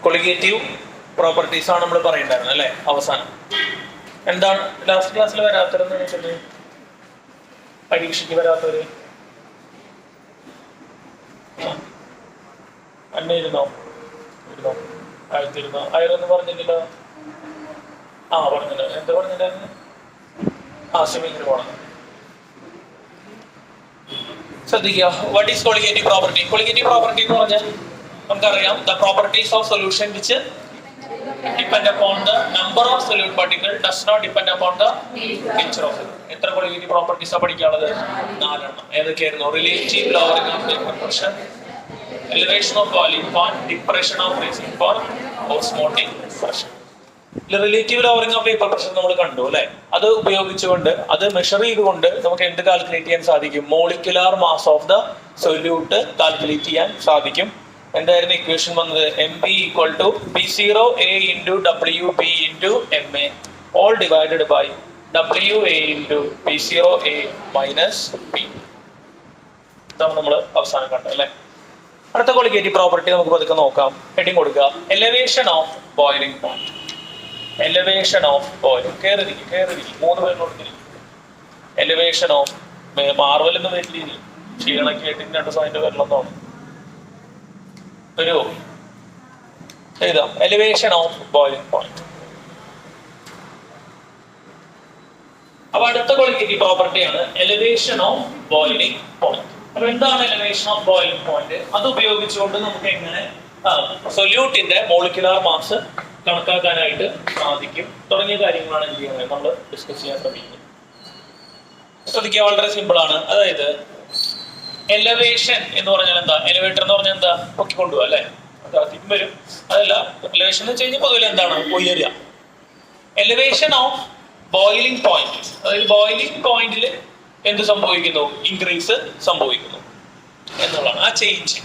Colligative properties ആണ് നമ്മൾ പറയണ്ടായിരുന്നത് അല്ലെ അവസാനം. എന്താണ് ലാസ്റ്റ് ക്ലാസ്സിൽ വരാത്തവരെന്ന് വെച്ചിട്ട് പരീക്ഷയ്ക്ക് വരാത്തവര് അന്നയിരുന്നോ ആയിരത്തിരുന്നോ ആയിരൊന്നും പറഞ്ഞില്ലല്ലോ. പറഞ്ഞില്ല. എന്താ പറഞ്ഞില്ലായിരുന്നു? സ്വിമ്മിങ്ങിന് പോണം. ശ്രദ്ധിക്കുക. What is colligative property? Colligative property എന്ന് പറഞ്ഞാൽ നമുക്കറിയാം the properties of solution which depend upon the number of solute particle does not depend upon the nature of it. എത്ര കൊളിഗേറ്റീവ് പ്രോപ്പർട്ടീസ് ആ പഠിക്കാനുള്ളത്? 4 എണ്ണം. ഏതൊക്കെയായിരുന്നു? Relative lowering of vapour pressure, elevation of boiling point, depression of freezing point, osmotic pressure. Relative lowering of vapour pressure നമ്മൾ കണ്ടു അല്ലെ. അത് ഉപയോഗിച്ചുകൊണ്ട് അത് മെഷർ ചെയ്തുകൊണ്ട് നമുക്ക് എന്ത് കാൽക്കുലേറ്റ് ചെയ്യാൻ സാധിക്കും? Molecular mass of the solute calculate ചെയ്യാൻ സാധിക്കും. എന്തായിരുന്നു ഇക്വേഷൻ വന്നത്? mb equal to p0 a into wb into ma all divided by wa into p0 a minus p. ഇതാണ് നമ്മൾ അവസാനം കണ്ടത് അല്ലെ. അടുത്ത കൊളിഗേറ്റീവ് പ്രോപ്പർട്ടി നമുക്ക് പതുക്കെ നോക്കാം. ഹെഡിങ് കൊടുക്കുക. Elevation of boiling point. Elevation of boiling. കേറിരിക്കും 3 പേരിനോട് തിരിക്കും. എലിവേഷൻ ഓഫ് മാർവൽ എന്ന് വരില്ല. ക്ഷീണൊക്കെ ആയിട്ട് 2 സമയത്ത് വരണമെന്നാണ് ഒരു എഴുതാം. Elevation of boiling point. അപ്പൊ അടുത്ത കൊളിഗേറ്റീവ് പ്രോപ്പർട്ടിയാണ് എലിവേഷൻ ഓഫ് ബോയിലിംഗ് പോയിന്റ്. അപ്പൊ എന്താണ് എലിവേഷൻ ഓഫ് ബോയിലിംഗ് പോയിന്റ്? അത് ഉപയോഗിച്ചുകൊണ്ട് നമുക്ക് എങ്ങനെ സൊല്യൂട്ടിന്റെ മോളിക്കുലാർ മാസ് കണക്കാക്കാനായിട്ട് സാധിക്കും തുടങ്ങിയ കാര്യങ്ങളാണ് എന്ത് ചെയ്യുന്നത് നമ്മൾ ഡിസ്കസ് ചെയ്യാൻ ശ്രമിക്കുന്നത്. ശ്രദ്ധിക്കുക, വളരെ സിമ്പിൾ ആണ്. അതായത് എലവേഷൻ എന്ന് പറഞ്ഞാൽ എന്താ? എലിവേറ്റർ എന്ന് പറഞ്ഞാൽ എന്താ? പൊക്കിക്കൊണ്ടുപോകുക അല്ലെ. വരും. അതല്ല, എലിവേഷൻ എന്ന് വെച്ച് കഴിഞ്ഞാൽ പൊതുവെ എന്താണ്? ഉയരുക. എലിവേഷൻ ഓഫ് ബോയിലിംഗ് പോയിന്റ്, അതായത് ബോയിലിംഗ് പോയിന്റിൽ എന്ത് സംഭവിക്കുന്നു? ഇൻക്രീസ് സംഭവിക്കുന്നു എന്നുള്ളതാണ് ആ ചേഞ്ച്.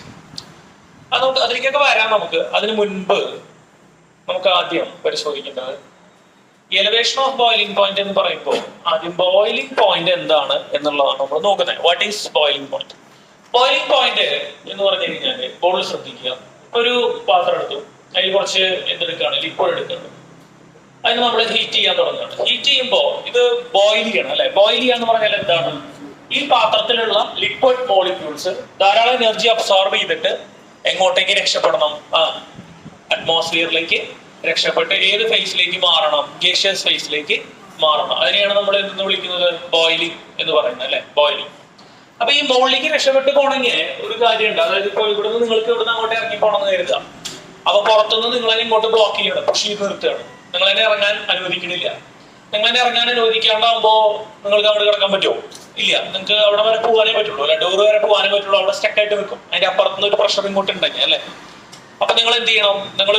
അത് നമുക്ക് അതിലേക്കൊക്കെ വരാം. നമുക്ക് അതിന് മുൻപ് നമുക്ക് ആദ്യം പരിശോധിക്കേണ്ടത് എലിവേഷൻ ഓഫ് ബോയിലിംഗ് പോയിന്റ് എന്ന് പറയുമ്പോൾ ആദ്യം ബോയിലിംഗ് പോയിന്റ് എന്താണ് എന്നുള്ളതാണ് നമ്മൾ നോക്കുന്നത്. What is boiling point? Boiling point എന്ന് പറഞ്ഞു കഴിഞ്ഞാല് ബോളിൽ ശ്രദ്ധിക്കുക. ഒരു പാത്രം എടുത്തു, അതിൽ കുറച്ച് എന്തെടുക്കുകയാണ്? ലിക്വിഡ് എടുക്കുന്നത്. അതിന് നമ്മൾ ഹീറ്റ് ചെയ്യാൻ തുടങ്ങുകയാണ്. ഹീറ്റ് ചെയ്യുമ്പോൾ ഇത് ബോയിൽ ചെയ്യണം അല്ലെ. ബോയിൽ ചെയ്യാന്ന് പറഞ്ഞാൽ എന്താണ്? ഈ പാത്രത്തിലുള്ള ലിക്വിഡ് മോളിക്യൂൾസ് ധാരാളം എനർജി അബ്സോർബ് ചെയ്തിട്ട് എങ്ങോട്ടേക്ക് രക്ഷപ്പെടണം? അറ്റ്മോസ്ഫിയറിലേക്ക് രക്ഷപ്പെട്ട് ഏത് ഫേസിലേക്ക് മാറണം? ഗേഷ്യസ് ഫേസിലേക്ക് മാറണം. അതിനെയാണ് നമ്മൾ എന്തെന്ന് വിളിക്കുന്നത്? ബോയിലിംഗ് എന്ന് പറയുന്നത് അല്ലെ. ബോയിലിംഗ്. അപ്പൊ ഈ മുകളിലേക്ക് രക്ഷപ്പെട്ട് പോണെങ്കിൽ ഒരു കാര്യമുണ്ട്. അതായത് ഇപ്പോൾ ഇവിടുന്ന് നിങ്ങൾക്ക് ഇവിടുന്ന് അങ്ങോട്ട് ഇറങ്ങി പോകണമെന്ന് കരുതാം. അപ്പൊ പുറത്തുനിന്ന് നിങ്ങളെ ഇങ്ങോട്ട് ബ്ലോക്ക് ചെയ്യണം, പുഷ് ചെയ്ത് നിർത്തുകയാണ്. നിങ്ങളതിനെ ഇറങ്ങാൻ അനുവദിക്കണില്ല. നിങ്ങളതിനെ ഇറങ്ങാൻ അനുവദിക്കാണ്ടാവുമ്പോ നിങ്ങൾക്ക് അവിടെ കിടക്കാൻ പറ്റുമോ? ഇല്ല. നിങ്ങൾക്ക് അവിടെ വരെ പോകാനേ പറ്റുള്ളൂ അല്ലെ. ഡോറ് വരെ പോകാനേ പറ്റുള്ളൂ. അവിടെ സ്റ്റക്കായിട്ട് നിൽക്കും. അതിന്റെ അപ്പുറത്തുനിന്ന് ഒരു പ്രഷർ ഇങ്ങോട്ട് ഉണ്ടെങ്കിൽ അല്ലെ. അപ്പൊ നിങ്ങൾ എന്ത് ചെയ്യണം? നിങ്ങൾ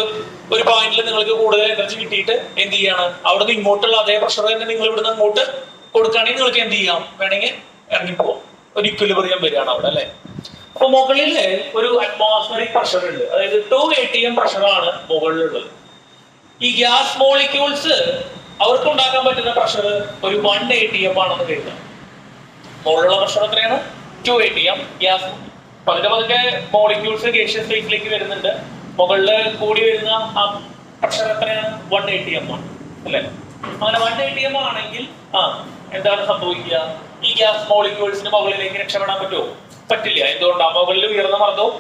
ഒരു പോയിന്റിൽ നിങ്ങൾക്ക് കൂടുതൽ എനർജി കിട്ടിയിട്ട് എന്ത് ചെയ്യാണ്? അവിടുന്ന് ഇങ്ങോട്ടുള്ള അതേ പ്രഷർ തന്നെ നിങ്ങൾ ഇവിടുന്ന് അങ്ങോട്ട് കൊടുക്കുകയാണെങ്കിൽ നിങ്ങൾക്ക് എന്ത് ചെയ്യാം? വേണമെങ്കിൽ ഇറങ്ങിപ്പോവാം. ഒരു ഇക്വിലിബ്രിയം വരികയാണ് അവിടെ അല്ലെ. അപ്പൊ മുകളിൽ ഒരു അറ്റ്മോസ്ഫിയറിക് പ്രഷർ ഉണ്ട്. അതായത് 2 atm പ്രഷറാണ് മുകളിലുള്ളത്. ഈ ഗ്യാസ് മോളിക്യൂൾസ് അവർക്ക് ഉണ്ടാക്കാൻ പറ്റുന്ന പ്രഷർ ഒരു 1 atm ആണെന്ന് കരുതാം. മുകളിലുള്ള പ്രഷർ എത്രയാണ്? 2 atm ഗ്യാസ്. പതുക്കെ മോളിക്യൂൾസ് ഗേഷ്യസ് ഫേസിലേക്ക് വരുന്നുണ്ട്. മുകളില് കൂടി വരുന്ന ആ പ്രഷർ എത്രയാണ്? 1 atm ആണ് അല്ലെ. അങ്ങനെ 1 atm ആണെങ്കിൽ എന്താണ് സംഭവിക്കുക? ഈ ഗ്യാസ് മോളിക്യൂൾസിന് മുകളിലേക്ക് രക്ഷപ്പെടാൻ പറ്റുമോ? പറ്റില്ല. എന്തുകൊണ്ടാണ്? മുകളിൽ ഉയർന്ന മർദ്ദവും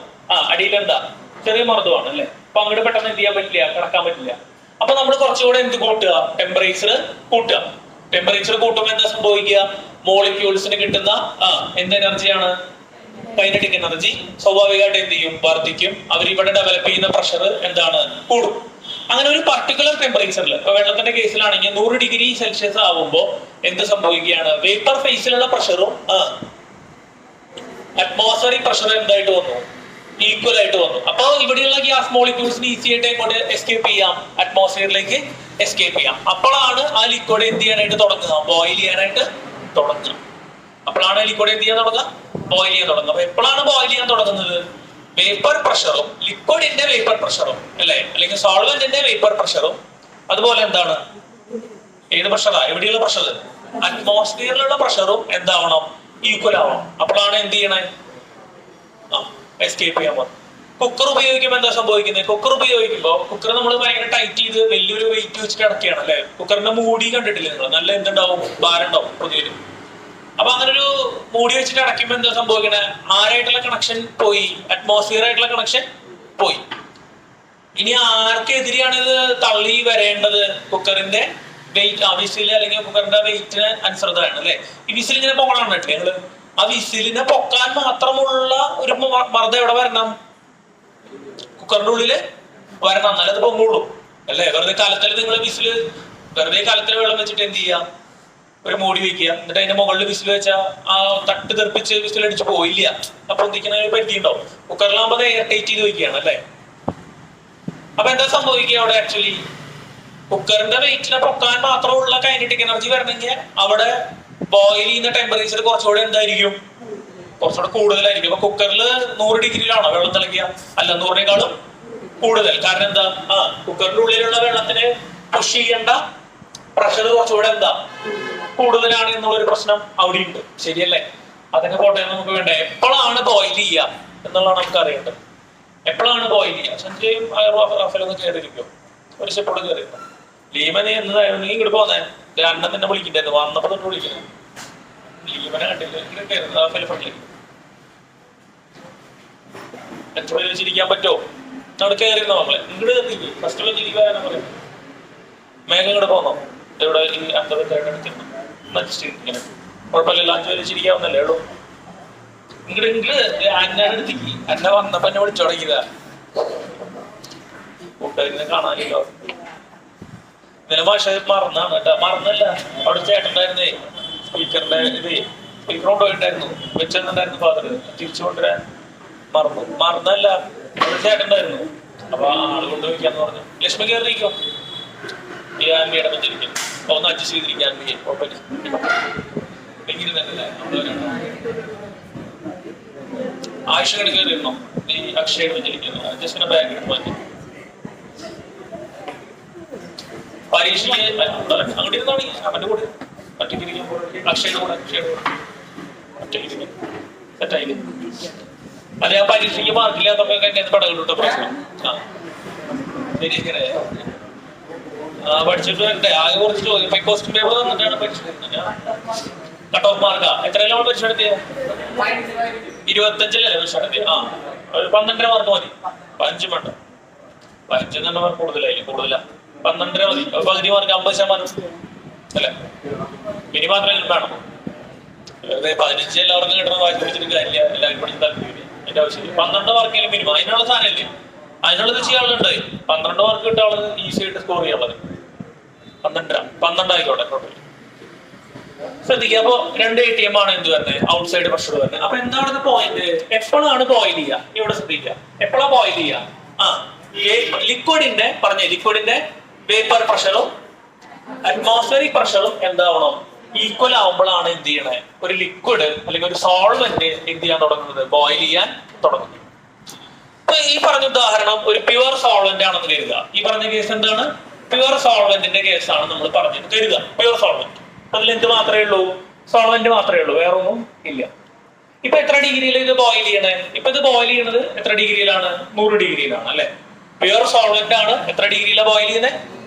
അടിയിൽ എന്താ? ചെറിയ മർദ്ദമാണ് അല്ലെ. അപ്പൊ അങ്ങോട്ട് പെട്ടെന്ന് എന്ത് ചെയ്യാൻ പറ്റില്ല? കടക്കാൻ പറ്റില്ല. അപ്പൊ നമ്മൾ കുറച്ചുകൂടെ എന്ത് കൂട്ടുക? ടെമ്പറേച്ചർ കൂട്ടുക. ടെമ്പറേച്ചർ കൂട്ടുമ്പോൾ എന്താ സംഭവിക്കുക? മോളിക്യൂൾസിന് കിട്ടുന്ന എന്ത് എനർജിയാണ്? കൈനറ്റിക് എനർജി സ്വാഭാവികമായിട്ട് എന്ത് ചെയ്യും? വർദ്ധിക്കും. അവരിവിടെ ഡെവലപ്പ് ചെയ്യുന്ന പ്രഷർ എന്താണ്? കൂടും. അങ്ങനെ ഒരു പർട്ടിക്കുലർ ടെമ്പറേച്ചറിൽ, ഇപ്പൊ വെള്ളത്തിന്റെ കേസിലാണെങ്കിൽ 100 ഡിഗ്രി സെൽഷ്യസ് ആവുമ്പോൾ എന്ത് സംഭവിക്കുകയാണ്? വേപ്പർ ഫേസിലുള്ള പ്രഷറും അറ്റ്മോസ്ഫിയറിക് പ്രഷർ എന്തായിട്ട് വന്നു? ഈക്വൽ ആയിട്ട് വന്നു. അപ്പോൾ ഇവിടെയുള്ള ഗ്യാസ് മോളിക്യൂൾസിന് ഈസി ആയിട്ട് എങ്ങോട്ട് എസ്കേപ്പ് ചെയ്യാം? അറ്റ്മോസ്ഫിയറിലേക്ക് എസ്കേപ്പ് ചെയ്യാം. അപ്പോഴാണ് ആ ലിക്വിഡ് എന്ത് ചെയ്യാനായിട്ട് തുടങ്ങുക? ബോയിൽ ചെയ്യാനായിട്ട് തുടങ്ങുക. അപ്പോഴാണ് ലിക്വിഡ് എന്ത് ചെയ്യാൻ തുടങ്ങുക? ബോയിൽ ചെയ്യാൻ തുടങ്ങുക. അപ്പൊ എപ്പോഴാണ് ബോയിൽ ചെയ്യാൻ തുടങ്ങുന്നത്? വേപ്പർ പ്രഷറും ലിക്വിഡിന്റെ വേപ്പർ പ്രഷറും അല്ലെ, അല്ലെങ്കിൽ സോൾവെന്റിന്റെ വേപ്പർ പ്രഷറും അതുപോലെ എന്താണ്? ഏത് പ്രഷറാ? എവിടെയുള്ള പ്രഷർ? അറ്റ്മോസ്ഫിയറിലുള്ള പ്രഷറും എന്താവണം? ഈക്വൽ ആവണം. അപ്പോഴാണ് എന്ത് ചെയ്യണേ? എസ്കേപ്പ് ചെയ്യാൻ പോകുന്നത്. കുക്കർ ഉപയോഗിക്കുമ്പോൾ എന്താ സംഭവിക്കുന്നത്? കുക്കർ ഉപയോഗിക്കുമ്പോൾ കുക്കർ നമ്മൾ ഭയങ്കര ടൈറ്റ് ചെയ്ത് വലിയൊരു വെയിറ്റ് വെച്ചിട്ട് അടക്കുകയാണ് അല്ലെ. കുക്കറിന്റെ മൂടി കണ്ടിട്ടില്ലേ നിങ്ങൾ? നല്ല എന്തുണ്ടാവും, ഭാരം ഉണ്ടാവും പുതിയൊരു. അപ്പൊ അങ്ങനെ ഒരു മൂടി വെച്ചിട്ട് അടയ്ക്കുമ്പോൾ എന്താ സംഭവിക്കണേ? ആരായിട്ടുള്ള കണക്ഷൻ പോയി? അറ്റ്മോസ്ഫിയർ ആയിട്ടുള്ള കണക്ഷൻ പോയി. ഇനി ആർക്കെതിരെയാണ് ഇത് തള്ളി വരേണ്ടത്? കുക്കറിന്റെ വെയിറ്റ്, ആ വിസിൽ അല്ലെങ്കിൽ കുക്കറിന്റെ വെയിറ്റിന് അനുസൃതമാണ് അല്ലെ. ഈ വിസിൽ ഇങ്ങനെ പൊങ്ങണം കേട്ടോ ഞങ്ങള്. ആ വിസിലിനെ പൊക്കാൻ മാത്രമുള്ള ഒരു മർദ്ദം എവിടെ വരണം? കുക്കറിന്റെ ഉള്ളില് വരണം, എന്നാലും അത് പൊങ്ങുള്ളൂ അല്ലെ. വെറുതെ കാലത്തിൽ നിങ്ങൾ വിസില്, വെറുതെ കാലത്തിൽ വെള്ളം വെച്ചിട്ട് എന്ത് ചെയ്യാം? ഒരു മൂടി വെക്കുക, എന്നിട്ട് അതിന്റെ മുകളിൽ വിസിൽ വെച്ചാൽ ആ തട്ട് തെറിപ്പിച്ച് വിസിലടിച്ച് പോയില്ല. അപ്പൊ എന്തിക്കുന്ന പരിധി ഉണ്ടാവും. കുക്കറിലാകുമ്പോൾ എയർ ടൈറ്റ് ചെയ്ത് വെക്കുകയാണ് അല്ലെ. അപ്പൊ എന്താ സംഭവിക്കുക അവിടെ? ആക്ച്വലി കുക്കറിന്റെ വെയിറ്റിനെ പൊക്കാൻ മാത്രമുള്ള കൈനറ്റിക് എനർജി വരണമെങ്കിൽ അവിടെ ബോയിൽ ചെയ്യുന്ന ടെമ്പറേച്ചർ കുറച്ചുകൂടെ എന്തായിരിക്കും? കുറച്ചുകൂടെ കൂടുതലായിരിക്കും. അപ്പൊ കുക്കറിൽ 100 ഡിഗ്രിയിലാണോ വെള്ളം തിളക്കുക? അല്ല, 100-നേക്കാളും കൂടുതൽ. കാരണം എന്താ? കുക്കറിന്റെ ഉള്ളിലുള്ള വെള്ളത്തിന് പുഷ് ചെയ്യേണ്ട പ്രഷർ കുറച്ചുകൂടെ എന്താ കൂടുതലാണ് എന്നുള്ളൊരു പ്രശ്നം അവിടെ ഉണ്ട്. ശരിയല്ലേ? അതൊക്കെ പോട്ടെ, നമുക്ക് വേണ്ട എപ്പോഴാണ് ബോയിൽ ചെയ്യുക എന്നുള്ളതാണ് നമുക്ക് അറിയേണ്ടത്. എപ്പോഴാണ് ബോയിൽ ചെയ്യുക? സഞ്ജയും റഫലൊന്നും കയറിയിരിക്കും, ഒരു സ്റ്റെപ്പോട് കയറിയിരുന്നു. ലീമനെ എന്നതായിരുന്നു നീ ഇങ്ങോട്ട് പോന്നെ? അണ്ണൻ തന്നെ വിളിക്കണ്ടായിരുന്നു, വന്നപ്പോ തൊട്ട് വിളിക്കുന്നത്. ലീമനെ കണ്ടില്ല, ഇങ്ങനെ കയറുന്നത് റഫേൽ ഫ്രണ്ടിലേക്ക്. എത്ര വെച്ചിരിക്കാൻ പറ്റുമോ? അവിടെ കയറിയിരുന്നോ നമ്മളെ? ഇങ്ങോട്ട് കയറിയിരിക്കും. ഫസ്റ്റ് വെച്ചിരിക്കാനാ പറയുന്നത്. മേഘം ഇങ്ങോട്ട് പോന്നോ? ഇവിടെ ഈ അന്തർത്തിരുന്നു ഇങ്ങനെ കുഴപ്പമില്ലല്ലോ. 5 പേര് വെച്ചിരിക്കാവുന്നല്ലേ ഉള്ളൂ. ഇങ്ങോട്ട് അന്നയുടെ അടുത്തേക്ക് അന്ന വന്നപ്പോ എന്നെ വിളിച്ചു തുടങ്ങിയതാ. കൂട്ടുകാരിനെ കാണാനില്ലോ. ഇന്നലെ ഭാഷ മറന്നാണ് കേട്ടോ. മറന്നല്ല, അവിടെ ചേട്ടണ്ടായിരുന്നേ സ്പീക്കറിന്റെ സ്പീക്കർ കൊണ്ടുപോയിട്ടായിരുന്നു, വെച്ചിട്ടുണ്ടായിരുന്നു ഫാദർ. തിരിച്ചു കൊണ്ടുവരാൻ മറന്നല്ല, അവിടെ ചേട്ടണ്ടായിരുന്നു. അപ്പൊ ആള് കൊണ്ടുപോയിക്കാന്ന് പറഞ്ഞു. ലക്ഷ്മി കയറിയിരിക്കും, ഈ ആൻവിയുടെ പറ്റിരിക്കും. ഒന്ന് അഡ്ജസ്റ്റ് ചെയ്തിരിക്കാൻ കുഴപ്പമില്ല. ആയിഷ കണി കയറിയിരുന്നോ? ഈ അക്ഷയുടെ പറ്റിരിക്കുന്നു. ജസ്റ്റിന്റെ ബാഗ് എടുത്ത് മാറ്റി. പരീക്ഷയ്ക്ക് അങ്ങോട്ട് ഇരുന്നാണ് അവന്റെ കൂടെ ഒറ്റയ്ക്കിരിക്കാൻ. അക്ഷയുടെ കൂടെ ഒറ്റയ്ക്കിരിക്കും. സെറ്റായില്ലേ? അതെ, ആ പരീക്ഷയ്ക്ക് മാർക്കില്ലാത്തപ്പോ എന്നെ പടകളുട്ടോ പ്രശ്നം. ശരി, ഇങ്ങനെ പഠിച്ചിട്ട് വരട്ടെ. ആകെ കുറച്ച് ചോദ്യം ക്വസ്റ്റ്യൻ പേപ്പർ തന്നിട്ടാണ് പഠിച്ചിരുന്നത്. കട്ട് ഓഫ് മാർക്കാ എത്രയല്ലേ നമ്മൾ പരിശോധിച്ചത്? 25-ലല്ലേ പരിശോധിച്ചത്? ആ, ഒരു 12.5 മാർക്ക് മതി. 15 വേണ്ട, 15 മാർക്ക് കൂടുതലായില്ലേ? കൂടുതലാ. 12.5 മതി. പകുതി മാർക്ക് 50% അല്ലെ? ഇനി മാത്രമേ വേണം. 15 എല്ലാവർക്കും കിട്ടണം. വായിച്ചു പിടിച്ചിട്ട് കാര്യമില്ല, എല്ലാവരും പഠിച്ച താല്പര്യം അതിന്റെ ആവശ്യമില്ല. 12 മാർക്കെങ്കിലും മിനിമം. അതിനുള്ള സാധനമല്ലേ, അതിനുള്ളത് ചെയ്യാനുണ്ട്. 12 മാർക്ക് കിട്ടാനുള്ളത് ഈസി ആയിട്ട് സ്കോർ ചെയ്യാനുള്ളത്. 12 ആയിക്കോട്ടെ. ശ്രദ്ധിക്കുക. അപ്പൊ 2 ATM ആണ് എന്ത് വരുന്നത്? ഔട്ട് സൈഡ് പ്രഷർ വരുന്നത്. അപ്പൊ എന്താണ് പോയിന്റ്? എപ്പോഴാണ് ബോയിൽ ചെയ്യുക? ഇവിടെ ശ്രദ്ധിക്കുക. എപ്പോഴാണ് ബോയിൽ ചെയ്യുക? ലിക്വിഡിന്റെ ലിക്വിഡിന്റെ വേപ്പർ പ്രഷറും അറ്റ്മോസ്ഫിയറിക് പ്രഷറും എന്താവണം? ഈക്വൽ ആവുമ്പോഴാണ് എന്ത് ചെയ്യണേ? ഒരു ലിക്വിഡ് അല്ലെങ്കിൽ ഒരു സോൾവെന്റ് എന്ത് ചെയ്യാൻ തുടങ്ങുന്നത്? ബോയിൽ ചെയ്യാൻ തുടങ്ങുന്നത്. അപ്പൊ ഈ പറഞ്ഞ ഉദാഹരണം ഒരു പ്യുവർ സോൾവെന്റ് ആണെന്ന് കരുതുക. ഈ പറഞ്ഞ കേസ് എന്താണ്? പ്യുവർ സോൾവെന്റിന്റെ കേസാണ് നമ്മൾ പറഞ്ഞത് കരുതുക. പ്യുവർ സോൾവെന്റ്, അതിൽ എന്ത് മാത്രമേ ഉള്ളൂ? സോൾവെന്റ് മാത്രമേ ഉള്ളൂ, വേറെ ഒന്നും ഇല്ല. ഇപ്പൊ എത്ര ഡിഗ്രിയിൽ ഇത് ബോയിൽ ചെയ്യണേ? ഇപ്പൊ ഇത് ബോയിൽ ചെയ്യുന്നത് എത്ര ഡിഗ്രിയിലാണ്? 100 ഡിഗ്രിയിലാണ് അല്ലെ. പ്യുവർ സോൾവെന്റ് ആണ്. എത്ര ഡിഗ്രിയിലാണ് ബോയിൽ ചെയ്യുന്നത്?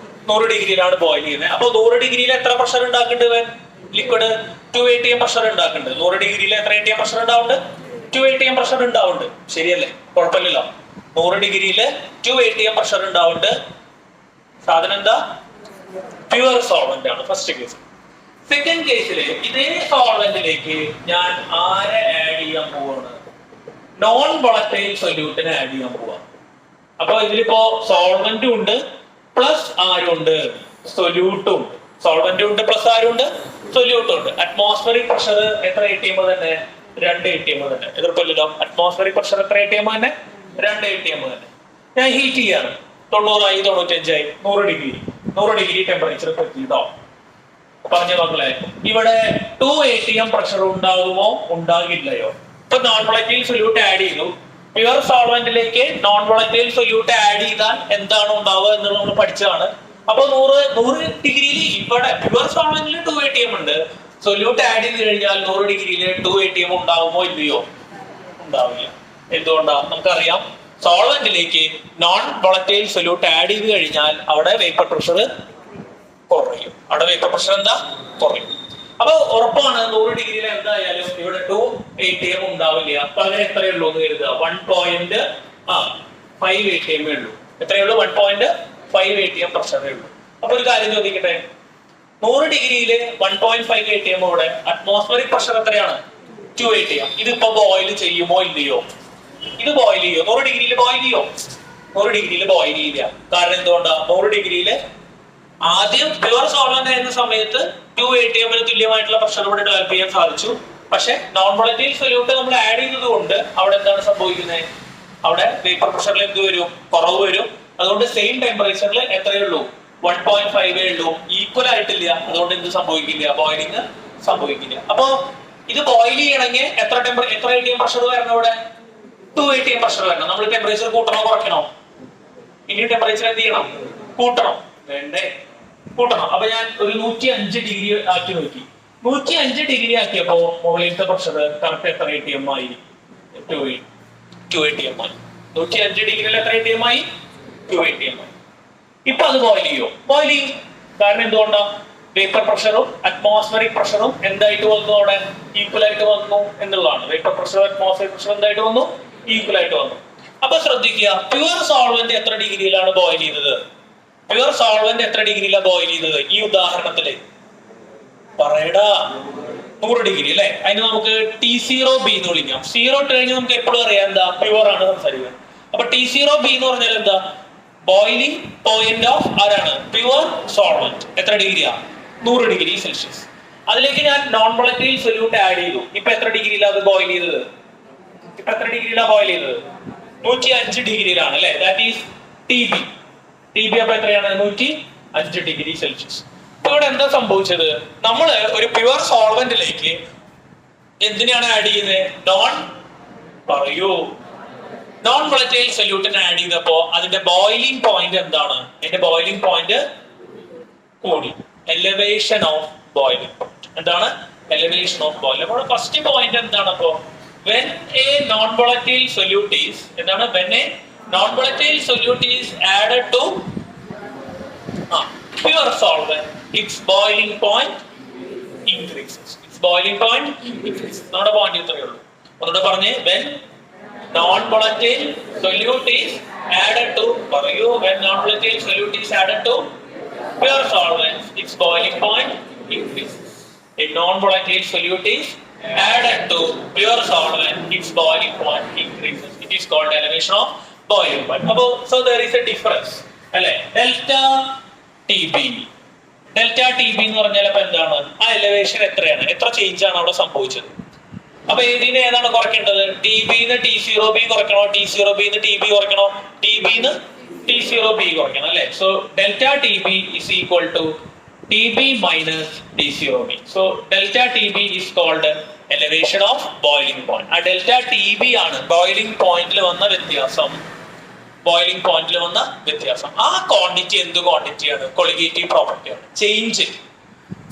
100 ഡിഗ്രിയിലാണ് ബോയിൽ ചെയ്യുന്നത്. അപ്പൊ 100 ഡിഗ്രിയിൽ എത്ര പ്രഷർ ഉണ്ടാക്കുന്നുണ്ട്? ലിക്വിഡ് 2 ATM പ്രഷർ ഉണ്ടാക്കുന്നുണ്ട്. 100 ഡിഗ്രിയിൽ എത്ര ATM പ്രഷർ ഉണ്ടാവുന്നുണ്ട്? 2 ATM പ്രഷർ ഉണ്ടാവുന്നുണ്ട്. ശരിയല്ലേ? കുഴപ്പമില്ലല്ലോ. 100 ഡിഗ്രിയിൽ 2 ATM പ്രഷർ ഉണ്ടാവുന്നുണ്ട്. സാധനം എന്താ? പ്യുവർ സോൾവെന്റ് ആണ് ഫസ്റ്റ് കേസ്. സെക്കൻഡ് കേസിൽ ഇതേ സോൾവെന്റിലേക്ക് ഞാൻ ആരെ ആഡ് ചെയ്യാൻ പോവാണ്? നോൺ വോളറ്റൈൽ സൊല്യൂട്ടിനെ ആഡ് ചെയ്യാൻ പോവാ. അപ്പൊ ഇതിലിപ്പോ സോൾവെന്റും ഉണ്ട് പ്ലസ് ആരുണ്ട്? സൊല്യൂട്ടും. സോൾവെന്റും ഉണ്ട് പ്ലസ് ആരുണ്ട്? സൊല്യൂട്ടും ഉണ്ട്. അറ്റ്മോസ്ഫിയറിക് പ്രഷർ എത്ര ATM തന്നെ? 2 ATM തന്നെ. എതിർപ്പല്ലോ. അറ്റ്മോസ്ഫിയറിക് പ്രഷർ എത്ര ATM തന്നെ? 2 ATM തന്നെ. ഞാൻ ഹീറ്റ് ചെയ്യാണ്. 90 ആയി, 95 ആയി, 100 ഡിഗ്രി ടെമ്പറേച്ചർ എത്തിയിട്ടോ. പറഞ്ഞ മക്കളെ, ഇവിടെ 2 ATM പ്രഷർ ഉണ്ടാകുമോ ഉണ്ടാകില്ലയോ? ഇപ്പൊ നോൺ വോളറ്റൈൽ സൊല്യൂട്ട് ആഡ് ചെയ്തു. പ്യുവർ സോൾവെന്റിലേക്ക് നോൺ വോളറ്റൈൽ സൊല്യൂട്ട് ആഡ് ചെയ്താൽ എന്താണ് ഉണ്ടാവുക എന്നുള്ളത് നമ്മൾ പഠിച്ചതാണ്. അപ്പൊ 100 ഡിഗ്രിയിൽ ഇവിടെ പ്യുവർ സോൾവെന്റിൽ 2 ATM ഉണ്ട്. സൊല്യൂട്ട് ആഡ് ചെയ്ത് കഴിഞ്ഞാൽ 100 ഡിഗ്രിയിൽ 2 ATM ഉണ്ടാവുമോ ഇല്ലയോ? ഉണ്ടാവില്ല. എന്തുകൊണ്ടാ? നമുക്കറിയാം സോൾവെന്റിലേക്ക് നോൺ വോളറ്റൈൽ സൊല്യൂട്ട് ആഡ് ചെയ്ത് കഴിഞ്ഞാൽ അവിടെ വേപ്പർ പ്രഷർ കുറയും. അവിടെ വേപ്പർ പ്രഷർ എന്താ കുറയും. അപ്പൊ ഉറപ്പാണ് 100 ഡിഗ്രിയിൽ എന്തായാലും ഇവിടെ 2 atm ഉണ്ടാവില്ല. അപ്പൊ അങ്ങനെ എത്രയേ ഉള്ളൂ എന്ന് കരുതുക, 1.5 atm ഉള്ളൂ. എത്രയേ ഉള്ളൂ? 1.5 atm പ്രഷറേ ഉള്ളൂ. അപ്പൊ ഒരു കാര്യം ചോദിക്കട്ടെ, 100 ഡിഗ്രിയിൽ 1.5 atm ഇവിടെ അറ്റ്മോസ്ഫിയറിക് പ്രഷർ എത്രയാണ്? 2 atm. ഇതിപ്പോ ബോയിൽ ചെയ്യുമോ ഇല്ലയോ? ഇത് ബോയിൽ ചെയ്യോ? 100 ഡിഗ്രിയിൽ ബോയിൽ ചെയ്യോ? 100 ഡിഗ്രിയിൽ ബോയിൽ ചെയ്യില്ല. കാരണം എന്തുകൊണ്ടാ? 100 ഡിഗ്രിയിൽ ആദ്യം പ്യുവർ സോൾവെന്റ് ആയിരുന്ന സമയത്ത് 2 atm തുല്യമായിട്ടുള്ള പ്രഷർ ഇവിടെ ഡെവലപ്പ് ചെയ്യാൻ സാധിച്ചു. പക്ഷെ നോൺ വോളറ്റൈൽ സൊല്യൂട്ട് നമ്മൾ ആഡ് ചെയ്തത് കൊണ്ട് അവിടെ എന്താണ് സംഭവിക്കുന്നത്? അവിടെ വേപ്പർ പ്രഷറിൽ എന്ത് വരും? കുറവ് വരും. അതുകൊണ്ട് സെയിം ടെമ്പറേച്ചറിൽ എത്രയേ ഉള്ളൂ? 1.5 ഉള്ളൂ. ഈക്വൽ ആയിട്ടില്ല. അതുകൊണ്ട് എന്ത് സംഭവിക്കില്ല? ബോയിലിംഗ് സംഭവിക്കില്ല. അപ്പൊ ഇത് ബോയിൽ ചെയ്യണമെങ്കിൽ എത്ര atm പ്രഷർ വരണം? ഇവിടെ 2 atm പ്രഷർ വരണം. നമ്മൾ ടെമ്പറേച്ചർ കൂട്ടണോ കുറയ്ക്കണോ? ഇനി ടെമ്പറേച്ചർ എന്ത് ചെയ്യണം? കൂട്ടണം. വേണ്ടേ? കൂട്ടണം. അപ്പൊ ഞാൻ ഒരു 105 ഡിഗ്രി ആക്കി നോക്കി. 105 ഡിഗ്രി ആക്കിയപ്പോ മുകളിലത്തെ പ്രഷർ കറക്റ്റ് എത്ര atm ആയി? 2 atm ആയി. 105 ഡിഗ്രിയിൽ എത്ര atm ആയി? 2 atm ആയി. ഇപ്പൊ അത് ബോയിൽ ചെയ്യോ? ബോയിൽ ചെയ്യും. കാരണം എന്തുകൊണ്ടാ? വേപ്പർ പ്രഷറും അറ്റ്മോസ്ഫിയറിക് പ്രഷറും എന്തായിട്ട് വന്നു? അവിടെ ഈക്വൽ ആയിട്ട് വന്നു എന്നുള്ളതാണ്. വേപ്പർ പ്രഷർ അറ്റ്മോസ്ഫിയറിക് പ്രഷർ എന്തായിട്ട് വന്നു? ഈക്വൽ ആയിട്ട് വന്നു. അപ്പൊ ശ്രദ്ധിക്കുക, പ്യുവർ സോൾവെന്റ് എത്ര ഡിഗ്രിയിലാണ് ബോയിൽ ചെയ്തത്? പ്യുവർ സോൾവെന്റ് എത്ര ഡിഗ്രിയിലാണ് ബോയിൽ ചെയ്തത്? ഈ ഉദാഹരണത്തില് പറയടാ, 100 ഡിഗ്രി അല്ലെ? അതിന് നമുക്ക് T0B എന്ന് വിളിക്കാം. 0 ഇട്ട് കഴിഞ്ഞാൽ നമുക്ക് എപ്പോഴും അറിയാം എന്താ? പ്യുവർ ആണ് സംസാരിക്കുക. അപ്പൊ T0B എന്ന് പറഞ്ഞാൽ എന്താ? ബോയിലിംഗ് പോയിന്റ് ഓഫ് ആരാണ്? Pure solvent. എത്ര ഡിഗ്രിയാ? 100 ഡിഗ്രി സെൽഷ്യസ്. അതിലേക്ക് ഞാൻ നോൺ വോളറ്റൈൽ സൊല്യൂട്ട് ആഡ് ചെയ്തു. ഇപ്പൊ എത്ര ഡിഗ്രിയിലാണ് അത് ബോയിൽ ചെയ്തത്? ഇപ്പൊ എത്ര ഡിഗ്രിയിലാണ് ബോയിൽ ചെയ്തത്? 105 ഡിഗ്രിയിലാണ് അല്ലെ? That is TB. TB അപ്പൊ എത്രയാണ്? 105 ഡിഗ്രി സെൽഷ്യസ്. ഇപ്പൊ ഇവിടെ എന്താ സംഭവിച്ചത്? നമ്മള് ഒരു പ്യുവർ സോൾവെന്റിലേക്ക് എന്തിനാണ് ആഡ് ചെയ്യുന്നത്? നോൺ വോളറ്റൈൽ സൊല്യൂട്ടിന് ആഡ് ചെയ്തപ്പോ അതിന്റെ ബോയിലിംഗ് പോയിന്റ് എന്താണ്? അതിന്റെ ബോയിലിംഗ് പോയിന്റ് കൂടി. Elevation of boiling point. എന്താണ്? Elevation of boiling. അപ്പോൾ ഫസ്റ്റ് പോയിന്റ് എന്താണ്? അപ്പോ when a non-volatile solute is എന്താണ്? when a non-volatile solute is added to pure solvent, its boiling point increases. Its boiling point increases. നമ്മുടെ point ഇത്രയേ ഉള്ളൂ. ഒന്നുകൂടെ പറഞ്ഞേ, when non-volatile solute is added to when non-volatile solute is added to pure solvent, its boiling point increases. A non-volatile solute is added to pure solvent, its boiling point increases. It is called elevation of boiling point. So there is a difference. അല്ലെ? delta TB എന്ന് പറഞ്ഞാൽ അപ്പൊ എന്താണ്? ആ elevation എത്രയാണ്? എത്ര change ആണ് അവിടെ സംഭവിച്ചത്? അപ്പൊ ഇതിന് ഏതാണ് കുറയ്ക്കേണ്ടത്? TB ന്ന് T0B കുറയ്ക്കണോ? T0B ന്ന് TB കുറയ്ക്കണോ? TB ന്ന് T0B കുറയ്ക്കണം അല്ലെ? So delta TB is equal to TB minus T0B. So delta TB is called elevation of boiling point. ആ delta TB ആണ് ബോയിലിംഗ് പോയിന്റിൽ വന്ന വ്യത്യാസം. ബോയിലിംഗ് പോയിന്റിൽ വന്ന വ്യത്യാസം. ആ ക്വാണ്ടിറ്റി എന്ത് ക്വാണ്ടിറ്റിയാണ്? കൊളിഗേറ്റീവ് പ്രോപ്പർട്ടി ആണ്. ചേഞ്ച്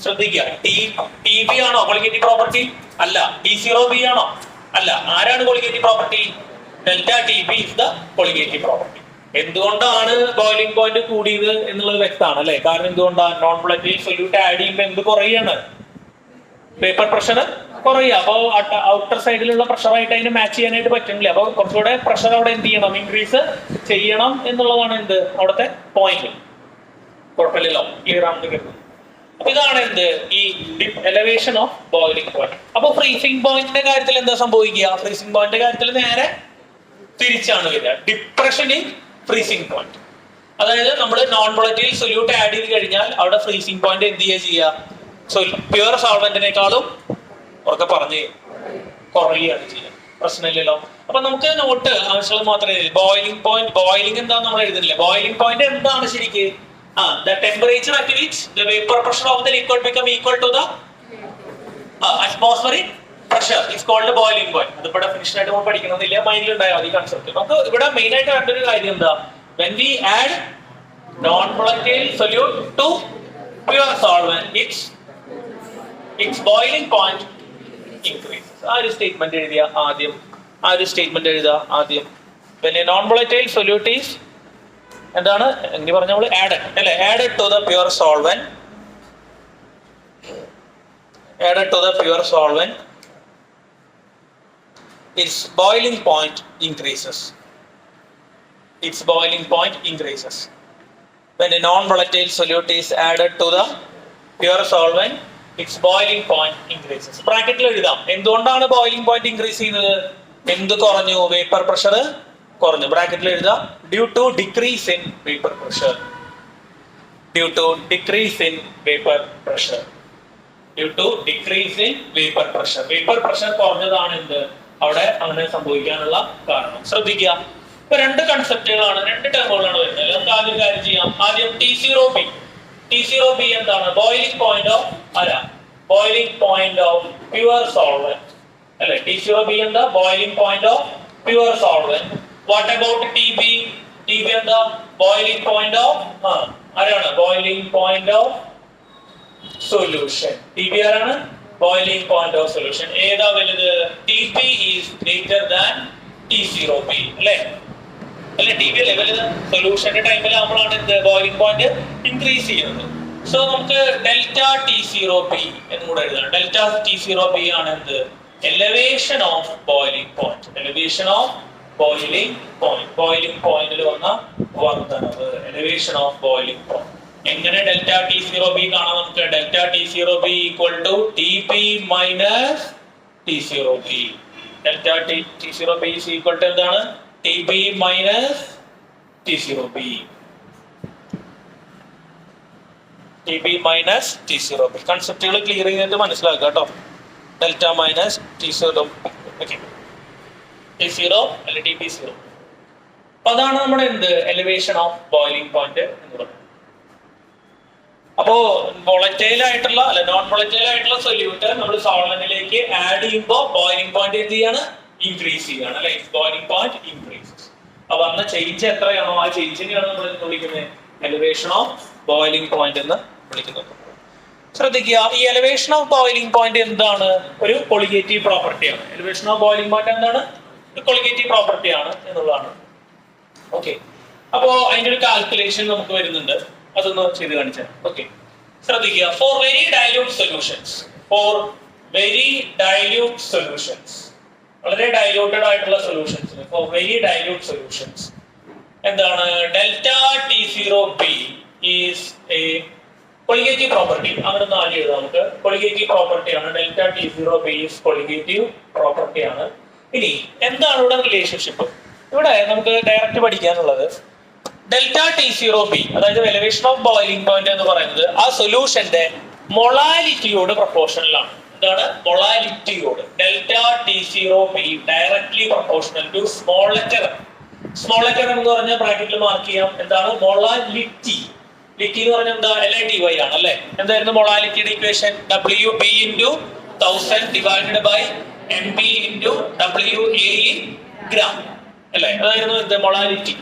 ശ്രദ്ധിക്കുക. TB ആണോ കൊളിഗേറ്റീവ് പ്രോപ്പർട്ടി? അല്ല. T0B ആണോ? അല്ല. ആരാണ് colligative property? delta TB is the colligative property. എന്തുകൊണ്ടാണ് ബോയിലിംഗ് പോയിന്റ് കൂടിയത് എന്നുള്ളത് വ്യക്തമാണ് അല്ലെ? കാരണം എന്തുകൊണ്ടാണ്? നോൺ വോളറ്റൈൽ സൊല്യൂട്ട് ആഡ് ചെയ്യുമ്പോൾ എന്ത് കുറയാണ്? വേപ്പർ പ്രഷർ കുറയുക. അപ്പൊ ഔട്ടർ സൈഡിലുള്ള പ്രഷറായിട്ട് അതിന് മാച്ച് ചെയ്യാനായിട്ട് പറ്റുന്നില്ല. അപ്പൊ കുറച്ചുകൂടെ പ്രഷർ അവിടെ എന്ത് ചെയ്യണം? ഇൻക്രീസ് ചെയ്യണം എന്നുള്ളതാണ് എന്ത് അവിടുത്തെ പോയിന്റ്. കുഴപ്പമില്ലല്ലോ? ക്ലിയർ ആണെന്ന് കരുതുന്നു. അപ്പൊ ഇതാണ് എന്ത്? ഈ എലവേഷൻ ഓഫ് ബോയിലിംഗ് പോയിന്റ്. അപ്പൊ ഫ്രീസിംഗ് പോയിന്റിന്റെ കാര്യത്തിൽ എന്താ സംഭവിക്കുക? ഫ്രീസിംഗ് പോയിന്റിന്റെ കാര്യത്തിൽ നേരെ തിരിച്ചാണ് വരിക. Depression in freezing point. അതായത് നമ്മൾ നോൺ വോളറ്റൈൽ സൊല്യൂട്ട് ആഡ് ചെയ്ത് കഴിഞ്ഞാൽ അവിടെ ഫ്രീസിംഗ് പോയിന്റ് എന്ത് ചെയ്യുക? പ്യുവർ സോൾവെന്റിനേക്കാളും ഒക്കെ പറഞ്ഞ് കുറയുകയാണ് ചെയ്യുക. പ്രശ്നമില്ലല്ലോ. അപ്പൊ നമുക്ക് നോട്ട് ആവശ്യമുള്ളത് മാത്രമേ ബോയിലിംഗ് പോയിന്റ്. ബോയിലിംഗ് എന്താന്ന് നമ്മൾ എഴുതുന്നില്ല. ബോയിലിംഗ് പോയിന്റ് എന്താണ് ശരിക്ക്? the temperature at which the vapor pressure of the liquid become equal to the atmospheric pressure is called the boiling point. അത് ഇവിടെ ഡെഫിനിഷൻ ആയിട്ട് നമ്മൾ പഠിക്കണമെന്നില്ല, മൈൻഡിൽ ഉണ്ടായാൽ മതി കൺസെപ്റ്റ്. നമുക്ക് ഇവിടെ മെയിൻ ആയിട്ട് കണ്ടൊരു കാര്യം എന്താ? when we add non-volatile solute to pure solvent, its boiling point increases. ആ ഒരു സ്റ്റേറ്റ്മെന്റ് എഴുതുക ആദ്യം. പിന്നെ നോൺ വോളറ്റൈൽ സൊല്യൂട്ട് ഈസ് എന്താണ് എങ്ങനെ പറഞ്ഞ നമ്മൾ ആഡഡ് അല്ലെ, added to the pure solvent, added to the pure solvent, its boiling point increases. Its boiling point increases. When a non-volatile solute is added to the pure solvent, its boiling point increases. Bracket il എഴുതാം എന്തുകൊണ്ടാണ് boiling point increase ചെയ്യുന്നത്, എന്ത് കുറഞ്ഞു, vapour pressure കുറഞ്ഞു. ബ്രാക്കറ്റിൽ എഴുതാം due to decrease in vapor pressure. Due to decrease in vapor pressure. Due to decrease in vapor pressure. Vapor pressure കുറഞ്ഞതാണ് എന്ത് അവിടെ അങ്ങനെ സംഭവിക്കാനുള്ള കാരണം. ശ്രദ്ധിക്കുക, ഇപ്പൊ രണ്ട് കൺസെപ്റ്റുകളാണ്, രണ്ട് ടേമുകളാണ് വരുന്നത്. നമുക്ക് ആദ്യം കാര്യം ചെയ്യാം. ആദ്യം T0B. T0B എന്താണ്? Boiling point of boiling point of pure solvent അല്ലെ. T0B എന്താ? Boiling point of pure solvent. What about TB? TB എന്താ? ബോയിലിംഗ് പോയിന്റ് ഓഫ് ആരാണ്? Boiling point of solution. TB ആരാണ്? boiling point of solution. ഏതാ വലുത്? TB is greater than T0B അല്ലേ? TB അല്ലേ വലുത്? സൊല്യൂഷന്റെ ടൈമിൽ നമ്മളാണ് എന്ത് ബോയിലിംഗ് പോയിന്റ് ഇൻക്രീസ് ചെയ്യുന്നത്. സോ നമുക്ക് ഡെൽറ്റ T0B എന്ന് കൂടെ എഴുതാം. ഡെൽറ്റ T0B ആണ് എന്ത്? Elevation of boiling point. Elevation of boiling point. Boiling പോയിന്റിൽ വന്ന വർദ്ധനവ്. Elevation of boiling point. എങ്ങനെ ഡെൽറ്റ T0B കാണാം നമുക്ക്? Delta T0B equal to TB minus T0B. Delta T0B is equal to എന്താണ്? TB minus T0B. TB minus T0B. കൺസെപ്റ്റുകൾ clear ചെയ്തിട്ട് മനസ്സിലാക്കുക കേട്ടോ. Delta minus T0. T0 അല്ലെ TB0. അപ്പൊ അതാണ് നമ്മുടെ എന്ത് എലിവേഷൻ ഓഫ് ബോയിലിംഗ് പോയിന്റ് എന്ന് പറയുന്നത്. അപ്പോ വോളറ്റൈൽ ആയിട്ടുള്ള അല്ലെ നോൺ വോളറ്റൈൽ ആയിട്ടുള്ള സൊല്യൂട്ട് നമ്മൾ സോൾവെന്റിലേക്ക് ആഡ് ചെയ്യുമ്പോൾ ബോയിലിംഗ് പോയിന്റ് എന്ത് ചെയ്യാണ്? ഇൻക്രീസ് ചെയ്യാണ് അല്ലെ. Boiling point increases. അപ്പൊ അന്ന് ചേഞ്ച് എത്രയാണോ ആ ചേഞ്ചിനെയാണ് നമ്മൾ വിളിക്കുന്നത് എലിവേഷൻ ഓഫ് ബോയിലിംഗ് പോയിന്റ് എന്ന് വിളിക്കുന്നത്. ശ്രദ്ധിക്കുക, ഈ എലിവേഷൻ ഓഫ് ബോയിലിംഗ് പോയിന്റ് എന്താണ്? ഒരു കൊളിഗേറ്റീവ് പ്രോപ്പർട്ടിയാണ്. എലിവേഷൻ ഓഫ് ബോയിലിംഗ് പോയിന്റ് എന്താണ്? ഒരു കൊളിഗേറ്റീവ് പ്രോപ്പർട്ടിയാണ് എന്നുള്ളതാണ്. ഓക്കെ, അപ്പോ അതിന്റെ ഒരു കാൽക്കുലേഷൻ നമുക്ക് വരുന്നുണ്ട്, അതൊന്ന് ചെയ്ത് കാണിച്ചാൽ. ഓക്കെ, ശ്രദ്ധിക്കുക. ഫോർ വെരി ഡൈല്യൂട്ട് സൊല്യൂഷൻസ്, വളരെ ഡൈല്യൂട്ടഡ് ആയിട്ടുള്ള solutions, for very dilute solutions എന്താണ്? Delta T0B is a colligative property. അങ്ങനെ ഒന്ന് ആദ്യം എഴുതാം നമുക്ക്. കൊളിഗേറ്റീവ് പ്രോപ്പർട്ടിയാണ്. ഡെൽറ്റ T0B ഈസ് കൊളിഗേറ്റീവ് പ്രോപ്പർട്ടിയാണ്. ഇനി എന്താണ് ഇവിടെ റിലേഷൻഷിപ്പ്? ഇവിടെ നമുക്ക് ഡയറക്റ്റ് പഠിക്കാനുള്ളത് ഡെൽറ്റ T0B, അതായത് എലിവേഷൻ ഓഫ് ബോയിലിംഗ് പോയിന്റ് എന്ന് പറയുന്നത് ആ സൊല്യൂഷന്റെ മൊളാലിറ്റിയോട് പ്രൊപ്പോർഷണലാണ്. എന്താണ്? മൊളാലിറ്റിയോട്. Delta T0B directly proportional to small letter. Small letter എന്ന് പറഞ്ഞാൽ ബ്രാക്കറ്റിൽ മാർക്ക് ചെയ്യാം. എന്താണ്? മൊളാലിറ്റി. ലിറ്റി എന്ന് പറഞ്ഞാൽ എന്താ? LITY ആണ് അല്ലെ. എന്തായിരുന്നു മൊളാലിറ്റിയുടെ equation? WB into 1000 divided by MB into WA in gram അല്ലെ. അതായിരുന്നു എന്ത്? മൊളാലിറ്റി.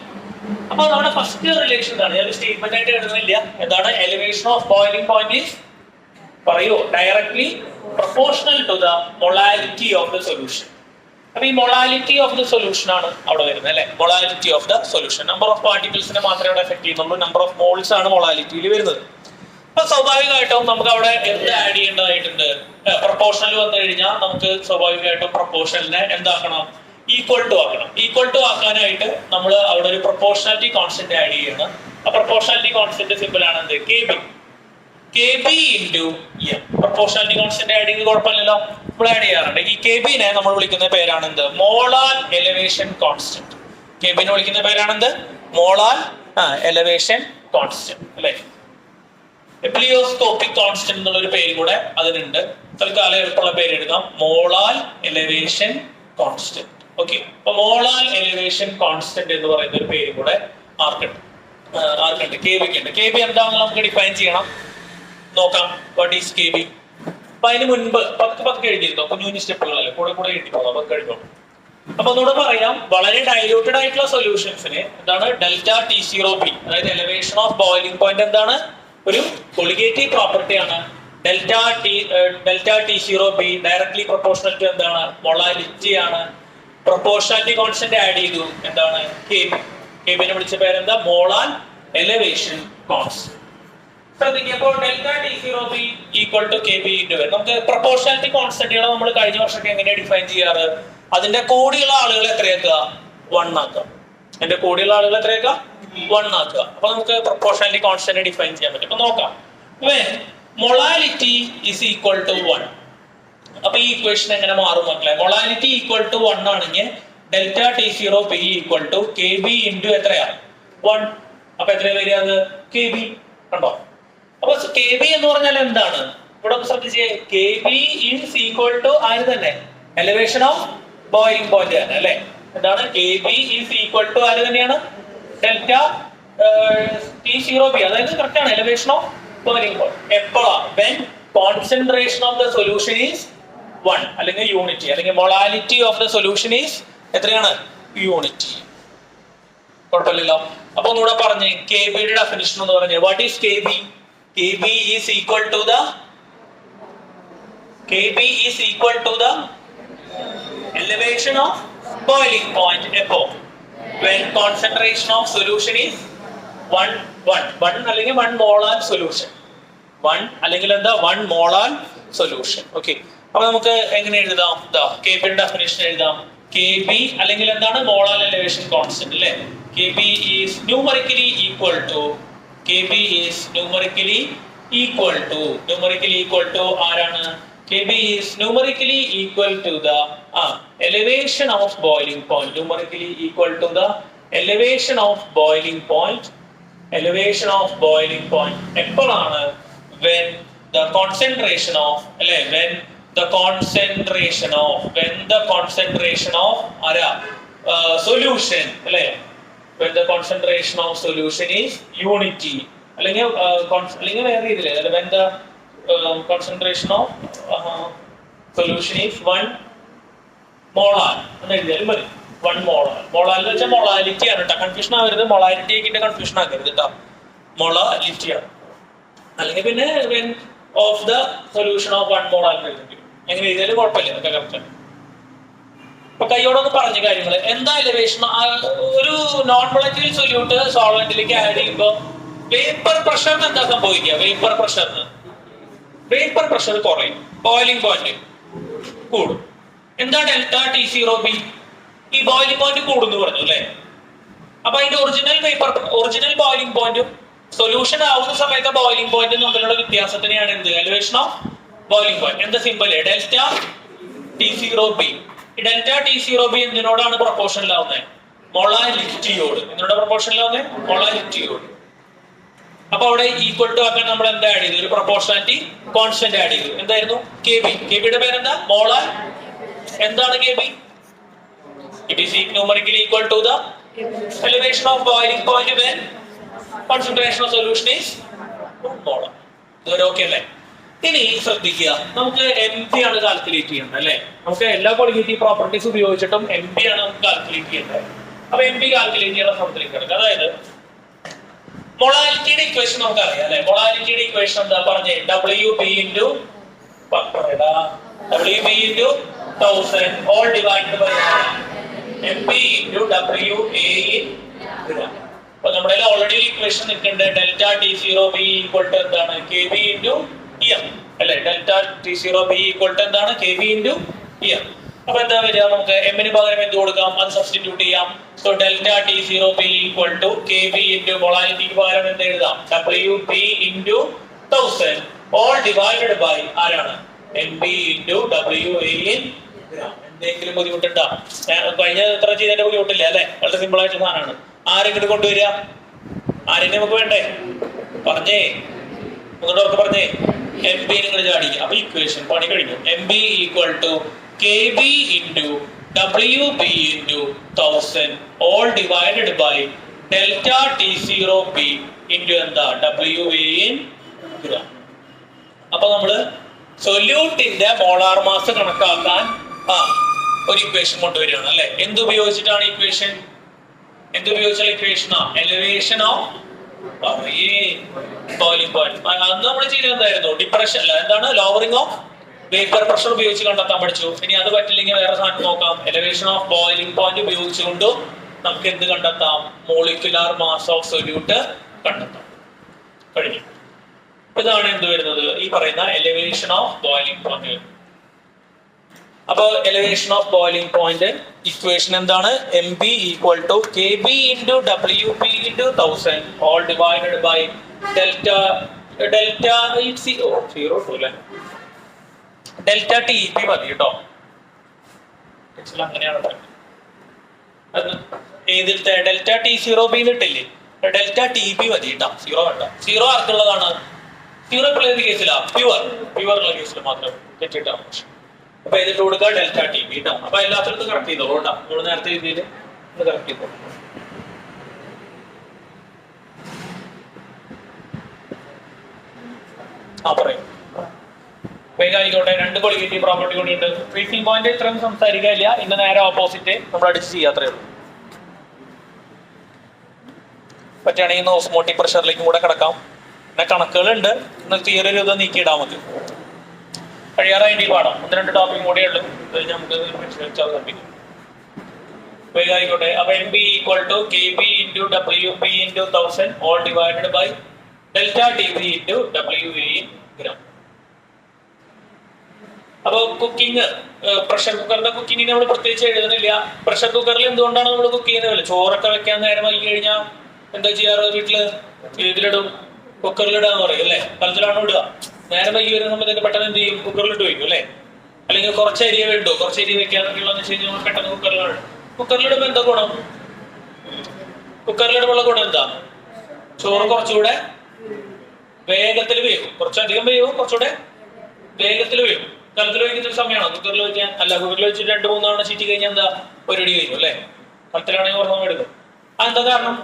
അപ്പൊ നമ്മുടെ ഫസ്റ്റ് റിലേഷൻ എന്താണ്? ഞാൻ സ്റ്റേറ്റ്മെന്റ് ആയിട്ട് എഴുതുന്നില്ല. എന്താണ്? Elevation of boiling point is പറയൂ directly proportional to the molality of the solution. അപ്പൊ ഈ മൊളാലിറ്റി ഓഫ് ദ സൊല്യൂഷൻ ആണ് അവിടെ വരുന്നത് അല്ലെ. Molality of the solution. Number of പാർട്ടിക്കിൾസിനെ മാത്രമേ അവിടെ എഫക്ട് ചെയ്യുന്നുള്ളൂ. നമ്പർ ഓഫ് മോൾസ് ആണ് മൊളാലിറ്റിയിൽ വരുന്നത്. അപ്പൊ സ്വാഭാവികമായിട്ടും നമുക്ക് അവിടെ എന്ത് ആഡ് ചെയ്യേണ്ടതായിട്ടുണ്ട്? പ്രൊപ്പോർഷണൽ വന്നു കഴിഞ്ഞാൽ നമുക്ക് സ്വാഭാവികമായിട്ടും പ്രൊപ്പോർഷണലിനെ എന്താക്കണം? ഈക്വൽ ടു ആക്കണം. ഈക്വൽ ടു ആക്കാനായിട്ട് നമ്മൾ അവിടെ ഒരു പ്രൊപ്പോർഷണാലിറ്റി കോൺസ്റ്റന്റ് ആഡ് ചെയ്യണം. ആ പ്രൊപ്പോർഷണാലിറ്റി കോൺസ്റ്റന്റ് സിമ്പിൾ ആണ് എന്ത്? KB into M. Proportionality constant add ചെയ്യുന്നത് കുഴപ്പമില്ലല്ലോ, നമ്മൾ ആഡ് ചെയ്യാറുണ്ട്. ഈ KBനെ നമ്മൾ വിളിക്കുന്ന പേരാണ് എന്ത്? Molar elevation constant. KBനെ വിളിക്കുന്ന പേരാണെന്ത്? മോളാർ എലിവേഷൻ കോൺസ്റ്റന്റ് അല്ലെ. എപ്ലിയോസ്കോപ്പിക് കോൺസ്റ്റന്റ് എന്നുള്ള ഒരു പേര് കൂടെ അതിനുണ്ട്. തൽക്കാലം എളുപ്പമുള്ള പേര് എടുക്കാം, മോളാർ എലിവേഷൻ കോൺസ്റ്റന്റ്. ഓക്കെ, അപ്പൊ മോളാർ എലിവേഷൻ കോൺസ്റ്റന്റ് എന്ന് പറയുന്ന ഒരു പേര് കൂടെ ആർക്കുണ്ട്? KB ഉണ്ട്. KB എന്താണെന്ന് നമുക്ക് ഡിഫൈൻ ചെയ്യണം. നോക്കാം. What is KB? അപ്പൊ അതിന് മുൻപ് പതുക്കെ എഴുതിയിരുന്നോ? കുഞ്ഞു സ്റ്റെപ്പുകളല്ലേ, കൂടെ എഴുതിക്കോളാം. അപ്പൊ കഴിഞ്ഞോളൂ. അപ്പൊ ഒന്നുകൂടെ പറയാം, വളരെ ഡൈല്യൂട്ടഡ് ആയിട്ടുള്ള സൊല്യൂഷൻസിന് എന്താണ്? ഡെൽറ്റ T0B, അതായത് എലിവേഷൻ ഓഫ് ബോയിലിംഗ് പോയിന്റ് എന്താണ്? ഒരു കൊളിഗേറ്റീവ് പ്രോപ്പർട്ടിയാണ്. Delta T0B directly proportional to എന്താണ്? മൊളാലിറ്റി ആണ്. പ്രൊപ്പോർഷണാലിറ്റി കോൺസ്റ്റന്റ് ആഡ് ചെയ്തു. എന്താണ് കെ ബിനെ വിളിച്ച പേരെന്താ? Molar elevation constant. ശ്രദ്ധിക്കപ്പോൾ delta T zero B equal to K B into വരും. നമുക്ക് പ്രൊപ്പോർഷണാലിറ്റി കോൺസ്റ്റന്റുകളെ നമ്മൾ കഴിഞ്ഞ വർഷമൊക്കെ എങ്ങനെയാണ് ഡിഫൈൻ ചെയ്യാറ്? അതിന്റെ കൂടിയുള്ള ആളുകൾ എത്രയാക്കുക? 1 ആക്കുക. അതിന്റെ കൂടിയുള്ള ആളുകൾ എത്രയാക്കുക? 1 ആക്കുക. അപ്പൊ നമുക്ക് പ്രൊപ്പോർഷണാലിറ്റി കോൺസ്റ്റന്റ് ഡിഫൈൻ ചെയ്യാൻ പറ്റും. അപ്പൊ നോക്കാം. when molality is equal to 1, അപ്പൊ ഈ ഇക്വേഷൻ എങ്ങനെ മാറും മക്കളെ? മൊളാലിറ്റി ഈക്വൽ ടു 1 ആണെങ്കിൽ delta T zero B equal to K B into എത്രയാ? 1. അപ്പൊ എത്ര വരിക? അത് കെ ബി. കണ്ടോ? അപ്പൊ കെ ബി എന്ന് പറഞ്ഞാൽ എന്താണ്? ഇവിടെ ശ്രദ്ധിച്ചേ, K B is equal to ആര് തന്നെ? എലിവേഷൻ ഓഫ് ബോയിലിംഗ് പോയിന്റ് തന്നെ അല്ലെ? എന്താണ്? K B is equal to ആര് തന്നെയാണ്? Delta T zero B. അതായത് കറക്റ്റ് ആണ്, എലിവേഷൻ ഓഫ് ബോയിലിംഗ് പോയിന്റ്. എപ്പോഴാ? When concentration of the solution is 1 അല്ലെങ്കിൽ യൂണിറ്റി, അല്ലെങ്കിൽ molality of the solution is എത്രയാണ്? യൂണിറ്റി. കുഴപ്പമില്ലല്ലോ. അപ്പൊ ഒന്നുകൂടെ പറഞ്ഞേ, കെ ബിയുടെ ഡെഫിനിഷൻ എന്ന് പറഞ്ഞേ. What is K B? K B is equal to the elevation of boiling point എപ്പോ? when concentration of solution is 1 അല്ലെങ്കിൽ 1 മോളാർ സൊല്യൂഷൻ. 1 അല്ലെങ്കിൽ എന്താ? 1 മോളാർ സൊല്യൂഷൻ. ഓക്കെ. അപ്പൊ നമുക്ക് എങ്ങനെ എഴുതാം? കെ ബിയുടെ ഡെഫിനിഷൻ എഴുതാം. കെ ബി അല്ലെങ്കിൽ എന്താണ്? മോളാർ എലിവേഷൻ കോൺസ്റ്റന്റ് അല്ലേ? K B is numerically equal to ആരാണ്? K B is numerically equal to the elevation of boiling point. Numerically equal to the elevation of boiling point. എപ്പോഴാണ്? when the concentration of solution അല്ലേ? when the concentration of solution is unity അല്ലെങ്കിൽ വേറെ രീതിയിൽ when the concentration of solution is 1 molar എന്ന് എഴുതിയാലും മതി. 1 molar. Molar എന്ന് വെച്ചാൽ മൊളാലിറ്റി ആണ് കേട്ടോ. കൺഫ്യൂഷൻ ആവരുത്. മൊളാലിറ്റി ആക്കിയിട്ട് കൺഫ്യൂഷൻ ആക്കരുത് കേട്ടോ. മൊളാലിറ്റി ആണ്. അല്ലെങ്കിൽ പിന്നെ when of the solution of 1 molar എന്ന് എഴുതി. എങ്ങനെ എഴുതിയാലും കുഴപ്പമില്ല. അതൊക്കെ കറക്റ്റ്. അപ്പൊ കൈയോടൊന്ന് പറഞ്ഞ കാര്യങ്ങൾ എന്താ എലിവേഷൻ? ഒരു നോൺ വോളറ്റൈൽ സൊല്യൂട്ട് സോൾവെന്റിലേക്ക് ആഡ് ചെയ്യുമ്പോൾ വേപ്പർ പ്രഷറിന് എന്താ സംഭവിക്കുക? വേപ്പർ പ്രഷർ കുറയും, ബോയിലിംഗ് പോയിന്റ് കൂടും. എന്താ ഡെൽറ്റ ടി സീറോ ബി? ഈ ബോയിലിംഗ് പോയിന്റ് കൂടുന്നു പറഞ്ഞു അല്ലെ? അപ്പൊ അതിന്റെ ഒറിജിനൽ ബോയിലിംഗ് പോയിന്റും സൊല്യൂഷൻ ആവുന്ന സമയത്ത് ബോയിലിംഗ് പോയിന്റും തമ്മിലുള്ള വ്യത്യാസത്തിനെയാണ് എന്ത്? Elevation of boiling point. എന്താ simple? Delta T zero B. Delta T zero B എന്തിനോടാണ് പ്രൊപ്പോർഷനിലാവുന്നത്? മൊളാലിറ്റിയോട്. എന്തിനോട് പ്രൊപ്പോർഷനിലാവുന്നത്? മൊളാലിറ്റിയോട്. അപ്പൊ അവിടെ ഈക്വൽ ടു ആക്കാൻ നമ്മൾ എന്താ ആഡ് ചെയ്തു? ഒരു പ്രൊപ്പോർഷണാലിറ്റി കോൺസ്റ്റന്റ് ആഡ് ചെയ്തു. എന്തായിരുന്നു? K B. കെ ബിയുടെ പേരെന്താ? മോളാർ. എന്താണ് K B? It is numerically equal to the elevation of boiling point when concentration of solution is 1 molar. ഇതുവരെ ഓക്കെ അല്ലേ? ഇനി ശ്രദ്ധിക്കുക, നമുക്ക് എം പി ആണ് കാൽക്കുലേറ്റ് ചെയ്യേണ്ടത് അല്ലെ? നമുക്ക് എല്ലാ ക്വാളിറ്റേറ്റീവ് പ്രോപ്പർട്ടീസ് ഉപയോഗിച്ചിട്ടും എം പി ആണ് നമുക്ക് കാൽക്കുലേറ്റ് ചെയ്യേണ്ടത്. അപ്പൊ എം പി കാൽക്കുലേറ്റ് ചെയ്യുന്ന സമയത്തേക്ക് കിടക്കുക. അതായത് മൊളാലിറ്റിയുടെ ഇക്വേഷൻ നമുക്ക് അറിയാം അല്ലെ? മൊളാലിറ്റിയുടെ ഇക്വേഷൻ എന്താ പറഞ്ഞേ? W B into 1000 all divided by mp into WA in gram. അപ്പോൾ നമ്മുടെ ഓൾറെഡി ഇക്വേഷൻ നിൽക്കുന്നുണ്ട്. Delta T zero B equal to എന്താണ്? കെ ബി ഇൻറ്റു എം അല്ലെ? Delta T zero B equal to എന്താണ്? K B into M. അപ്പൊ എന്താ വരിക? നമുക്ക് എമ്മിന് പകരം എന്ത് കൊടുക്കാം? അത് സബ്സ്റ്റിറ്റ്യൂട്ട് ചെയ്യാം. So delta T zero B equal to K B into മൊളാലിറ്റിക്ക് പകരം എന്ത് എഴുതാം? W B into 1000 all divided by ആരാണ്? mp into WA in gram. എന്തെങ്കിലും ബുദ്ധിമുട്ടുണ്ടോ? കഴിഞ്ഞ എത്ര ചെയ്തതിന്റെ ബുദ്ധിമുട്ടില്ല അല്ലെ? വളരെ സിമ്പിൾ ആയിട്ടുള്ള സാധനമാണ്. ആരെങ്കിലും കൊണ്ടുവരിക? ആരെങ്കിലും നമുക്ക് വേണ്ടേ? പറഞ്ഞേ, നിങ്ങളുടെ പറഞ്ഞേ. എം ബി നിങ്ങൾ ചാടിക്കുക. അപ്പൊ ഇക്വേഷൻ പണി കഴിഞ്ഞു. M B equal to K B into W B into 1000 all divided by delta T zero B into എന്താ? WA in gram. അപ്പൊ നമ്മള് സൊല്യൂട്ടിന്റെ മോളാർ മാസ് കണക്കാക്കാൻ ഒരു ഇക്വേഷൻ കൊണ്ടുവരികയാണ് അല്ലെ? എന്തുപയോഗിച്ചിട്ടാണ് ഇക്വേഷൻ? എന്തുപയോഗിച്ചുള്ള ഇക്വേഷനാ? Elevation of boiling point. അന്ന് നമ്മൾ ചെയ്തത് എന്തായിരുന്നു? ഡിപ്രഷൻ അല്ല, എന്താണ്? ലോവറിംഗ് ഓഫ് വേപ്പർ പ്രഷർ ഉപയോഗിച്ച് കണ്ടെത്താൻ പഠിച്ചു. ഇനി അത് പറ്റില്ലെങ്കിൽ വേറെ സാധനം നോക്കാം. എലവേഷൻ ഓഫ് ബോയിലിംഗ് പോയിന്റ് ഉപയോഗിച്ചുകൊണ്ട് നമുക്ക് എന്ത് കണ്ടെത്താം? മോളിക്കുലാർ മാസ് ഓഫ് സൊല്യൂട്ട് കണ്ടെത്താം. കഴിഞ്ഞു. ഇതാണ് എന്ത് വരുന്നത്? ഈ പറയുന്ന എലിവേഷൻ ഓഫ് ബോയിലിംഗ് പോയിന്റ്. അപ്പൊ elevation of boiling point equation എന്താണ്? mb equal to kb into wp into 1000 all divided by delta delta T P മതി കേട്ടോ. അങ്ങനെയാണ് അത് ഏതിലത്തെ ഡെൽറ്റ ടി സീറോ ബി ഇട്ടില്ലേ? ഡെൽറ്റ ടി പി മതി കേട്ടോ. സീറോ വേണ്ട. സീറോ ആർക്കുള്ളതാണ്? സീറോ ഉള്ള കേസിലാ പ്യുവർ ഉള്ള കേസിൽ മാത്രം തെറ്റിട്ടാണ്. അപ്പൊ ഇതിട്ട് കൊടുക്കുക ഡെൽറ്റ ടി പി കേട്ടോ. അപ്പൊ എല്ലാത്തിലും കറക്റ്റ് ചെയ്തോളൂ കേട്ടോ. നമ്മൾ നേരത്തെ രീതിയിൽ കറക്റ്റ് ചെയ്തോളൂ. പറയും വേഗം ആയിക്കോട്ടെ. രണ്ട് കൊളിഗേറ്റീവ് പ്രോപ്പർട്ടി കൂടി ഉണ്ട്. ഫ്രീസിംഗ് പോയിന്റ് ഇത്രയും സംസാരിക്കാനില്ല. ഇന്ന് നേരെ ഓപ്പോസിറ്റ് നമ്മൾ അടിച്ച് ചെയ്യാത്രേ ഉള്ളൂ. പറ്റുകയാണെങ്കിൽ ഓസ്മോട്ടിക് പ്രഷറിലേക്കും കൂടെ കിടക്കാം. പിന്നെ കണക്കുകളുണ്ട്. തിയറി ഒരു ഇത് നീക്കിയിടാൻ മതി. കഴിയാറായിട്ട് പാടാം. 1-2 ടോപ്പിക് കൂടെ ഉള്ളൂ. നമുക്ക് വേഗം ആയിക്കോട്ടെ. അപ്പൊ mb equal to kb into wp into 1000 all divided by delta tb into wa gram. അപ്പൊ കുക്കിംഗ് പ്രഷർ കുക്കറിന്റെ കുക്കിങ്ങിന് നമ്മൾ പ്രത്യേകിച്ച് എഴുതുന്നില്ല. പ്രഷർ കുക്കറിൽ എന്തുകൊണ്ടാണ് നമ്മൾ കുക്ക് ചെയ്യുന്നത്? ചോറൊക്കെ വെക്കാൻ നേരം വൈകി കഴിഞ്ഞാൽ എന്താ ചെയ്യാറ്? വീട്ടില് ഇതിലിടും, കുക്കറിലിടാന്ന് പറയും അല്ലെ? കലത്തിലാണോ ഇടുക? നേരം വൈകി വരുന്ന സമയത്ത് പെട്ടെന്ന് എന്ത് ചെയ്യും? കുക്കറിലിട്ട് വയ്ക്കും അല്ലെ? അല്ലെങ്കിൽ കുറച്ച് അരിയെ വേണ്ടോ? കുറച്ച് അരി വെക്കാന്നൊക്കെയുള്ളതെന്ന് വെച്ച് കഴിഞ്ഞാൽ പെട്ടെന്ന് കുക്കറിലാണ്. കുക്കറിലിടുമ്പോൾ എന്താ ഗുണം? കുക്കറിലിടുമ്പോൾ ഗുണം എന്താ? ചോറ് കുറച്ചുകൂടെ വേഗത്തിൽ വേവും. കുറച്ചധികം വേവും, കുറച്ചുകൂടെ വേഗത്തിൽ വേവും. കലത്തിൽ വയ്ക്കുന്ന ഒരു സമയമാണോ കുക്കറിൽ വെക്കാൻ? അല്ല, കുക്കറിൽ വെച്ചിട്ട് 2-3 തവണ ചീറ്റി കഴിഞ്ഞാൽ എന്താ? ഒരടി കഴിഞ്ഞു അല്ലെ? കലത്തിലാണെങ്കിൽ ഓർമ്മ എടുക്കും. അതെന്താ കാരണം?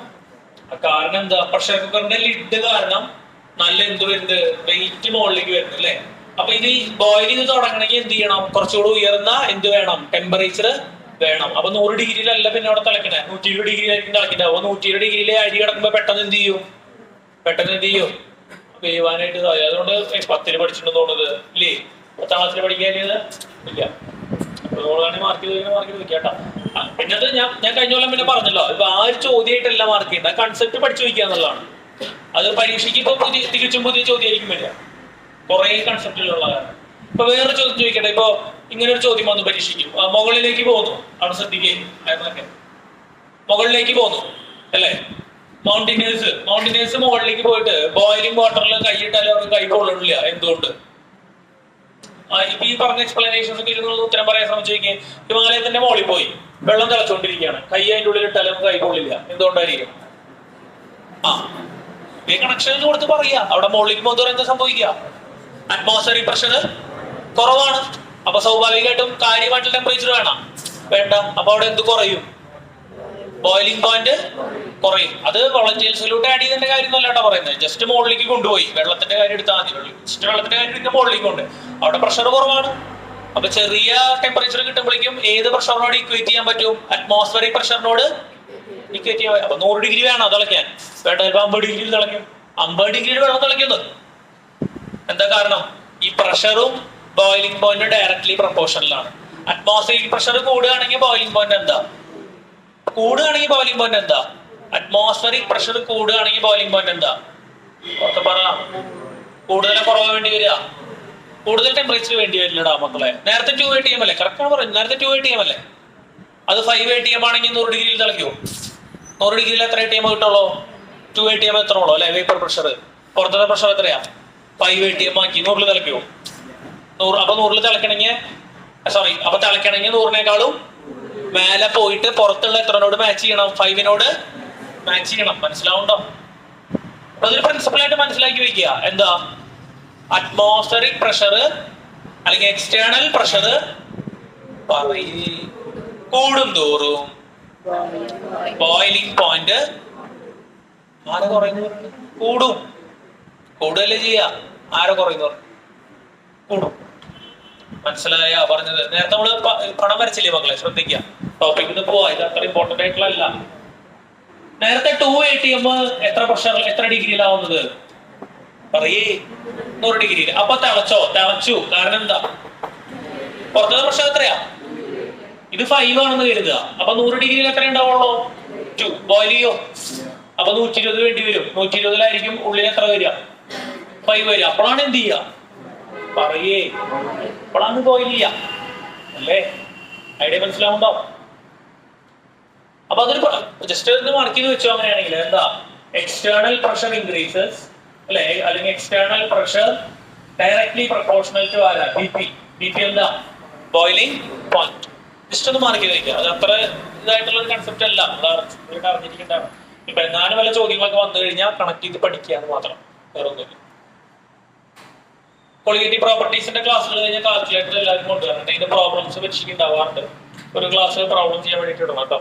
കാരണം എന്താ? പ്രഷർ കുക്കറിന്റെ ലിഡ് കാരണം നല്ല എന്ത് വരുന്നത്? വെയിറ്റ് മുകളിലേക്ക് വരുന്നത് അല്ലെ? അപ്പൊ ഇത് ബോയിലിംഗ് തുടങ്ങണമെങ്കിൽ എന്ത് ചെയ്യണം? കുറച്ചുകൂടി ഉയർന്ന എന്ത് വേണം? ടെമ്പറേച്ചർ വേണം. അപ്പൊ 100 ഡിഗ്രിയിലല്ല പിന്നെ അവിടെ തിളക്കണേ, 120 ഡിഗ്രിയിലായിരിക്കും തിളക്കണ്ടേ. അപ്പൊ 120 ഡിഗ്രിയിലെ അരി കിടക്കുമ്പോ പെട്ടെന്ന് എന്ത് ചെയ്യും? വേവാനായിട്ട് സാധ്യത. അതുകൊണ്ട് 10ൽ പഠിച്ചിട്ടുണ്ടെന്ന് തോന്നുന്നത് ഇല്ലേ? 10ാം ക്ലാസ്സിൽ പഠിക്കാനില്ല ഇല്ല. മാർക്ക് ചെയ്ത് വെക്കാട്ടോ. പിന്നെ അത് ഞാൻ കഴിഞ്ഞ കൊല്ലം പിന്നെ പറഞ്ഞല്ലോ, ഇപ്പൊ ആ ഒരു ചോദ്യമായിട്ടല്ല മാർക്ക് ചെയ്യേണ്ട, കൺസെപ്റ്റ് പഠിച്ചു വയ്ക്കുക എന്നുള്ളതാണ്. അത് പരീക്ഷയ്ക്ക് ഇപ്പൊ തികച്ചും പുതിയ ചോദ്യമായിരിക്കും വരിക, കുറെ കൺസെപ്റ്റിലുള്ള കാരണം. ഇപ്പൊ വേറൊരു ചോദ്യം ചോദിക്കട്ടെ. ഇപ്പൊ ഇങ്ങനെ ഒരു ചോദ്യം വന്നു പരീക്ഷയ്ക്കും. മുകളിലേക്ക് പോകുന്നു, അവിടെ ശ്രദ്ധിക്കുക. മുകളിലേക്ക് പോകുന്നു അല്ലെ? മൗണ്ടിനേഴ്സ് മുകളിലേക്ക് പോയിട്ട് ബോയിലിംഗ് വാട്ടറിൽ കൈയിട്ടാലും അവർക്ക് കൈ കൊള്ളില്ല. എന്തുകൊണ്ട്? ഇപ്പൊ ഈ പറഞ്ഞ എക്സ്പ്ലനേഷൻസ് ഒക്കെ ഇരുന്ന് ഉത്തരം പറയാൻ ശ്രമിച്ചിരിക്കും. ഹിമാലയത്തിന്റെ മുകളിൽ പോയി വെള്ളം തിളച്ചുകൊണ്ടിരിക്കുകയാണ്, കൈ അതിൻ്റെ ഉള്ളിൽ ഇട്ടാലും കൈ കൊള്ളില്ല. എന്തുകൊണ്ടായിരിക്കും? ഈ കണക്ഷൻ കൊടുത്ത് പറയാ. അവിടെ മുകളിലേക്ക് പോകുന്നവർ എന്താ സംഭവിക്കുക? അറ്റ്മോസ്ഫിയറിക് പ്രഷർ കുറവാണ്. അപ്പൊ സ്വാഭാവികമായിട്ടും കാര്യമായിട്ടുള്ള ടെമ്പറേച്ചർ വേണ്ട. അപ്പൊ അവിടെ എന്ത് കുറയും? ബോയിലിംഗ് പോയിന്റ് കുറയും. അത് വോളറ്റൈൽ സൊല്യൂട്ട് ആഡ് ചെയ്തതിന്റെ കാര്യം അല്ല കേട്ടോ പറയുന്നത്. ജസ്റ്റ് മുകളിലേക്ക് കൊണ്ടുപോയി വെള്ളത്തിന്റെ കാര്യം എടുത്താൽ മതി. ജസ്റ്റ് വെള്ളത്തിന്റെ കാര്യം എടുക്കാൻ മുകളിലേക്ക് കൊണ്ട് അവിടെ പ്രഷർ കുറവാണ്. അപ്പൊ ചെറിയ ടെമ്പറേച്ചർ കിട്ടുമ്പോഴേക്കും ഏത് പ്രഷറിനോട് ഇക്വേറ്റ് ചെയ്യാൻ പറ്റും? അറ്റ്മോസ്ഫിയറിക് പ്രഷറിനോട് ഇക്വേറ്റ് ചെയ്യാൻ. അപ്പൊ 100 ഡിഗ്രി വേണം തിളയ്ക്കാൻ, വേണ്ട. ചിലപ്പോൾ 50 ഡിഗ്രിയിൽ തിളയ്ക്കും. 50 ഡിഗ്രിയിൽ വെള്ളം തിളയ്ക്കുന്നത് എന്താ കാരണം? ഈ പ്രഷറും ബോയിലിംഗ് പോയിന്റും ഡയറക്ട്ലി പ്രൊപ്പോർഷനിലാണ്. അറ്റ്മോസ്ഫിയറിക് പ്രഷർ കൂടുകയാണെങ്കിൽ ബോയിലിംഗ് പോയിന്റ് എന്താ? അറ്റ്മോസ്ഫിയറിക് പ്രഷർ കൂടുകയാണെങ്കിൽ ബോയിലിംഗ് പോയിന്റ് എന്താ? പറ. കൂടുതൽ കുറവ് വേണ്ടി വരിക, കൂടുതൽ ടെമ്പറേച്ചർ വേണ്ടി വരില്ലടാ മക്കളെ. നേരത്തെ 2 ATM അല്ലേ? കറക്റ്റാണ് പറയുന്നത്. നേരത്തെ 2 ATM അല്ലേ? അത് 5 ATM ആണെങ്കിൽ 100 ഡിഗ്രിയിൽ തിളയ്ക്കുമോ? 100 ഡിഗ്രിയിൽ എത്ര ATM കിട്ടുള്ളൂ? 2 ATM എത്ര ഉള്ളൂ അല്ലെ? Vapour pressure. പുറത്തത്തെ പ്രഷർ എത്രയാ? 5 ATM ആക്കി 100ൽ തിളയ്ക്കുമോ? 100. അപ്പൊ 100ൽ തിളക്കണമെങ്കിൽ അപ്പൊ തിളക്കണമെങ്കിൽ 100നേക്കാളും മേലെ പോയിട്ട് പുറത്തുള്ള എത്രനോട് മാച്ച് ചെയ്യണം? 5നോട് മാച്ച് ചെയ്യണം. മനസ്സിലാവുണ്ടോ? അതൊരു പ്രിൻസിപ്പിളായിട്ട് മനസ്സിലാക്കി വെക്കുക. എന്താ? അറ്റ്മോസ്ഫിയറിക് പ്രഷർ അല്ലെങ്കിൽ എക്സ്റ്റേണൽ പ്രഷർ കൂടും തോറും ബോയിലിംഗ് പോയിന്റ് ആരെ കുറയുന്നു? കൂടുതലല്ലേ ചെയ്യാ. ആരെ കുറയുന്നു? കൂടും. മനസ്സിലായ പറഞ്ഞത്? നേരത്തെ നമ്മള് പണം വരച്ചില്ലേ മക്കളെ? ശ്രദ്ധിക്കുക. ടോപ്പിക്കിന് പോവാ. ഇത് അത്ര ഇമ്പോർട്ടന്റ് ആയിട്ടുള്ള. നേരത്തെ 2 ATM എത്ര പ്രഷർ എത്ര ഡിഗ്രിയിലാവുന്നത്? പറയേ. 100 ഡിഗ്രിയിൽ. അപ്പൊ തിളച്ചു. കാരണം എന്താ? പുറത്തുനിന്ന് പ്രഷർ എത്രയാ? ഇത് 5 ആണെന്ന് കരുതുക. അപ്പൊ 100 ഡിഗ്രിയിൽ എത്ര ഉണ്ടാവുള്ളൂ? 2. ബോയിൽ ചെയ്യോ? അപ്പൊ 120 വേണ്ടി വരും. 120 ഉള്ളിൽ എത്ര വരിക? 5 വരിക. അപ്പോഴാണ് എന്ത് ചെയ്യുക? പറയേ, അപ്പോഴാണ് ബോയിൽ ചെയ്യുക അല്ലേ? ഐഡിയ മനസ്സിലാവുണ്ടോ? അപ്പൊ അതൊരു ജസ്റ്റ് ഒന്ന് മാർക്ക് ചെയ്ത് വെച്ചോ. അങ്ങനെയാണെങ്കിൽ എന്താ? എക്സ്റ്റേണൽ പ്രഷർ ഇൻക്രീസസ് അല്ലെ, അല്ലെങ്കിൽ external pressure directly proportional to ആരാ? ബിപി. ബിപി എന്താ? Boiling point. ജസ്റ്റ് ഒന്ന് മാർക്ക് ചെയ്ത് വെക്കുക. അത് അത്ര ഇതായിട്ടുള്ള ഒരു കൺസെപ്റ്റ് അല്ല, അറിഞ്ഞിരിക്കേണ്ടതാണ്. ഇപ്പൊ എങ്ങാനും വല്ല ചോദ്യങ്ങളൊക്കെ വന്നു കഴിഞ്ഞാൽ കണക്ട് ചെയ്ത് പഠിക്കുക എന്ന് മാത്രം, വേറെ ഒന്നുമില്ല. കൊളിഗേറ്റീവ് പ്രോപ്പർട്ടീസിന്റെ ക്ലാസ്സുകൾ കഴിഞ്ഞാൽ കാൽക്കുലേറ്റർ എല്ലാവരും കൊണ്ടുവരണം. അതിന്റെ പ്രോബ്ലംസ് പരീക്ഷയ്ക്കുണ്ടാവാറുണ്ട്. ഒരു ക്ലാസ് പ്രോബ്ലം ചെയ്യാൻ വേണ്ടിയിട്ട് ഇടണം കേട്ടോ.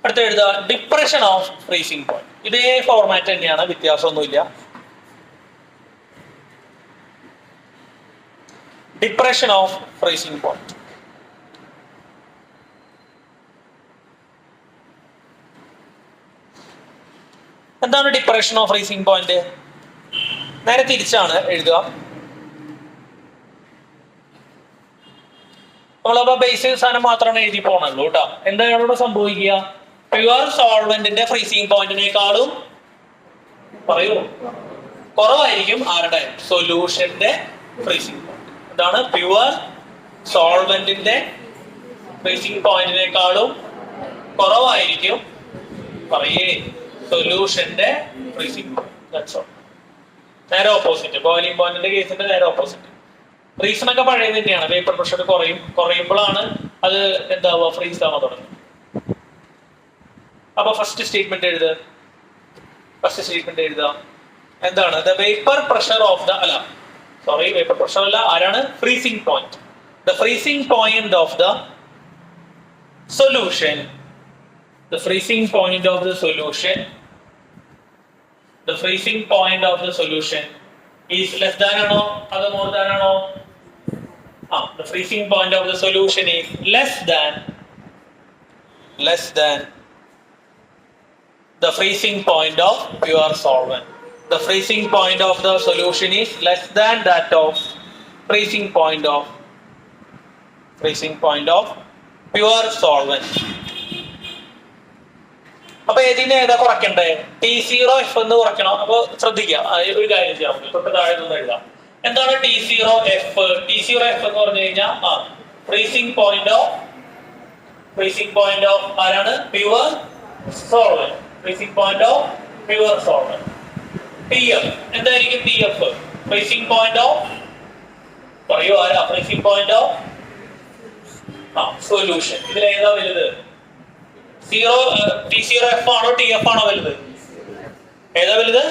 അടുത്ത എഴുതുക ഡിപ്രഷൻ ഓഫ് ഫ്രീസിംഗ് പോയിന്റ്. ഇതേ ഫോർമാറ്റ് തന്നെയാണ്, വ്യത്യാസമൊന്നുമില്ല. Depression of freezing point. എന്താണ് ഡിപ്രഷൻ ഓഫ് ഫ്രീസിംഗ് പോയിന്റ്? നേരെ തിരിച്ചാണ് എഴുതുക. നമ്മളപ്പോ ബേസിക് സാധനം മാത്രമാണ് എഴുതി പോകണല്ലോ കേട്ടോ. എന്താണ് ഇവിടെ സംഭവിക്കുക? പ്യുവർ സോൾവെന്റിന്റെ ഫ്രീസിംഗ് പോയിന്റിനേക്കാളും പറയൂ കുറവായിരിക്കും ആരുടെ? സൊല്യൂഷന്റെ ഫ്രീസിംഗ് പോയിന്റ്. എന്താണ്? പ്യുവർ സോൾവെന്റിന്റെ ഫ്രീസിംഗ് പോയിന്റിനേക്കാളും കുറവായിരിക്കും പറയേ സൊല്യൂഷന്റെ ഫ്രീസിംഗ് പോയിന്റ്. നേരെ ഓപ്പോസിറ്റ്. ബോയിലിംഗ് പോയിന്റിന്റെ കേസിന്റെ നേരെ ഓപ്പോസിറ്റ്. റീസൺ ഒക്കെ പഴയത് തന്നെയാണ്. വേപ്പർ പ്രഷർ കുറയുമ്പോഴാണ് അത് എന്താവുക? ഫ്രീസ് ആവാൻ തുടങ്ങും. അപ്പൊ ഫസ്റ്റ് സ്റ്റേറ്റ്മെന്റ് എഴുതുക. എന്താണ്? The vapour pressure of the vapour pressure അല്ല, ആരാണ്? Freezing point. The freezing point of the solution. The freezing point of the solution is less than or more than the freezing point of the solution is less than the freezing point of pure solvent. The freezing point of the solution is less than that of freezing point of pure solvent. അപ്പൊ ഇതിനെ ഏതാ കുറയ്ക്കണ്ടേ? T0F എന്ന് കുറയ്ക്കണം. അപ്പൊ ശ്രദ്ധിക്കുക, ഒരു കാര്യം ചെയ്യാം. തൊട്ട് താഴെ നിന്ന് എഴുതാം. എന്താണ് T0F? T0F എന്ന് പറഞ്ഞു കഴിഞ്ഞാൽ ഫ്രീസിംഗ് പോയിന്റ് ഓഫ് ആരാണ്? Pure solvent. Freezing point of pure solvent. TF എന്തായിരിക്കും? TF ഫ്രീസിംഗ് പോയിന്റ് ഓഫ് പറയൂ ആരാ? Freezing point of solution. ഇതിൽ ഏതാ വലുത്? T0F ആണോ TF ആണോ വലുത്? ഏതാ വലുത്?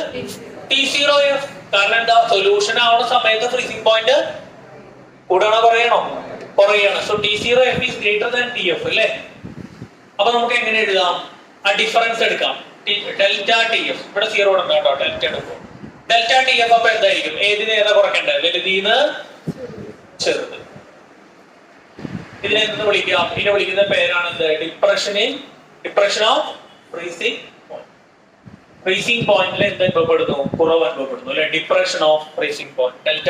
T0F. കാരണം എന്താ? സൊല്യൂഷൻ ആവുന്ന സമയത്ത് ഫ്രീസിംഗ് പോയിന്റ് കൂടാണോ കുറയണോ? So T0F is greater than TF അല്ലേ? അപ്പൊ നമുക്ക് എങ്ങനെ എഴുതാം? ആ ഡിഫറൻസ് എടുക്കാം. Delta TF. ഇവിടെ 0 ഇടണം കേട്ടോ. ഡെൽറ്റ എടുക്കും. ഡെൽറ്റ TF അപ്പൊ എന്തായിരിക്കും? ഏതിനെ ഏതാ കുറയ്ക്കണ്ടേ? വലുതീന്ന് ചെറുത്. ഇതിനെ എന്ത് വിളിക്കാം? ഇതിനെ വിളിക്കുന്ന പേരാണ് എന്ത്? Depression of freezing point. Freezing പോയിന്റിൽ എന്ത് അനുഭവപ്പെടുന്നു? കുറവ് അനുഭവപ്പെടുന്നു അല്ലെ? Depression of freezing point. Delta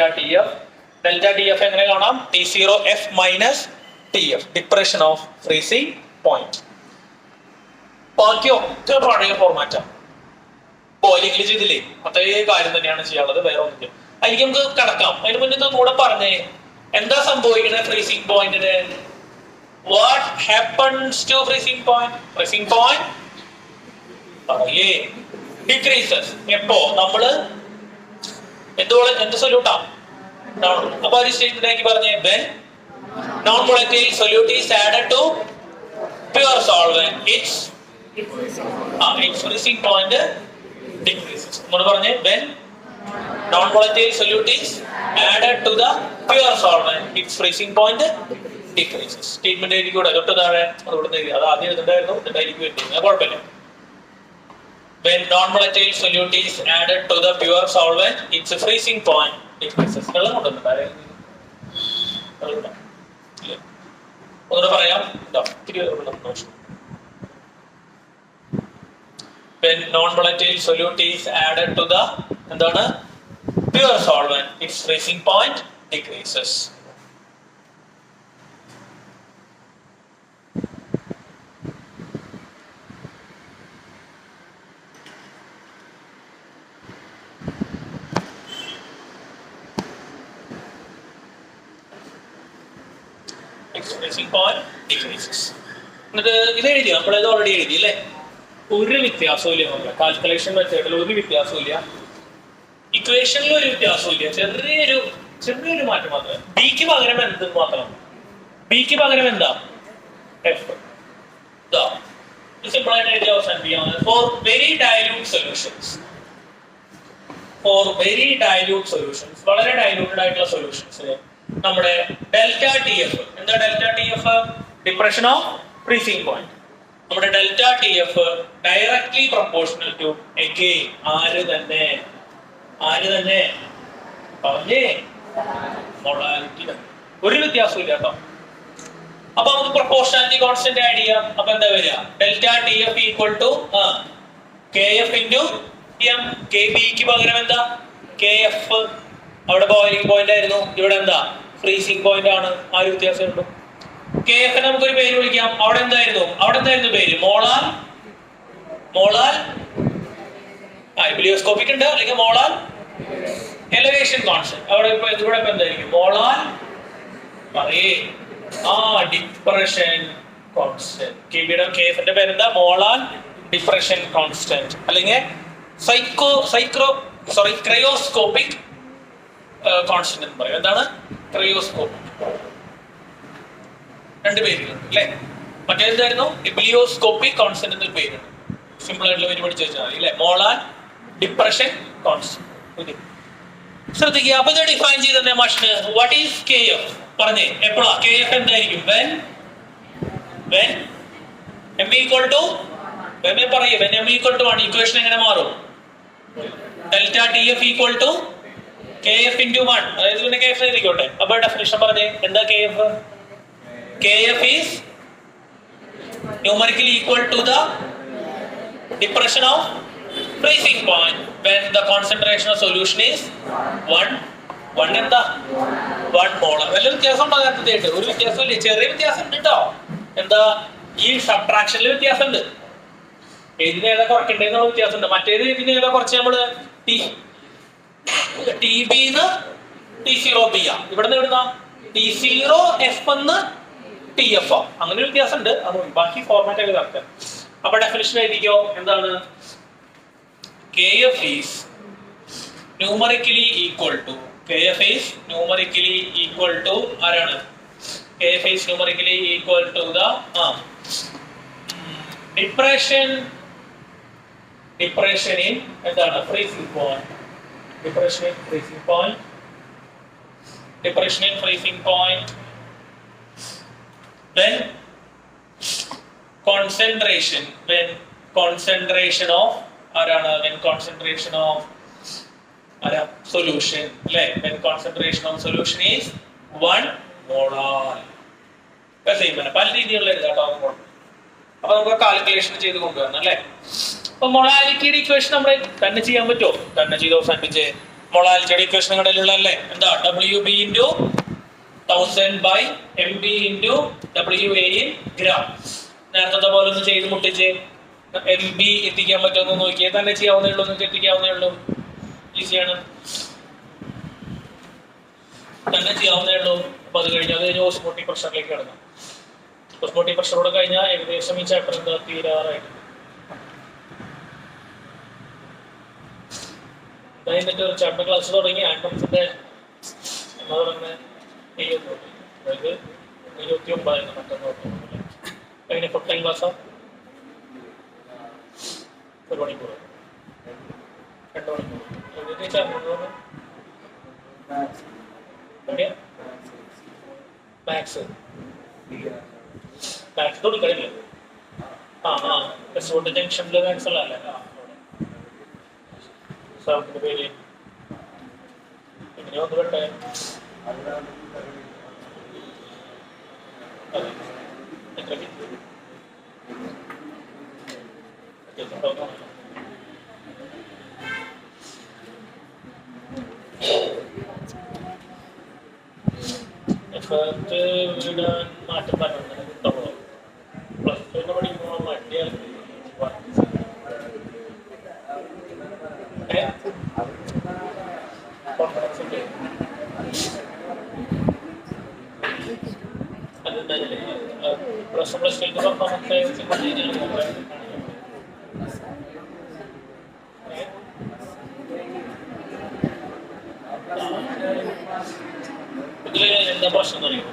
TF എങ്ങനെ കാണാം? T0F minus TF. Depression of freezing point. ബാക്കി ഒറ്റ പഴയ ഫോർമാറ്റാ. ബോയിലിംഗിൽ ചെയ്തില്ലേ? അതേ കാര്യം തന്നെയാണ് ചെയ്യാനുള്ളത്, വേറെ ഒന്നും. അതിലേക്ക് നമുക്ക് കടക്കാം. അതിന് മുന്നേ കൂടെ പറഞ്ഞേ എന്താ സംഭവിക്കുന്നത് ഫ്രീസിംഗ് പോയിന്റിന്? What happens to freezing point? Freezing point decreases. എപ്പോ? നമ്മള് എന്ത് സൊല്യൂട്ടാ? അപ്പൊ ഒരു സ്റ്റേറ്റ്മെന്റ് പറഞ്ഞേ, when non-volatile solute is added to pure solvent, its freezing point decreases. നമ്മൾ പറഞ്ഞേ, when non-volatile solute is added to the pure solvent, its freezing point decreases. Statement എഴുതിക്കൂടെ? തൊട്ട് താഴെ അത് ആദ്യം എഴുതുന്നുണ്ടായിരുന്നു, എന്നിട്ടായിരിക്കും എഴുതുന്നത്. കുഴപ്പമില്ല. When non-volatile solute is added to the pure solvent, its freezing point decreases. വെള്ളം കൊണ്ടുവന്നിട്ടുണ്ടായിരുന്നു. ഒന്നുകൂടെ പറയാം. when non-volatile solute is added to the എന്താണ് pure solvent, its freezing point decreases. Its freezing point decreases. എന്നിട്ട് ഇത് എഴുതി നമ്മളിത് ഓൾറെഡി എഴുതി അല്ലേ? ഒരു വ്യത്യാസവും ഇല്ല. നമ്മുടെ കാൽക്കുലേഷൻ മെത്തേഡിൽ ഒരു വ്യത്യാസവും ഇല്ല, ഇക്വേഷനിൽ ഒരു വ്യത്യാസവും ഇല്ല. ചെറിയൊരു മാറ്റം മാത്രം. ബിക്ക് പകരം എന്ത് മാത്രം? ബിക്ക് പകരം എന്താ? എഫ്. സിമ്പിൾ ആയിട്ട് എഴുതി അവസാനിപ്പിക്കാം. ഫോർ വെരി ഡയലൂട്ട് സൊല്യൂഷൻസ്, വളരെ ഡയലൂട്ടഡ് ആയിട്ടുള്ള സൊല്യൂഷൻസ് നമ്മുടെ ഡെൽറ്റ ടി എഫ് എന്താ? Delta T F depression of freezing point. നമ്മുടെ delta T F directly proportional to again ആര് തന്നെ പറഞ്ഞേ മൊളാലിറ്റി. ഒരു വ്യത്യാസവും ഇല്ല കേട്ടോ. അപ്പൊ നമുക്ക് പ്രൊപ്പോർഷണാലിറ്റി കോൺസ്റ്റന്റ് ആഡ് ചെയ്യാം. അപ്പൊ എന്താ വരിക? Delta T F equal to K F into M. K ബിക്ക് പകരം എന്താ? K F. അവിടെ ബോയിലിംഗ് പോയിന്റ് ആയിരുന്നു, ഇവിടെ എന്താ? ഫ്രീസിംഗ് പോയിന്റ് ആണ്. ആ ഒരു വ്യത്യാസം ഉള്ളൂ. കെ എഫ് നമുക്കൊരു പേര് വിളിക്കാം. അവിടെ എന്തായിരുന്നു പേര്? മോളാൽ എബിലിയോസ്കോപ്പിക് ഉണ്ട്, അല്ലെങ്കിൽ മോളാൽ എലവേഷൻ കോൺസ്റ്റന്റ്. അവിടെ ഇവിടെ എന്തായിരിക്കും? Molal depression constant. കെ എഫിന്റെ പേരെന്താ? മോളാൽ ഡിപ്രഷൻ കോൺസ്റ്റന്റ്, അല്ലെങ്കിൽ ക്രയോസ്കോപ്പിക് കോൺസ്റ്റന്റ് എന്ന് പറയും. എന്താണ് ക്രയോസ്കോപ്പിക്? രണ്ട് പേരുകളുണ്ട് അല്ലെ? മറ്റേതായിരുന്നു? എബിലിയോസ്കോപ്പിക് കോൺസ്റ്റന്റ് എന്നൊരു പേരുണ്ട്. സിമ്പിൾ ആയിട്ടുള്ള പേര് പഠിച്ചു വെച്ചാൽ മതി അല്ലെ? Molal depression constant. ശ്രദ്ധിക്കുക. അപ്പൊ ഇത് ഡിഫൈൻ ചെയ്ത മാഷിന് വാട്ട് ഈസ് കെ എഫ് പറഞ്ഞേ. എപ്പോഴാ കെ എഫ് എന്തായിരിക്കും? When M equal to when M equal to 1. Equation എങ്ങനെ മാറും? Delta T F equal to K F into 1. അതായത് പിന്നെ കെ എഫ് എഴുതിക്കോട്ടെ. അപ്പൊ ഡെഫിനിഷൻ പറഞ്ഞേ എന്താ K F? Kf is numerically equal to the depression of freezing point when the concentration of solution is 1 എന്താ? 1 molar. വല്ല വ്യത്യാസം ഉണ്ടോ? അതിനകത്തായിട്ട് ഒരു വ്യത്യാസം ഇല്ല. ചെറിയ വ്യത്യാസം ഉണ്ട് കേട്ടോ. എന്താ? ഈ സബ്ട്രാക്ഷനിൽ വ്യത്യാസം ഉണ്ട്. ഇതിന് ഏതാ കുറയ്ക്കേണ്ടതെന്നുള്ള വ്യത്യാസം ഉണ്ട്. മറ്റേത് ഇതിന് ഏതാ കുറച്ച് നമ്മള് ടി ബിന്ന് T0B ഇവിടെ നിന്ന് ഇവിടുന്ന T0F എന്ന് TF. അങ്ങനെ ഒരു വ്യത്യാസം ഉണ്ട്. അത് ബാക്കി ഫോർമാറ്റ് ഒക്കെ നടക്കാം. അപ്പൊ ഡെഫിനിഷൻ എഴുതിക്കോ. എന്താണ്? KF is numerically equal to ആരാണ്? KF is numerically equal to the depression in എന്താണ്? freezing point. Depression in freezing point when concentration of solution when concentration of solution is 1 molar. പല രീതിയിലുള്ള എഴുതാട്ടോ. അപ്പൊ നമുക്ക് കാൽക്കുലേഷൻ ചെയ്ത് കൊണ്ടുവരണം അല്ലെ? അപ്പൊ മൊളാലിറ്റിയുടെ ഇക്വേഷൻ നമ്മൾ തന്നെ ചെയ്യാൻ പറ്റുമോ? തന്നെ ചെയ്ത് അവസാനിപ്പിച്ച് മൊളാലിറ്റിയുടെ ഇക്വേഷൻ കടയിലുള്ള അല്ലേ? എന്താ? WB into 1000 by MB into WA in gram. നേരത്തെ പോലെ ഒന്ന് ചെയ്ത് മുട്ടിച്ച് MB എത്തിക്കാൻ പറ്റുമെന്ന് നോക്കിയാൽ തന്നെ ചെയ്യാവുന്നേ ഉള്ളൂ. നിങ്ങൾക്ക് എത്തിക്കാവുന്നേ ഉള്ളൂ. ഈസിയാണ്, തന്നെ ചെയ്യാവുന്നേ ഉള്ളൂ. അപ്പൊ അത് കഴിഞ്ഞാൽ അത് കഴിഞ്ഞ് ഓസ്മോട്ടിക് പ്രഷറിലേക്ക് കിടന്നു. ഓസ്മോട്ടിക് പ്രഷറോടെ കഴിഞ്ഞാൽ ഏകദേശം ഈ ചാപ്റ്റർ എന്താ തീരാറായിട്ട്. എന്നിട്ട് ഒരു ചാപ്റ്റർ ക്ലാസ് തുടങ്ങി ആൻഡംസിന്റെ എന്താ പറയുന്നത് 29 മറ്റൊന്ന് അതിന് ഫുൾ ടൈം ക്ലാസ്സാ. 1 മണിക്കൂർ 2 മണിക്കൂർ മാത്സ് തുടങ്ങിക്കഴിഞ്ഞു. റിസോർട്ട് ജംഗ്ഷനിൽ മാത്സ് ഉള്ളതല്ലേ സാറിന്റെ പേര്? എങ്ങനെയാ ഒന്ന് പെട്ടെ? എത്ര എഫർട്ട് വിടാൻ മാറ്റം പറഞ്ഞത് കിട്ടുള്ളൂ. പ്ലസ് ടു പഠിക്കുമ്പോൾ മടിയാണ്. കോൺഫിഡൻസ് ഉണ്ട്. പ്ലസ് ടു പത്താമത്തെ ഇതില് എന്താ പ്രശ്നം എന്ന് അറിയുമോ?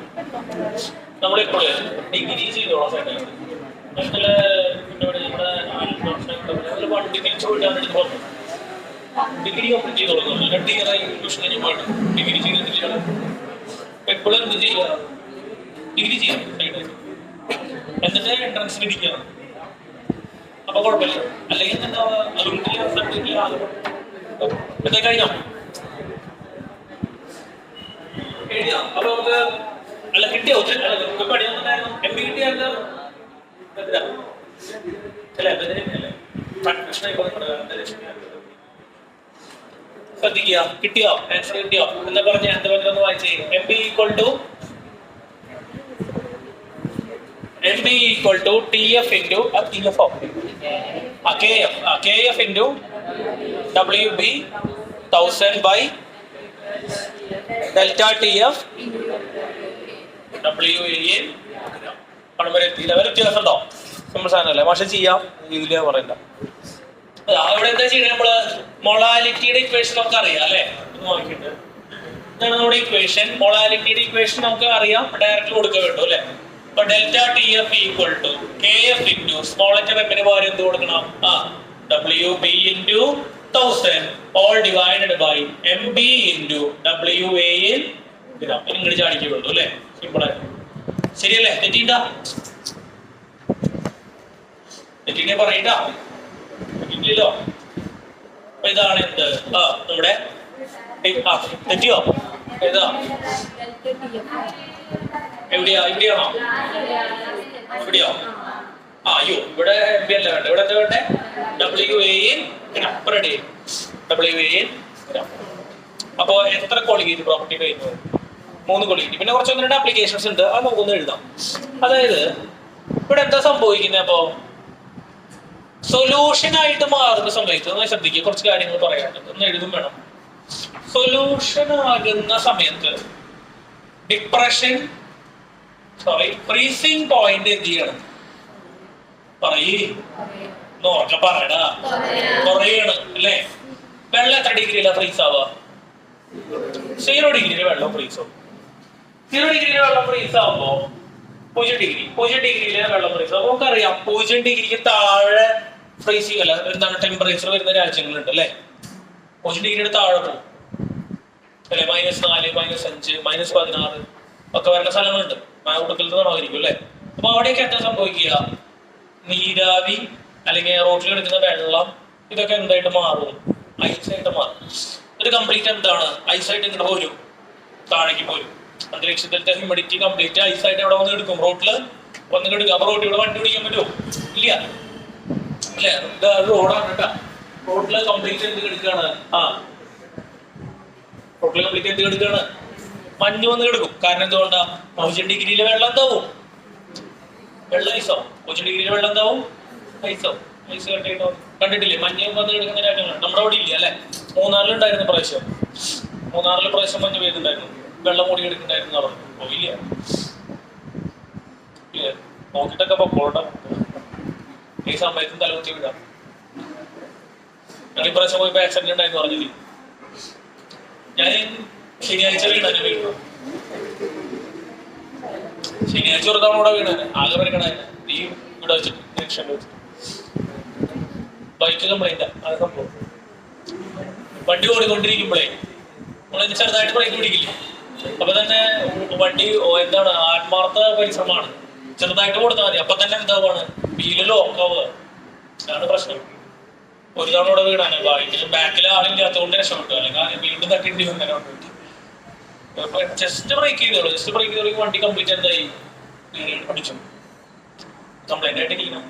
നമ്മളിപ്പോൾ ഡിഗ്രി ചെയ്തോളാം സെക്കൻഡ് പിന്നെ നമ്മുടെ വണ്ടി തിരിച്ചു പോയിട്ടാണ് ഇത് പറഞ്ഞു ഡിഗ്രി കംപ്ലീറ്റ് ചെയ്ത് കൊടുക്കുന്നത്. 2 ഇയറായി ട്യൂഷൻ കഴിഞ്ഞ് പോയിട്ട് ഡിഗ്രി ചെയ്തിട്ടില്ല. എപ്പോഴും എന്ത് ചെയ്യുക? ഡിഗ്രി ചെയ്യാം എന്നിട്ട് എൻട്രൻസിന് ഇരിക്കുകയാണ്. അപ്പൊ കുഴപ്പമില്ല. അല്ലെങ്കിൽ എന്താ എന്താ കഴിഞ്ഞോ എഴുതിയാ? അപ്പൊ നമുക്ക് അല്ല കിട്ടിയോ? പഠിക്കുന്നുണ്ടായിരുന്നു. MBA കിട്ടിയായിരുന്നു ശ്രദ്ധിക്കുക. കിട്ടിയോ? ആൻസർ കിട്ടിയോ? എന്താ പറഞ്ഞ എന്താ പറഞ്ഞൊന്ന് വായിച്ചേ. MBA equal to TF into TF KF into WB 1000 by delta TF WA പണം വരെ എത്തി. ലെവൽ വ്യത്യാസം ഉണ്ടോ? നമ്മൾ സാധനമല്ലേ പക്ഷെ ചെയ്യാം. ഇതില് പറയണ്ട. ഇവിടെ എന്താ ചെയ്യണേ? നമ്മള് മൊളാലിറ്റിയുടെ ഇക്വേഷൻ നമുക്ക് അറിയാം അല്ലെ? നോക്കിയിട്ട് ഇതാണ് നമ്മുടെ ഇക്വേഷൻ. മൊളാലിറ്റിയുടെ ഇക്വേഷൻ നമുക്ക് അറിയാം. ഡയറക്റ്റ് കൊടുക്കാൻ വേണ്ടു അല്ലെ? അപ്പൊ delta TF equal to KF into small letter എമ്മിന് പകരം എന്ത് കൊടുക്കണം? WB into 1000 all divided by MB into WA ഇങ്ങോട്ട് ചാടിക്കേ വേണ്ടു അല്ലെ? സിമ്പിൾ ആയിട്ട്. ശരിയല്ലേ? തെറ്റിണ്ട തെറ്റിനെ പറയണ്ട ഇല്ലല്ലോ. അപ്പൊ ഇതാണ് എന്ത് നമ്മുടെ തെറ്റിയോ? ഏതാ എവിടെയാ? ഇവിടെയാണോ? ഇവിടെയോ? അയ്യോ ഇവിടെ MB അല്ല വേണ്ട. ഇവിടെ എന്താ വേണ്ടേ? WA. അപ്പൊ എത്ര കോളിഗേറ്റ് പ്രോപ്പർട്ടി കഴിഞ്ഞു? 3 കോളിഗേറ്റ്. പിന്നെ കുറച്ച് 1-2 ആപ്ലിക്കേഷൻസ് ഉണ്ട്. അത് നമുക്കൊന്ന് എഴുതാം. അതായത് ഇവിടെ എന്താ സംഭവിക്കുന്നത്? അപ്പോ സൊല്യൂഷൻ ആയിട്ട് മാറുന്ന സമയത്ത് ഒന്ന് ശ്രദ്ധിക്കുക. കുറച്ച് കാര്യങ്ങൾ പറയാനുണ്ട്. ഒന്ന് എഴുതും വേണം. സൊല്യൂഷൻ ആകുന്ന സമയത്ത് ഫ്രീസിംഗ് പോയിന്റ് എന്ത് ചെയ്യണം? പറയടാ. കുറയാണ് അല്ലേ? വെള്ളം എത്ര ഡിഗ്രിയിലാ ഫ്രീസ് ആവുക? 0 ഡിഗ്രിയില് വെള്ളം ഫ്രീസ് ആവും. 0 ഡിഗ്രിയില് വെള്ളം ഫ്രീസ് ആവുമ്പോ 0 ഡിഗ്രിയില് വെള്ളം ഫ്രീസ് ആവും. നമുക്കറിയാം 0 ഡിഗ്രിക്ക് താഴെ ഫ്രീസിങ് അല്ല എന്താണ് ടെമ്പറേച്ചർ വരുന്ന രാജ്യങ്ങളുണ്ട് അല്ലെ? 0 ഡിഗ്രിയുടെ താഴെ പോകും അല്ലെ? -4, -5, -16 ഒക്കെ വരുന്ന സ്ഥലങ്ങളുണ്ട്. മാവട്ടത്തിലായിരിക്കും അല്ലെ? അപ്പൊ അവിടെയൊക്കെ എന്താ സംഭവിക്കുക? നീരാവി അല്ലെങ്കിൽ റോട്ടിൽ എടുക്കുന്ന വെള്ളം ഇതൊക്കെ എന്തായിട്ട് മാറും? ഐസായിട്ട് മാറും. ഇത് കംപ്ലീറ്റ് എന്താണ്? ഐസായിട്ട് ഇങ്ങോട്ട് പോരും, താഴേക്ക് പോരും. അന്തരീക്ഷത്തിലത്തെ ഹ്യൂമിഡിറ്റി കംപ്ലീറ്റ് ഐസായിട്ട് എവിടെ വന്ന് എടുക്കും? റോട്ടില് വന്ന് എടുക്കും. അപ്പൊ റോട്ടിലൂടെ വണ്ടി ഓടിക്കാൻ പറ്റുമോ? ഇല്ല അല്ലെ? റോഡാണ് കേട്ടാ. റോട്ടില് കംപ്ലീറ്റ് എന്ത് എടുക്കുകയാണ്? റോട്ടില് കംപ്ലീറ്റ് എന്ത് എടുക്കുകയാണ്? മഞ്ഞ് വന്ന് എടുക്കും. കാരണം എന്തുകൊണ്ടാ? 0 ഡിഗ്രിയിലെ വെള്ളം എന്താവും? വെള്ളം ഐസാവും. 0 ഡിഗ്രിയിലെ വെള്ളം എന്താവും? ഐസാവും. ഐസ് കണ്ടിട്ടില്ലേ? മഞ്ഞ് വന്ന് എടുക്കുന്ന രാജ്യങ്ങളുണ്ട്. നമ്മുടെ അവിടെ ഇല്ല അല്ലെ? മൂന്നാറിലുണ്ടായിരുന്നു പ്രാവശ്യം. പ്രാവശ്യം മഞ്ഞ് പെയ്തുണ്ടായിരുന്നു. വെള്ളം മൂടി എടുക്കണ്ടായിരുന്നു പറഞ്ഞു. പോയില്ല. നോക്കിട്ടൊക്കെ പൊക്കോട്ടെ. ഈ സമയത്തും തലകുത്തി വിടാം. ഞങ്ങൾ ഇപ്രാവശ്യം പോയപ്പോ ആക്സിഡന്റ് ഉണ്ടായിരുന്നു പറഞ്ഞില്ലേ? ഞാൻ ശനിയാഴ്ച വീണാന് വീണു. ശനിയാഴ്ച ഒരു തവണ കൂടെ വീണാന്. ആകെ വരക്കണായിരുന്നു. ഈ ഇവിടെ വെച്ചിട്ട് ജംഗ്ഷനിൽ വെച്ചിട്ട് ബൈക്ക് കംപ്ലൈന്റ്. അത് സംഭവം വണ്ടി ഓടിക്കൊണ്ടിരിക്കുമ്പോഴേ നമ്മളതിന് ചെറുതായിട്ട് ബ്രേക്ക് പിടിക്കില്ലേ? അപ്പൊ തന്നെ വണ്ടി എന്താണ് ആത്മാർത്ഥ പരിശ്രമമാണ്. ചെറുതായിട്ട് കൊടുത്താൽ മതി. അപ്പൊ തന്നെ എന്താവാണ്? വീല് ലോക്കാവുക. അതാണ് പ്രശ്നം. ഒരു തവണ കൂടെ വീണാണ്. ബാക്കിൽ ആളില്ലാത്തതുകൊണ്ട് രക്ഷപ്പെട്ടു. അല്ലെങ്കിൽ വീണ്ടും തട്ടിണ്ടി വന്നതിനെ ജസ്റ്റ് ബ്രേക്ക് ചെയ്തോളൂ. വണ്ടി കംപ്ലീറ്റ് എന്തായി? പഠിച്ചു കംപ്ലൈന്റ് ആയിട്ട് ഇരിക്കണം.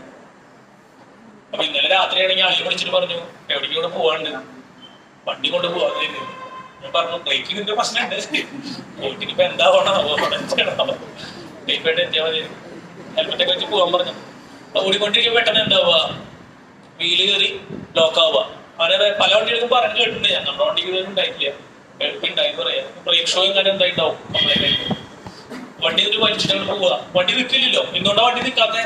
അപ്പൊ ഇന്നലെ രാത്രിയാണെങ്കിൽ ആളെ വിളിച്ചിട്ട് പറഞ്ഞു എവിടേക്കും കൂടെ പോവാണ്ട് വണ്ടി കൊണ്ട് പോവാതെ ഞാൻ പറഞ്ഞു ബ്രേക്കിൽ ഇതിന്റെ പ്രശ്നമുണ്ട്, ബ്രേക്കിന് ഇപ്പൊ എന്താ പോണോ ബ്രേക്ക് എത്തിയാൽ മതി, ഹെൽമെറ്റ് ഒക്കെ വെച്ച് പോകാൻ പറഞ്ഞു. ഓടിക്കൊണ്ടിരിക്കുമ്പോൾ പെട്ടെന്ന് എന്താവുക, വീല് കയറി ലോക്ക് ആവുക. അങ്ങനെ പല വണ്ടികൾക്കും പറഞ്ഞു കേട്ടിട്ടുണ്ട് ഞാൻ, നമ്മുടെ വണ്ടിക്ക് ഇതൊന്നും ഉണ്ടായിട്ടില്ല, എളുപ്പമുണ്ടായി പറയാം. ബ്രേക്ക് ഷോ ഇങ്ങനെ എന്തായിട്ടുണ്ടാവും കംപ്ലൈന്റ് ആയിട്ട്, വണ്ടി ഒരു വലിച്ചിട്ട് പോവുക. വണ്ടി നിൽക്കില്ലല്ലോ, എന്തുകൊണ്ടാ വണ്ടി നിൽക്കാതെ,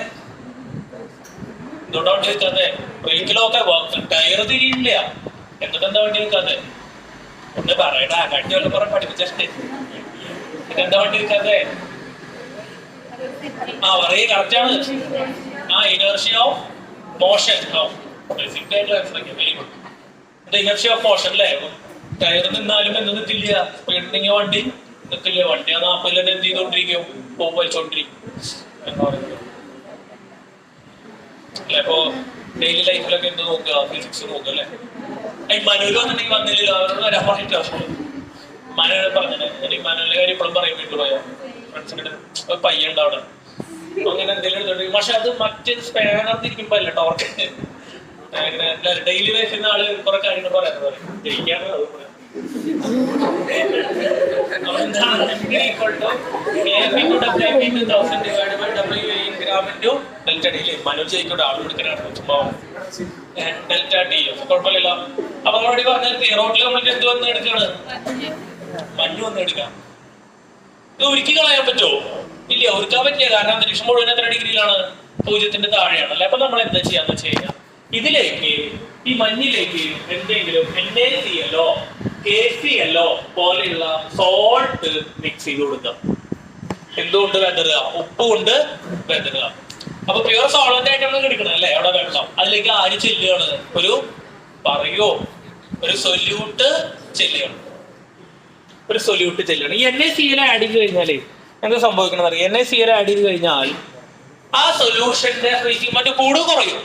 എന്തുകൊണ്ടാ വണ്ടി നിൽക്കാതെ? ബ്രേക്ക് ലോക്ക്, ടയർ തിരിയില്ല, എന്നിട്ട് എന്താ വണ്ടി നിൽക്കാതെ? ഒന്ന് പറയടാ, കണ്ടി വല്ലതും പറഞ്ഞ് പഠിപ്പിച്ചേ, ഇതെന്താ വണ്ടി നിൽക്കാതെ? പറയ കറക്റ്റാണ്. Inertia of motion, very good. Inertia of motion അല്ലേ? ടയർ നിന്നാലും എന്ത് നിൽക്കില്ല, സ്പീഡിനെങ്കിൽ വണ്ടി നിൽക്കില്ല. വണ്ടി ആ 40 എന്ത് ചെയ്തോണ്ടിരിക്കും, വലിച്ചോണ്ടിരിക്കും എന്ന് പറയുന്നത് അല്ലെ. ഇപ്പൊ ഡെയിലി ലൈഫിലൊക്കെ എന്ത് നോക്കുക, ഫിസിക്സ് നോക്കുക അല്ലെ. മനുവിൽ വന്നിട്ടുണ്ടെങ്കിൽ വന്നില്ലല്ലോ, അവരോട് വരാൻ പറഞ്ഞിട്ടോ. മനുവിനെ പറഞ്ഞത് എനിക്ക് മനുവിന്റെ കാര്യം ഇപ്പോഴും പറയാൻ വേണ്ടി പോയാ ഫ്രണ്ട്സിന്റെ പയ്യുണ്ട് അവിടെ, അങ്ങനെ എന്തെങ്കിലും എടുത്തോണ്ടിരിക്കും. പക്ഷെ അത് മറ്റേ സ്പാനർന്നിരിക്കുമ്പോ അല്ല ടോർക്ക്. അങ്ങനെ ഡെയിലി ലൈഫിൽ ആള് കുറെ കാര്യങ്ങൾ പറയാന്ന് പറയും, ജയിക്കാണ് അത് പറയാം. മനു ജയിക്കൂടെ ആളും എടുക്കാനാണ് ഡെൽറ്റ ടി കുഴപ്പമില്ല. അപ്പൊ നമ്മളോട് പറഞ്ഞ റോഡിൽ നമ്മൾ എന്ത് വന്ന് എടുക്കാണ്, മഞ്ഞ് വന്ന് എടുക്കാം. ഇത് ഒരുക്കി കളയാൻ പറ്റുമോ? ഇല്ല, ഒരുക്കാൻ പറ്റില്ല. കാരണം അന്തരീക്ഷം മുഴുവൻ എത്ര ഡിഗ്രിയിലാണ്? 0 താഴെയാണ് അല്ലെ. അപ്പൊ നമ്മൾ എന്താ ചെയ്യാന്ന് വെച്ച് കഴിഞ്ഞാൽ ഇതിലേക്ക്, ഈ മഞ്ഞിലേക്ക് എന്തെങ്കിലും NaCl KCl പോലെയുള്ള സോൾട്ട് മിക്സ് ചെയ്ത് കൊടുക്കുക. എന്തുകൊണ്ട് വെതറുക? ഉപ്പ് കൊണ്ട് വെതറുക. അപ്പൊ പ്യുവർ സോൾവെന്റ് ആയിട്ട് നമ്മൾ എടുക്കണം അല്ലെ. അവിടെ വെള്ളം, അതിലേക്ക് ആര് ചെല്ലുകയാണ്? ഒരു സൊല്യൂട്ട് ചെല്ലുകയാണ്. ഒരു സൊല്യൂട്ട് ചെല്ലുകയാണ്. ഈ NaCl ആഡ് ചെയ്ത് കഴിഞ്ഞാല് എന്താ സംഭവിക്കണം അറിയാം? NaCl ആഡ് ചെയ്ത് കഴിഞ്ഞാൽ ആ സൊല്യൂഷന്റെ ഫ്രീസിംഗ് പോയിന്റ് കൂടു കുറയും.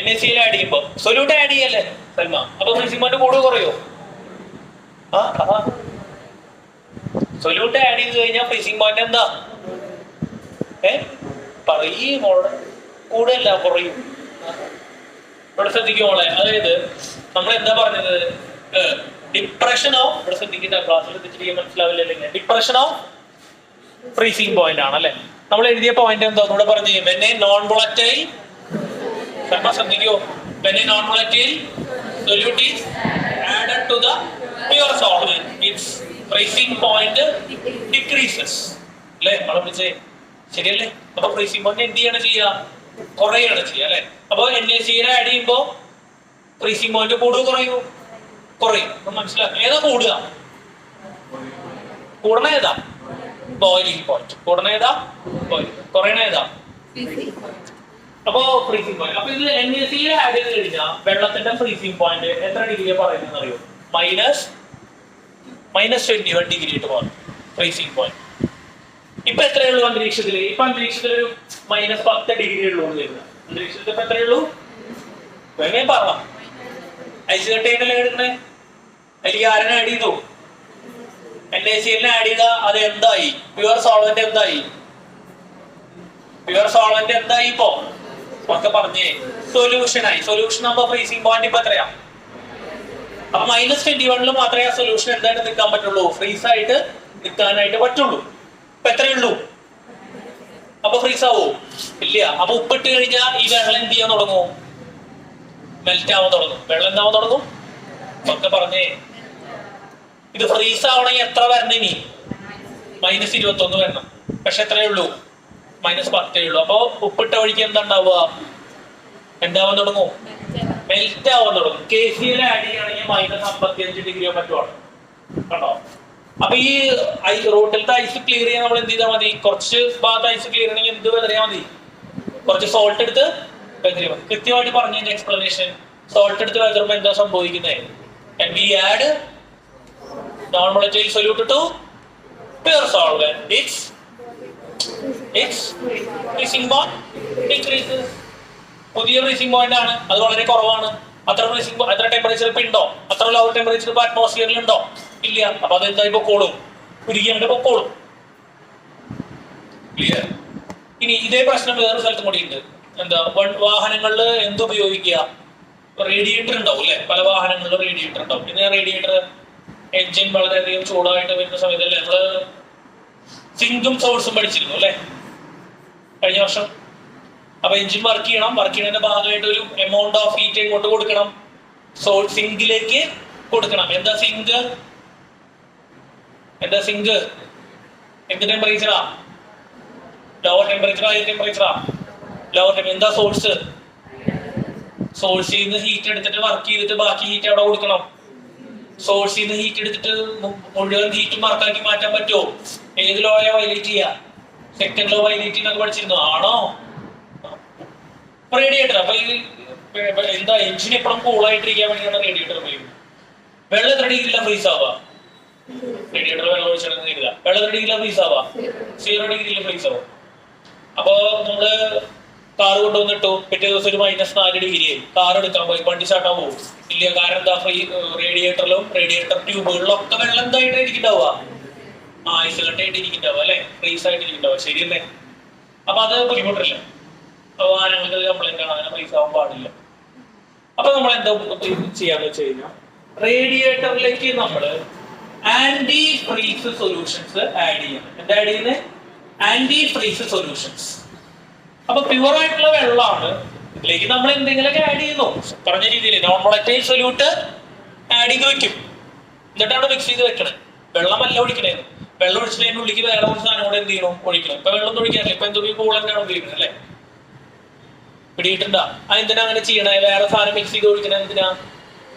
NaCl ആഡ് ചെയ്യുമ്പോ സൊല്യൂട്ട് ആഡ് ചെയ്യല്ലേ സൽമ, അപ്പൊ ഫ്രീസിംഗ് പോയിന്റ് കൂടു കുറയോ? സൊല്യൂട്ട് ആഡ് ചെയ്ത് കഴിഞ്ഞാൽ ഫ്രീസിംഗ് പോയിന്റ് എന്താ പറയും മോളെ? കൂടെയല്ല, കുറയും. ഇവിടെ ശ്രദ്ധിക്കുമോളെ, അതായത് നമ്മൾ എന്താ പറഞ്ഞത്? ഡിപ്രഷൻ ഓഫ്, ഇവിടെ ശ്രദ്ധിക്കുന്ന ക്ലാസ്സിൽ എത്തിച്ചിരിക്കാൻ മനസ്സിലാവില്ല, ഡിപ്രഷൻ ഓഫ് ഫ്രീസിംഗ് പോയിന്റ് ആണ് അല്ലെ. നമ്മൾ എഴുതിയ പോയിന്റ് എന്താ ഇവിടെ പറഞ്ഞു? നോൺ വോളറ്റൈൽ, ശ്രദ്ധിക്കോ, non volatile solute is added to the pure solvent, its freezing point decreases അല്ലെ. നമ്മളെ വിളിച്ചേ ശരിയല്ലേ? അപ്പൊ ഫ്രീസിംഗ് പോയിന്റ് എന്ത് ചെയ്യാണ് ചെയ്യുക? കുറയാണ് ചെയ്യുക അല്ലെ. അപ്പൊ NaCl ആഡ് ചെയ്യുമ്പോ ഫ്രീസിംഗ് പോയിന്റ് കൂടുക കുറയും? മനസ്സിലാക്കാം. ഏതാ കൂടുക? കൂടണ ഏതാ? Boiling point. കൂടണ ഏതാ? കുറയണ ഏതാ? അപ്പൊ ഫ്രീസിംഗ് പോയിന്റ്. അപ്പൊ ഇത് NaCl ആഡ് ചെയ്ത് കഴിഞ്ഞാൽ വെള്ളത്തിന്റെ ഫ്രീസിംഗ് പോയിന്റ് എത്ര ഡിഗ്രി പറയുന്നത് അറിയോ? -21 ഡിഗ്രി ആയിട്ട് പോകും ഫ്രീസിംഗ് പോയിന്റ്. ഇപ്പൊ എത്രയുള്ളൂ അന്തരീക്ഷത്തില്? ഇപ്പൊ അന്തരീക്ഷത്തിൽ ഒരു -10 ഡിഗ്രി ഉള്ളൂ വരുന്നത്. അന്തരീക്ഷത്തിൽ ഇപ്പൊ എത്രയുള്ളൂ? വേണേ പറയാം. ഐസ് കട്ടേനല്ലേ എടുക്കണേ? അതിൽ ആരനെ ആഡ് ചെയ്തു? NaCl ആഡ് ചെയ്ത അത് എന്തായി? പ്യുവർ സോൾവെന്റ് എന്തായി? ഇപ്പോ ഒക്കെ പറഞ്ഞേ സൊല്യൂഷനായി. സൊല്യൂഷൻ ആകുമ്പോ ഫ്രീസിംഗ് പോയിന്റ് ഇപ്പൊ എത്രയാ? അപ്പൊ -21 മാത്രമേ ആ സൊല്യൂഷൻ എന്തായിട്ട് നിൽക്കാൻ പറ്റുള്ളൂ? ഫ്രീസ് ആയിട്ട് നിൽക്കാനായിട്ട് പറ്റുള്ളൂ. ഇപ്പൊ എത്രയുള്ളൂ? അപ്പൊ ഫ്രീസ് ആവോ? ഇല്ല. അപ്പൊ ഉപ്പിട്ട് കഴിഞ്ഞാൽ ഈ വെള്ളം എന്ത് ചെയ്യാൻ തുടങ്ങും? മെൽറ്റ് ആവാൻ തുടങ്ങും. വെള്ളം എന്താവാൻ തുടങ്ങും? ഒക്കെ പറഞ്ഞേ. ഇത് ഫ്രീസ് ആവണമെങ്കിൽ എത്ര വരണം? ഇനി -21 വരണം. പക്ഷെ എത്രയേ ഉള്ളൂ? -10 ഉള്ളൂ. അപ്പൊ ഉപ്പിട്ട വഴിക്ക് എന്താ ഉണ്ടാവുക? എന്താവാൻ തുടങ്ങും? മെൽറ്റ് ആവാൻ തുടങ്ങും. KCl ആഡ് ചെയ്യുകയാണെങ്കിൽ -55 ഡിഗ്രിയോ മറ്റുമാണ് കേട്ടോ. അപ്പൊ ഈ റോട്ടിലത്തെ ഐസ് ക്ലിയർ ചെയ്യാൻ നമ്മൾ എന്ത് ചെയ്താൽ മതി? കുറച്ച് ഭാഗത്ത് ഐസ് ക്ലിയർ ചെയ്യണമെങ്കിൽ എന്ത് വെതറിയാൽ മതി? കുറച്ച് സോൾട്ട് എടുത്ത് വെതറിയാൽ മതി. കൃത്യമായിട്ട് പറഞ്ഞതിന്റെ എക്സ്പ്ലനേഷൻ. സോൾട്ട് എടുത്ത് വെതറുമ്പോ എന്താ സംഭവിക്കുന്നത്? And we add non-volatile solute to pure solvent. Its freezing point decreases. പുതിയ ഫ്രീസിംഗ് പോയിന്റ് ആണ്, അത് വളരെ കുറവാണ്. അത്ര ടെമ്പറേച്ചർ ഇപ്പൊ ഉണ്ടോ? അത്ര ലോ ടെമ്പറേച്ചർ ഇപ്പൊ അറ്റ്മോസ്ഫിയറിൽ ഉണ്ടോ? ഇല്ല. അപ്പൊ അതെന്താ പൊക്കോളും? ഉരുകിയാണ്ട് പൊക്കോളും. ക്ലിയർ? ഇനി ഇതേ പ്രശ്നം വേറെ സ്ഥലത്തും കൂടി ഉണ്ട്. എന്താ? വാഹനങ്ങളിൽ എന്തുപയോഗിക്കുക? റേഡിയേറ്റർ ഉണ്ടാവും അല്ലെ, പല വാഹനങ്ങളിലും റേഡിയേറ്റർ ഉണ്ടാവും. പിന്നെ റേഡിയേറ്റർ എൻജിൻ വളരെയധികം ചൂടായിട്ട് വരുന്ന സമയത്ത് അല്ലെ നമ്മള് സിങ്കും സോഴ്സും പഠിച്ചിരുന്നു അല്ലെ കഴിഞ്ഞ വർഷം. അപ്പൊ എൻജിൻ വർക്ക് ചെയ്യണം, വർക്ക് ചെയ്യുന്നതിന്റെ ഭാഗമായിട്ട് ഒരു എമൗണ്ട് ഓഫ് ഹീറ്റ് ഇങ്ങോട്ട് കൊടുക്കണം, സിങ്കിലേക്ക് കൊടുക്കണം. എന്താ സിങ്ക്? എന്ത് ടെമ്പറേച്ചറാ? ലോവർ ടെമ്പറേച്ചറാ, ഹൈ ടെമ്പറേച്ചറാ? Lower temperature. എന്താ സോഴ്സ്? സോഴ്സിൽ നിന്ന് ഹീറ്റ് എടുത്തിട്ട് വർക്ക് ചെയ്തിട്ട് ബാക്കി ഹീറ്റ് എവിടെ കൊടുക്കണം? സോഴ്സിൽ നിന്ന് ഹീറ്റ് എടുത്തിട്ട് മുഴുവൻ ഹീറ്റ് വർക്കാക്കി മാറ്റാൻ പറ്റുമോ? ഏത് ലോയാ വയലേറ്റ് ചെയ്യാ? സെക്കൻഡ് ലോ വയലേറ്റ് ചെയ്യുന്നത് പഠിച്ചിരുന്നു ആണോ? റേഡിയേറ്റർ. അപ്പൊ എന്താ എഞ്ചിൻ എപ്പോഴും കൂളായിട്ടിരിക്കാൻ വേണ്ടിയാണ് റേഡിയേറ്റർ ഉപയോഗിക്കുന്നത്. വെള്ളം എത്ര ഡിഗ്രിയിലാണ് ഫ്രീസ് ആവുക? റേഡിയേറ്റർ വെള്ളം ഒഴിച്ചിടുന്ന കരുതാ. വെള്ളം എത്ര ഡിഗ്രിയിലാണ് ഫ്രീസ് ആവുക? 0 ഡിഗ്രിയിൽ ഫ്രീസ് ആവും. അപ്പൊ നമ്മള് കാർ കൊണ്ടുവന്നിട്ടു, പിറ്റേ ദിവസം ഒരു -4 ഡിഗ്രി ആയി. കാർ എടുക്കാൻ പോയി, വണ്ടി സ്റ്റാർട്ടാൻ പോകും ഇല്ല. കാരണം എന്താ? റേഡിയേറ്ററിലും റേഡിയേറ്റർ ട്യൂബുകളിലും ഒക്കെ വെള്ളം എന്തായിട്ട് ഇരിക്കുന്നുണ്ടാവുക? ഐസ് കട്ടയായിട്ട് ഇരിക്കുന്നുണ്ടാവുക അല്ലെ, ഫ്രീസ് ആയിട്ട് ഇരിക്കുന്നുണ്ടാവുക. ശരിയല്ലേ? അപ്പൊ അത് ബുദ്ധിമുട്ടല്ലേ? വാഹനങ്ങൾക്ക് കംപ്ലൈന്റ് ആണ്, അങ്ങനെ ഫ്രീസ് ആവാൻ പാടില്ല. അപ്പൊ നമ്മൾ എന്താ ചെയ്യാന്ന് വെച്ച് കഴിഞ്ഞാൽ റേഡിയേറ്ററിലേക്ക് നമ്മള് ആന്റി ഫ്രീസ് സൊല്യൂഷൻസ് ആഡ് ചെയ്യണം. എന്താ ആഡ് ചെയ്യുന്നത്? Anti freeze solutions. അപ്പൊ പ്യുവർ ആയിട്ടുള്ള വെള്ളമാണ്, ഇതിലേക്ക് നമ്മൾ എന്തെങ്കിലുമൊക്കെ ആഡ് ചെയ്യുന്നു. പറഞ്ഞ രീതിയിൽ നോൺ വോളറ്റൈൽ സൊല്യൂട്ട് ആഡ് ചെയ്ത് വെക്കും, എന്നിട്ടാണ് മിക്സ് ചെയ്ത് വെക്കണേ. വെള്ളമല്ല ഒഴിക്കണേന്ന്. വെള്ളം ഒഴിച്ചതിന്റെ ഉള്ളിലേക്ക് വേറെ ഒരു സാധനം കൂടെ എന്ത് ചെയ്യണം? ഒഴിക്കണം. ഇപ്പൊ വെള്ളം ഒഴിക്കാറില്ല, ഇപ്പൊ എന്തൊക്കെ കൂളന്റാണ് ഉപയോഗിക്കുന്നത് അല്ലെ? പിടിയിട്ടുണ്ടാ? എന്തിനാ അങ്ങനെ ചെയ്യണേ? വേറെ സാധനം മിക്സ് ചെയ്ത് ഒഴിക്കണേ എന്തിനാ?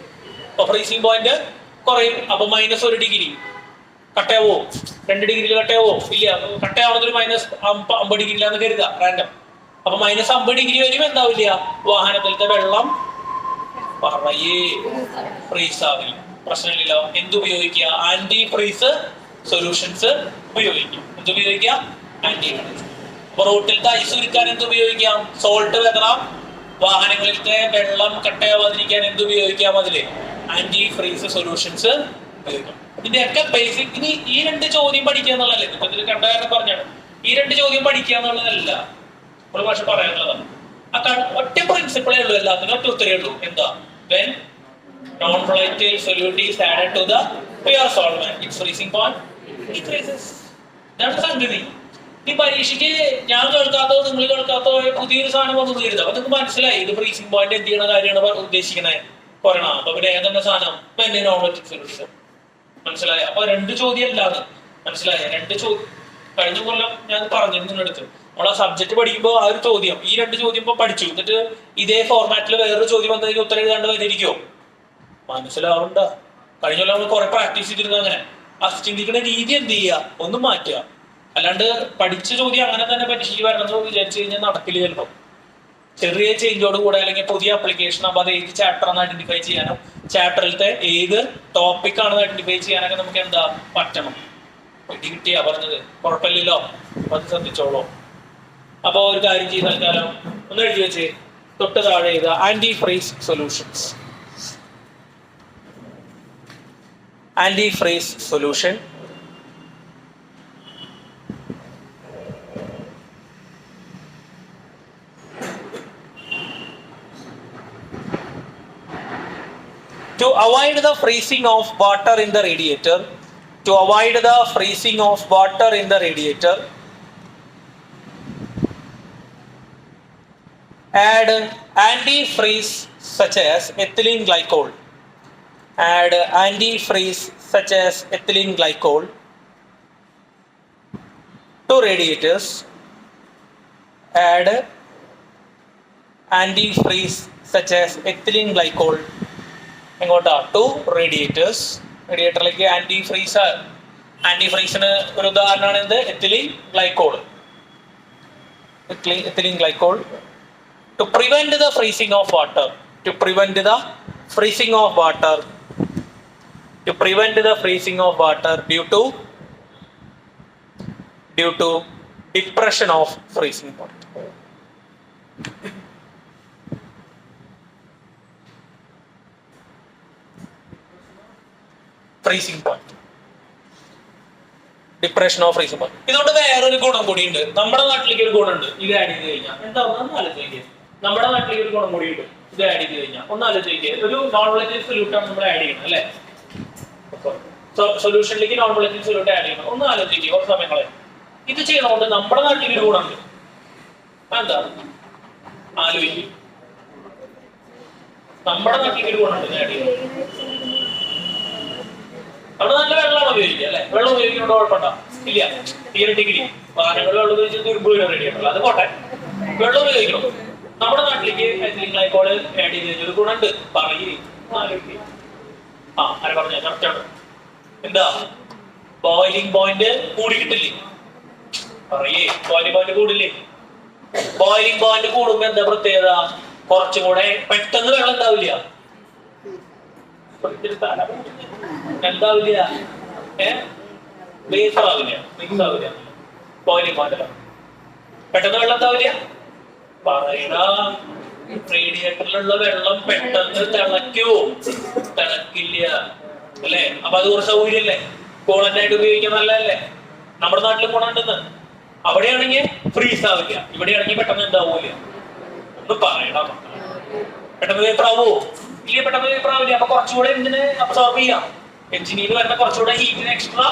ഫ്രീസിംഗ് പോയിന്റ് കുറയും. അപ്പൊ -1 ഡിഗ്രി കട്ടയാവോ? 2 ഡിഗ്രിയിൽ കട്ടയാവോ? ഇല്ല. കട്ടയാവുന്നത് ഒരു -50 ഡിഗ്രിയിലാന്ന് കരുതാ, റാൻഡം. അപ്പൊ -50 ഡിഗ്രി വരും എന്താവില്ല? വാഹനത്തിലത്തെ വെള്ളം പറയേ ഫ്രീസ് ആവില്ല. പ്രശ്നമില്ലല്ലോ. എന്തുപയോഗിക്കുക? ആന്റി ഫ്രീസ് സൊല്യൂഷൻസ് ഉപയോഗിക്കും. എന്തുപയോഗിക്കാം? Anti freeze. അപ്പൊ റോട്ടിലത്തെ ഐസ് ഉരുക്കാൻ എന്തുപയോഗിക്കാം? സോൾട്ട് വെതറാം. വാഹനങ്ങളിലത്തെ വെള്ളം കട്ടയാവാതിരിക്കാൻ എന്തുപയോഗിക്കാം? അതില് ആന്റി ഫ്രീസ് സൊല്യൂഷൻസ് ഉപയോഗിക്കാം. ഇതിന്റെയൊക്കെ ബേസിക്. ഇനി ഈ 2 ചോദ്യം പഠിക്കുക എന്നുള്ളതല്ലേ ഇപ്പൊ ഇതിൽ കണ്ടകാരം പറഞ്ഞാണ്. ഈ 2 ചോദ്യം പഠിക്കുക എന്നുള്ളതല്ല ഒരു പക്ഷെ പറയാനുള്ളതാണ്. ഒറ്റ പ്രിൻസിപ്പിളേ ഉള്ളൂ, എല്ലാത്തിനും ഒറ്റ ഉത്തരേ ഉള്ളൂ. എന്താ? when non-volatile solute is added to the pure solvent, its freezing point decreases. ഇതാണ് സംഗതി. ഈ പരീക്ഷയ്ക്ക് ഞാൻ കേൾക്കാത്തോ നിങ്ങൾ കേൾക്കാത്തോ പുതിയൊരു സാധനം വന്നു കരുതാം. അപ്പൊ നിങ്ങൾക്ക് മനസ്സിലായി ഇത് ഫ്രീസിംഗ് പോയിന്റ് എന്ത് ചെയ്യണ കാര്യമാണ് ഉദ്ദേശിക്കണേ പറയണം. അപ്പൊ പിന്നെ ഏതെന്നെ സാധനം നോൺ വോളറ്റൈൽ സൊല്യൂഷൻ മനസ്സിലായി. അപ്പൊ 2 ചോദ്യം അല്ലാതെ മനസ്സിലായ 2 ചോദ്യം കഴിഞ്ഞ കൊല്ലം ഞാൻ പറഞ്ഞിരുന്നു നിങ്ങളടുത്ത്. നമ്മൾ ആ സബ്ജക്ട് പഠിക്കുമ്പോൾ ആ ഒരു ചോദ്യം, ഈ 2 ചോദ്യം ഇപ്പൊ പഠിച്ചു. എന്നിട്ട് ഇതേ ഫോർമാറ്റിൽ വേറൊരു ചോദ്യം വന്നതിന് ഉത്തരം എഴുതാണ്ട് വന്നിരിക്കോ? മനസ്സിലാവണ്ട. കഴിഞ്ഞ കൊല്ലം നമ്മൾ കുറെ പ്രാക്ടീസ് ചെയ്തിരുന്നു. അങ്ങനെ ആ ചിന്തിക്കുന്ന രീതി എന്ത് ചെയ്യുക? ഒന്നും മാറ്റുക. അല്ലാണ്ട് പഠിച്ച ചോദ്യം അങ്ങനെ തന്നെ പരീക്ഷയ്ക്ക് വരണമെന്ന് വിചാരിച്ചു കഴിഞ്ഞാൽ നടക്കില്ല. ചിലപ്പോൾ ചെറിയ ചേഞ്ചോട് കൂടെ അല്ലെങ്കിൽ പുതിയ ആപ്ലിക്കേഷൻ ആകുമ്പോൾ അത് ഏത് ചാപ്റ്റർ ആണ് ഐഡന്റിഫൈ ചെയ്യാനും ചാപ്റ്ററിലത്തെ ഏത് ടോപ്പിക് ആണെന്ന് ഐഡന്റിഫൈ ചെയ്യാനൊക്കെ നമുക്ക് എന്താ പറ്റണം. കിട്ടിയാ പറഞ്ഞത് കുഴപ്പമില്ലല്ലോ, അത് ശ്രദ്ധിച്ചോളൂ. അപ്പൊ ഒരു കാര്യം ചെയ്ത് തൽക്കാലം ഒന്ന് എഴുതി വെച്ച് തൊട്ട് താഴെ എഴുതുക anti freeze solutions. Anti freeze solution to avoid the freezing of water in the radiator. To avoid the freezing of water in the radiator, add antifreeze such as ethylene glycol. Add antifreeze such as ethylene glycol to radiators. Add antifreeze such as ethylene glycol എങ്ങോട്ടാ? To radiators. റേഡിയേറ്ററിലേക്ക് antifreeze. ആന്റിഫ്രീസിന് ഒരു ഉദാഹരണമാണ് എന്ത്? Ethylene glycol. Ethylene glycol to prevent the freezing of water. To prevent the freezing of water. To prevent the freezing of water due to depression of freezing point. Freezing point, depression of freezing point. ഇതുകൊണ്ട് വേറൊരു ഗുണം കൂടിയുണ്ട്. നമ്മുടെ നാട്ടിലേക്ക് ഒരു ഗുണമുണ്ട് ഇത് add ചെയ്ത് കഴിഞ്ഞാൽ. എന്താ? നമ്മുടെ നാട്ടിലേക്ക് ഒരു ഗുണം കൂടിയുണ്ട്. ഇത് ആഡ് ചെയ്ത് കഴിഞ്ഞാൽ ഒന്ന് ആലോചിക്കുക, ഒരു നോൺ വോളറ്റൈൽ സൊല്യൂട്ടാണ് നമ്മൾ ആഡ് ചെയ്യണം അല്ലേ? സൊല്യൂഷനിലേക്ക് നോൺ വോളറ്റൈൽ സൊല്യൂട്ട് ആഡ് ചെയ്യണം. ഒന്ന് ആലോചിക്കുക കുറച്ച് സമയങ്ങളെ. ഇത് ചെയ്യണോണ്ട് നമ്മുടെ നാട്ടിൽ ഒരു ഗുണമുണ്ട്. എന്താ ആലോചിക്കും, നമ്മുടെ നാട്ടിൽ ഒരു ഗുണമുണ്ട് ആഡ് ചെയ്യുന്നത്. അവിടെ നല്ല വെള്ളമാണ് ഉപയോഗിക്കുക അല്ലെ? വെള്ളം ഉപയോഗിക്കുന്നതുകൊണ്ട് കുഴപ്പമുണ്ടോ? ഇല്ല. തിയറിറ്റിക്കലി വാഹനങ്ങൾ വെള്ളം ഉപയോഗിച്ച് തുരുമ്പ് റെഡി ആണല്ലോ, അത് പോട്ടെ. വെള്ളം ഉപയോഗിക്കണം. നമ്മുടെ നാട്ടിലേക്ക് ഗ്ലൈക്കോൾ ആഡ് ചെയ്ത് കഴിഞ്ഞാൽ ഒരു ഗുണമുണ്ട്. പറയേ ആരെ പറഞ്ഞ കറക്റ്റാണ്. എന്താ ബോയിലിംഗ് പോയിന്റ് കൂടി കിട്ടില്ലേ? പറയേ ബോയിലിംഗ് പോയിന്റ് കൂടില്ലേ? ബോയിലിംഗ് പോയിന്റ് കൂടുമ്പോ എന്താ പ്രത്യേകത? കുറച്ചും കൂടെ പെട്ടെന്ന് വെള്ളം ഉണ്ടാവില്ല. എന്താവില്ല? വേപ്പർ ആവില്ല, മിക്സ് ആവില്ല. ബോയിലിംഗ് പോയിന്റ് പെട്ടെന്ന് വെള്ളം എന്താവില്ല? പറയണ റേഡിയേറ്ററിലുള്ള വെള്ളം പെട്ടെന്ന് തിളയ്ക്കോ? തിളക്കില്ല അല്ലേ? അപ്പൊ അത് കുറച്ച് സൗകര്യല്ലേ? കൂളന്റായിട്ട് ഉപയോഗിക്കാൻ നല്ലതല്ലേ? നമ്മുടെ നാട്ടിൽ ഗുണമുണ്ടെന്ന്. അവിടെയാണെങ്കിൽ ഫ്രീസ് ആവില്ല, ഇവിടെയാണെങ്കിൽ പെട്ടെന്ന് എന്താവൂല? ഒന്ന് പറയണം. പെട്ടെന്ന് വേപ്പറാവോ? ഇല്ല, പെട്ടെന്ന് വേപ്പറാവില്ല. അപ്പൊ കുറച്ചുകൂടെ എഞ്ചിന് അബ്സോർബ് ചെയ്യാം. എഞ്ചിനിൽ വരുന്ന കുറച്ചുകൂടെ ഹീറ്റിന് എക്സ്ട്രാ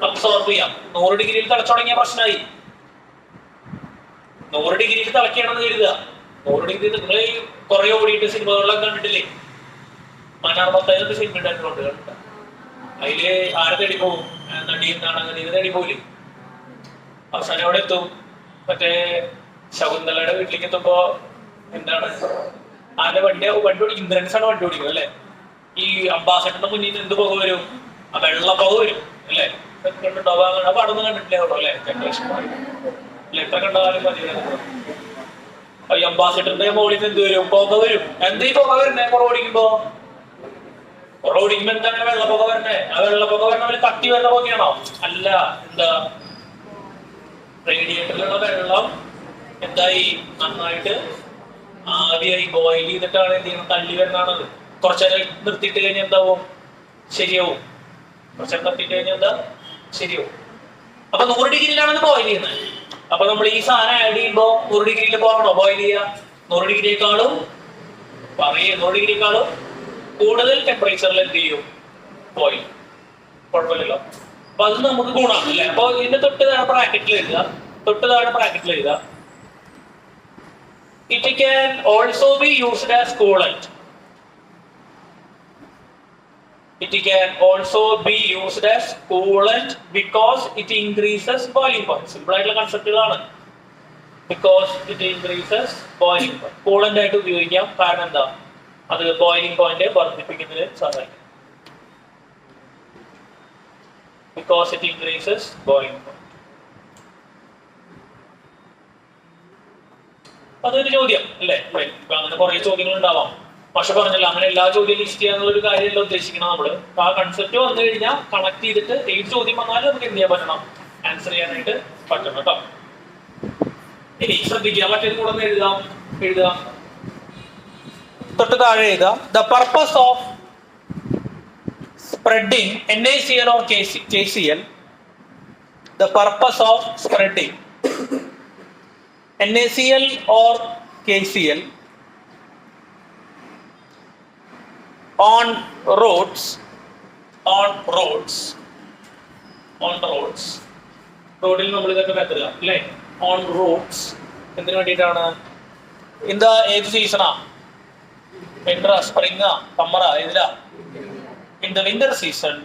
അബ്സോർബ് ചെയ്യാം. 100 ഡിഗ്രിയിൽ തിളച്ചു തുടങ്ങിയ പ്രശ്നമായി. 100 ഡിഗ്രിയിൽ തിളക്കുകയാണെന്ന് കരുതുക. 100 ഡിഗ്രി നിങ്ങൾ കുറെ ഓടിയിട്ട് സിനിമകളിലൊക്കെ കണ്ടിട്ടില്ലേ? മനാർമത്തായിട്ട് സിനിമ ഉണ്ടായിട്ടുണ്ട്. അതില് ആരെ തേടി പോകും? നടി എന്താണ് അങ്ങനെ തേടി പോകില്ലേ? അവസാനം എവിടെ എത്തും? മറ്റേ ശകുന്തളയുടെ വീട്ടിലേക്ക് എത്തുമ്പോ എന്താണ് ആരുടെ വണ്ടി ഓടിക്കും? ഇന്ദ്രൻസാണ് വണ്ടി ഓടിക്കും അല്ലെ? ഈ അംബാസഡറിന്റെ മുന്നിൽ നിന്ന് എന്ത് പുക വരും? ആ വെള്ള പുക വരും അല്ലേ? കണ്ടിട്ടുണ്ടോ? അപ്പൊ അടന്ന് കണ്ടിട്ടില്ലേ കേട്ടോ അല്ലെ? എത്ര കണ്ടാലും മതി. ഈ അംബാസഡറിന്റെ മുകളിൽ നിന്ന് എന്ത് വരും? പുക വരും. എന്താ ഈ പുക വരുന്നേ? പുറകോടിക്കുമ്പോ എന്താണ് വെള്ള പുക വരണേ? ആ വെള്ള പുക വരണ കട്ടി വരുന്ന പുകയാണോ? അല്ല. എന്താ? റേഡിയേറ്ററിലുള്ള വെള്ളം എന്തായി? നന്നായിട്ട് ആവിയായി ബോയിൽ ചെയ്തിട്ടാണ് എന്ത് ചെയ്യണം? തള്ളി വരുന്നതാണത്. കുറച്ചേരം നിർത്തിയിട്ട് കഴിഞ്ഞാൽ എന്താവും? ശരിയാവും. കുറച്ചേരം നിർത്തിയിട്ട് കഴിഞ്ഞാൽ എന്താ? ശരിയാവും. അപ്പൊ 100 ഡിഗ്രിയിലാണ് ബോയിൽ ചെയ്യുന്നത്. അപ്പൊ നമ്മൾ ഈ സാധനം ആഡ് ചെയ്യുമ്പോ 100 ഡിഗ്രിയിൽ പോകണോ ബോയിൽ ചെയ്യുക? 100 ഡിഗ്രിയേക്കാളും 100 ഡിഗ്രിയേക്കാളും കൂടുതൽ ടെമ്പറേച്ചറിൽ എന്ത് ചെയ്യും? ബോയിൽ. കുഴപ്പമില്ലല്ലോ. അപ്പൊ അത് നമുക്ക് ഗുണമാണ് അല്ലേ? അപ്പൊ ഇതിന്റെ തൊട്ട് താഴെ ബ്രാക്കറ്റിൽ എഴുതുക. It can also be used as coolant. It can also be used as coolant because it increases boiling point. Simple ആയിട്ടുള്ള കൺസെപ്റ്റുകളാണ്. Because it increases boiling point. Coolant ആയിട്ട് ഉപയോഗിക്കാം. കാരണം എന്താ? അത് ബോയിലിംഗ് പോയിന്റ് വർദ്ധിപ്പിക്കുന്നതിന് സഹായിക്കും. Because it increases boiling point. അതൊരു ചോദ്യം അല്ലേ? അങ്ങനെ കുറെ ചോദ്യങ്ങൾ ഉണ്ടാവാം. പക്ഷെ പറഞ്ഞല്ലോ അങ്ങനെ എല്ലാ ചോദ്യം ലിസ്റ്റ് ചെയ്യാന്നുള്ള ഒരു കാര്യമല്ല ഉദ്ദേശിക്കണം നമ്മള്. ആ കൺസെപ്റ്റ് വന്നു കഴിഞ്ഞാൽ കണക്ട് ചെയ്തിട്ട് ഏത് ചോദ്യം വന്നാലും നമുക്ക് എന്ത് ചെയ്യാൻ പറ്റണം? ആൻസർ ചെയ്യാനായിട്ട് പറ്റണം കേട്ടോ. ഇനി ശ്രദ്ധിക്കുക, മറ്റേത് കൂടെ ഒന്ന് എഴുതുക. തൊട്ട് താഴെ എഴുതുക. The purpose of spreading NaCl or KCl. The purpose of spreading NaCl or KCl on roads റോഡിൽ നമ്മൾ ഇതൊക്കെ കത്തുക അല്ലേ? ഓൺ റോഡ്സ് എന്തിനു വേണ്ടിയിട്ടാണ്? ഏത് സീസണാ? വിന്റർ, സ്പ്രിംഗ്, സമ്മർ, ഏതിലാ? In the winter season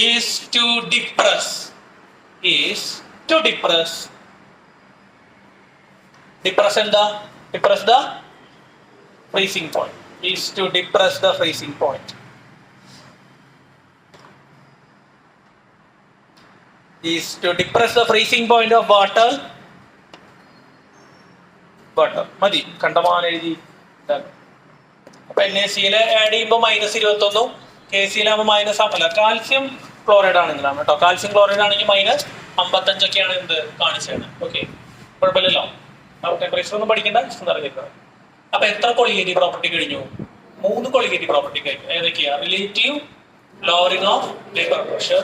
is to depress എന്താ? Depress the freezing point. Is to depress the freezing point. Is to depress the freezing point of water. മതി, കണ്ടമാനം എഴുതി. അപ്പൊ NaCl ആഡ് ചെയ്യുമ്പോൾ -21, KCl ആകുമ്പോൾ -, calcium chloride ആണെങ്കിലാണ് കേട്ടോ. Calcium chloride ആണെങ്കിൽ -55 ഒക്കെയാണ് എന്ത് കാണിച്ചത്. ഓക്കെ, കുഴപ്പമില്ലല്ലോ. ടെമ്പറേച്ചർ ഒന്നും പഠിക്കേണ്ട, ജസ്റ്റ് അറിഞ്ഞിരിക്കണം. അപ്പൊ എത്ര കൊളിഗേറ്റീവ് പ്രോപ്പർട്ടി കഴിഞ്ഞു? 3 കൊളിഗേറ്റീവ് പ്രോപ്പർട്ടി കഴിഞ്ഞു. ഏതൊക്കെയാ? Relative lowering of vapour pressure,